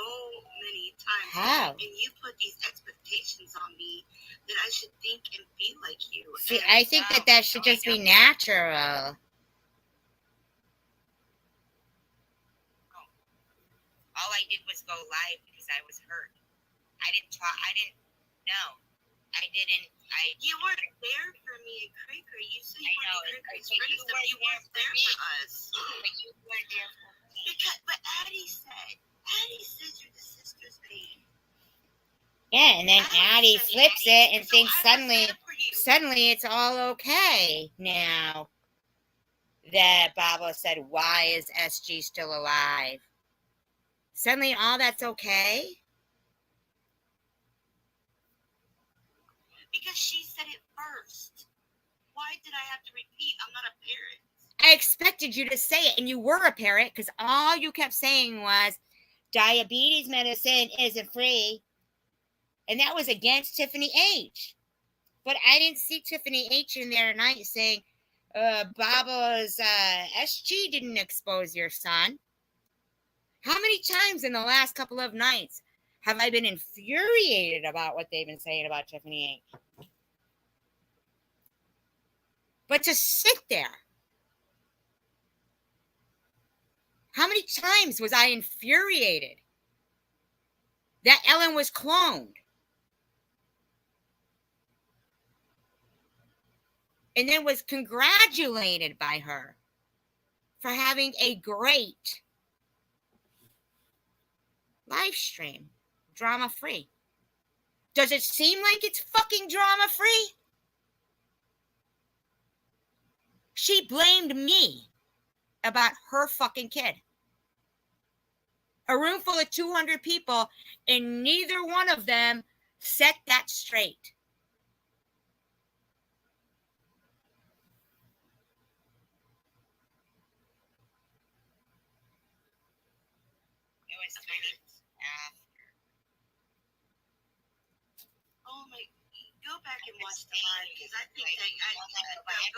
many times. How? And you put these expectations on me that I should think and be like you. See, I think that should just be natural. All I did was go live because I was hurt. I didn't talk. I didn't know. I didn't. You weren't there for me and Cray. You said you weren't there for us. You weren't there for us. But you weren't there for me. But Addie said you're the sister's babe. Yeah, and then Addie flips it and thinks suddenly it's all okay now that Baba said, why is SG still alive? Suddenly all that's okay? Because she said it first. Why did I have to repeat? I'm not a parent. I expected you to say it, and you were a parent, because all you kept saying was diabetes medicine isn't free. And that was against Tiffany H. But I didn't see Tiffany H in there tonight saying, Baba's SG didn't expose your son. How many times in the last couple of nights have I been infuriated about what they've been saying about Tiffany H? But to sit there, How many times was I infuriated that Ellen was cloned? And then was congratulated by her for having a great live stream, drama free. Does it seem like it's fucking drama free? She blamed me about her fucking kid. A room full of 200 people, and neither one of them set that straight. It was 20 minutes after. Oh my, go back and watch the live, because I think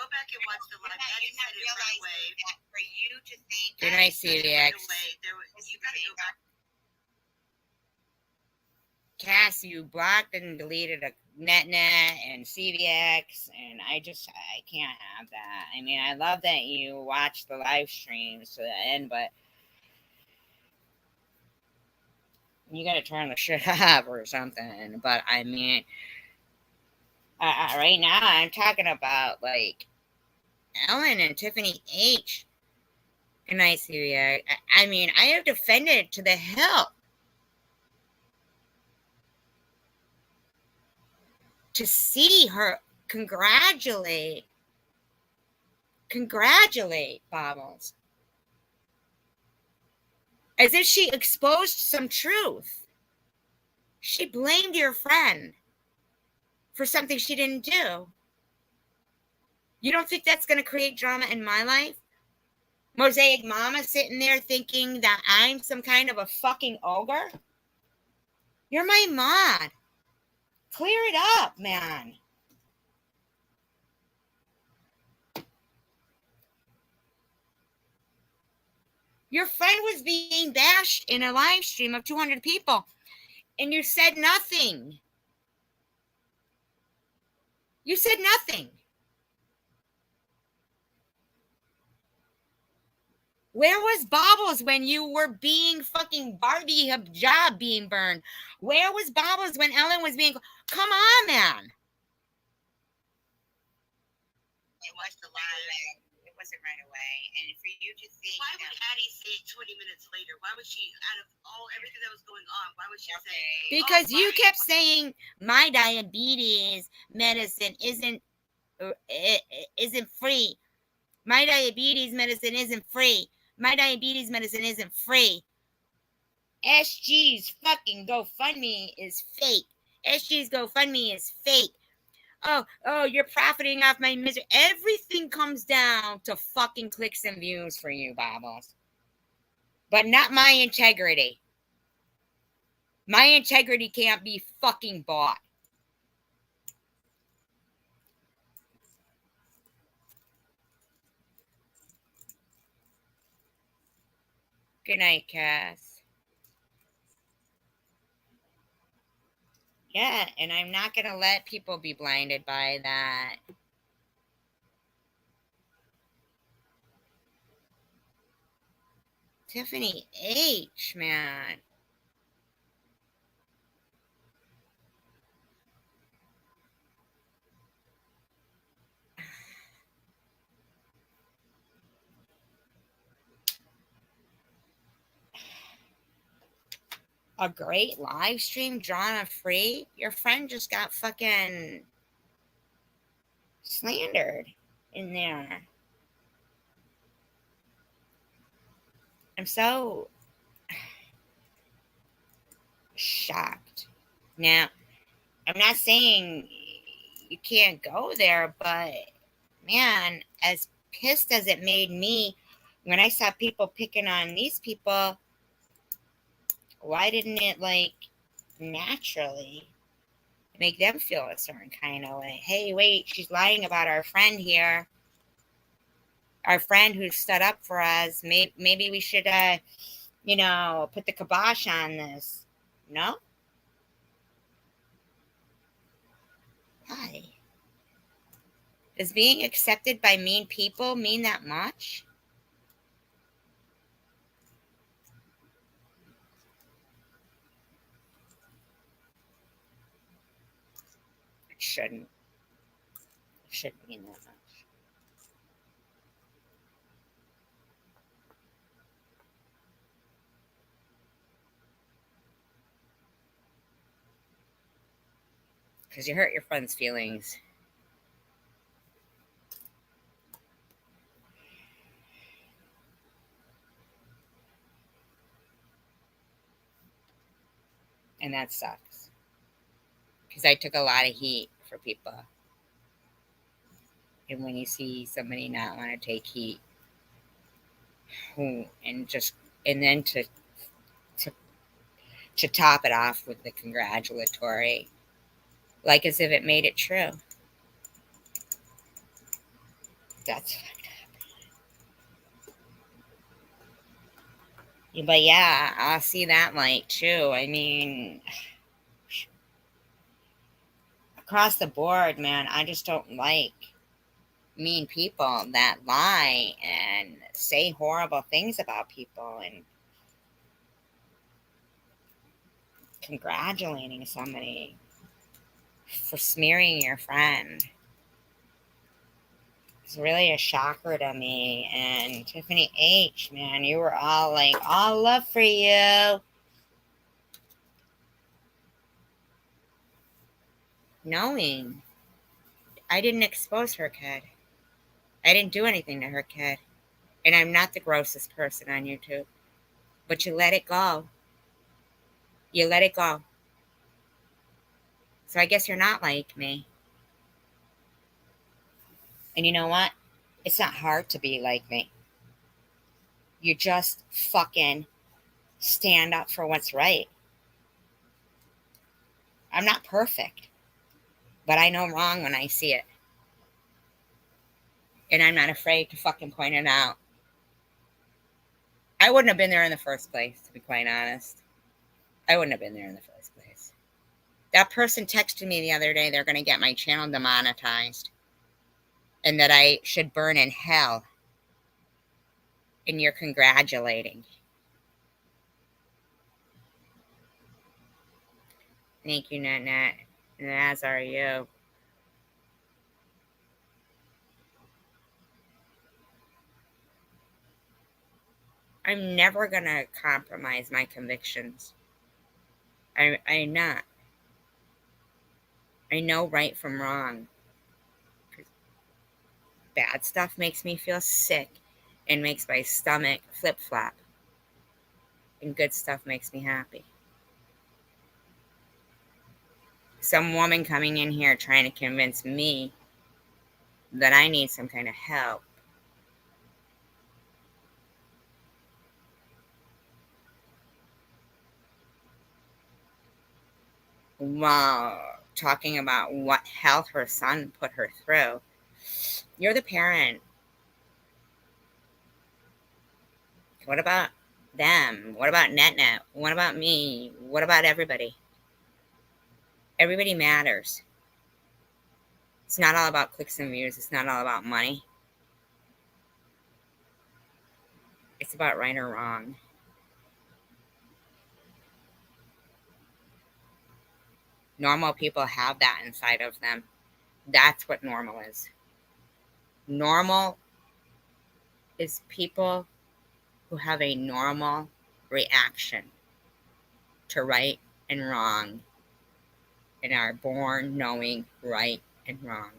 go back and watch the live. Eddie said it right away. For you to think. Good night, CVX. You gotta go back. Cass, you blocked and deleted a NetNet and CVX, and I can't have that. I mean, I love that you watch the live streams to the end, but you gotta turn the shit up or something. But I mean, right now I'm talking about like Ellen and Tiffany H. Good night, CVX. I mean, I have defended to the hilt to see her congratulate Bobbles. As if she exposed some truth. She blamed your friend for something she didn't do. You don't think that's going to create drama in my life? Mosaic Mama sitting there thinking that I'm some kind of a fucking ogre? You're my mod. Clear it up, man. Your friend was being bashed in a live stream of 200 people, and you said nothing. You said nothing. Where was Bobbles when you were being fucking Barbie hijab being burned? Where was Bobbles when Ellen was being... Come on, man. It was the live. It wasn't right away. And for you to think... Why would Addie say it 20 minutes later? Why would she, out of everything that was going on, why would she say... Because you kept saying my diabetes medicine isn't free. My diabetes medicine isn't free. My diabetes medicine isn't free. SG's fucking GoFundMe is fake. SG's GoFundMe is fake. Oh, you're profiting off my misery. Everything comes down to fucking clicks and views for you, Bobbles. But not my integrity. My integrity can't be fucking bought. Good night, Cass. Yeah, and I'm not going to let people be blinded by that. Tiffany H., man. A great live stream, drama free. Your friend just got fucking slandered in there. I'm so shocked. Now, I'm not saying you can't go there, but man, as pissed as it made me when I saw people picking on these people, why didn't it like naturally make them feel a certain kind of way? Hey, wait, she's lying about our friend here. Our friend who stood up for us. Maybe we should, put the kibosh on this. No? Why? Does being accepted by mean people mean that much? shouldn't mean that much. Because you hurt your friend's feelings. And that sucks. Because I took a lot of heat for people. And when you see somebody not want to take heat, and then to top it off with the congratulatory, like as if it made it true. That's fucked up. But yeah, I'll see that light too. I mean, across the board, man, I just don't like mean people that lie and say horrible things about people and congratulating somebody for smearing your friend. It's really a shocker to me. And Tiffany H, man, you were all like, all love for you. Knowing I didn't expose her kid. I didn't do anything to her kid. And I'm not the grossest person on YouTube. But you let it go. You let it go. So I guess you're not like me. And you know what? It's not hard to be like me. You just fucking stand up for what's right. I'm not perfect. But I know wrong when I see it. And I'm not afraid to fucking point it out. I wouldn't have been there in the first place, to be quite honest. I wouldn't have been there in the first place. That person texted me the other day they're going to get my channel demonetized. And that I should burn in hell. And you're congratulating. Thank you, Nat. And as are you. I'm never going to compromise my convictions. I'm not. I know right from wrong. Bad stuff makes me feel sick and makes my stomach flip-flop. And good stuff makes me happy. Some woman coming in here trying to convince me that I need some kind of help. While talking about what hell her son put her through. You're the parent. What about them? What about NetNet? What about me? What about everybody? Everybody matters. It's not all about clicks and views. It's not all about money. It's about right or wrong. Normal people have that inside of them. That's what normal is. Normal is people who have a normal reaction to right and wrong and are born knowing right and wrong.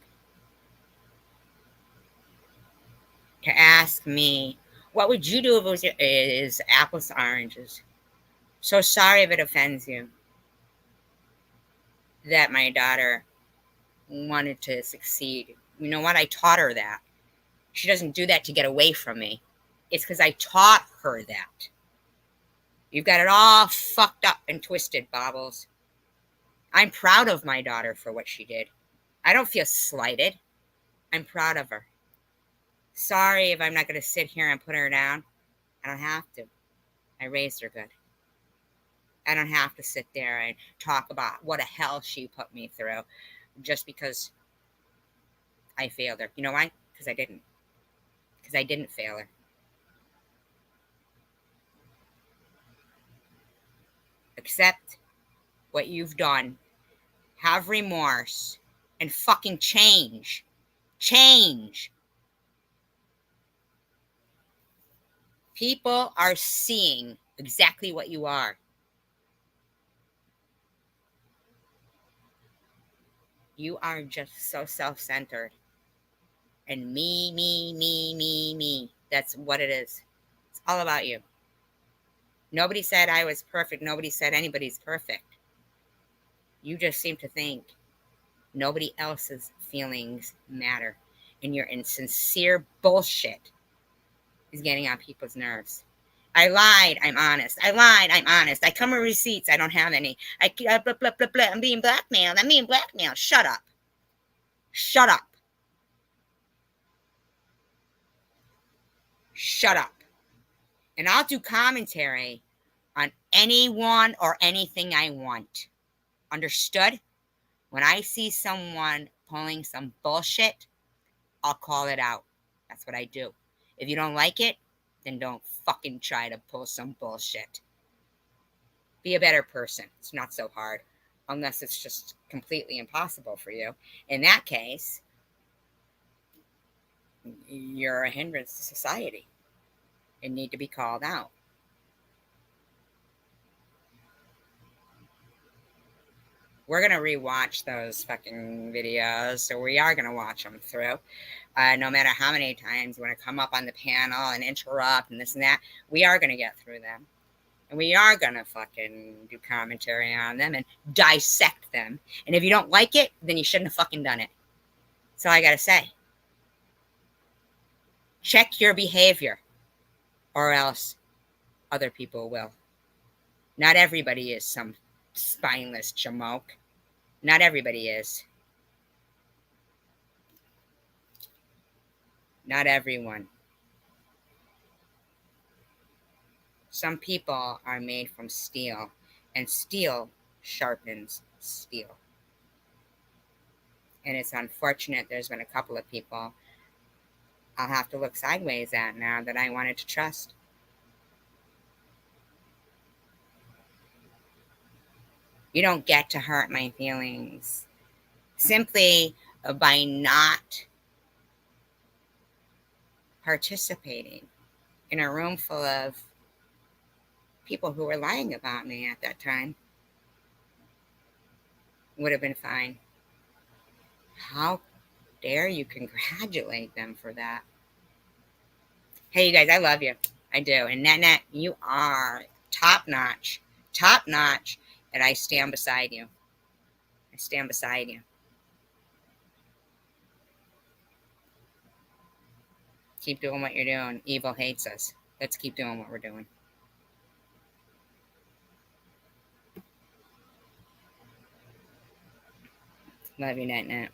To ask me, what would you do if it was apples to oranges? So sorry if it offends you that my daughter wanted to succeed. You know what? I taught her that. She doesn't do that to get away from me. It's because I taught her that. You've got it all fucked up and twisted, Bobbles. I'm proud of my daughter for what she did. I don't feel slighted. I'm proud of her. Sorry if I'm not going to sit here and put her down. I don't have to. I raised her good. I don't have to sit there and talk about what a hell she put me through just because I failed her. You know why? Because I didn't. Because I didn't fail her. Accept what you've done. Have remorse. and fucking change. Change. People are seeing exactly what you are. You are just so self-centered. And me. That's what it is. It's all about you. Nobody said I was perfect. Nobody said anybody's perfect. You just seem to think nobody else's feelings matter. And your insincere bullshit is getting on people's nerves. I lied, I'm honest. I lied, I'm honest. I come with receipts, I don't have any. Blah, blah, blah, blah. I'm being blackmailed. Shut up. Shut up. Shut up. And I'll do commentary on anyone or anything I want. Understood? When I see someone pulling some bullshit, I'll call it out. That's what I do. If you don't like it, then don't fucking try to pull some bullshit. Be a better person. It's not so hard. Unless it's just completely impossible for you. In that case, you're a hindrance to society and need to be called out. We're going to rewatch those fucking videos, so we are going to watch them through. No matter how many times we want to come up on the panel and interrupt and this and that, we are going to get through them. And we are going to fucking do commentary on them and dissect them. And if you don't like it, then you shouldn't have fucking done it. That's all I got to say. Check your behavior, or else other people will. Not everybody is some spineless jamoke. Not everybody is. Not everyone. Some people are made from steel, and steel sharpens steel. And it's unfortunate there's been a couple of people I'll have to look sideways at now that I wanted to trust. You don't get to hurt my feelings simply by not participating in a room full of people who were lying about me at that time. Would have been fine. How dare you congratulate them for that? Hey, you guys, I love you. I do. And Net, you are top notch, and I stand beside you. I stand beside you. Keep doing what you're doing. Evil hates us. Let's keep doing what we're doing. Love you, Net.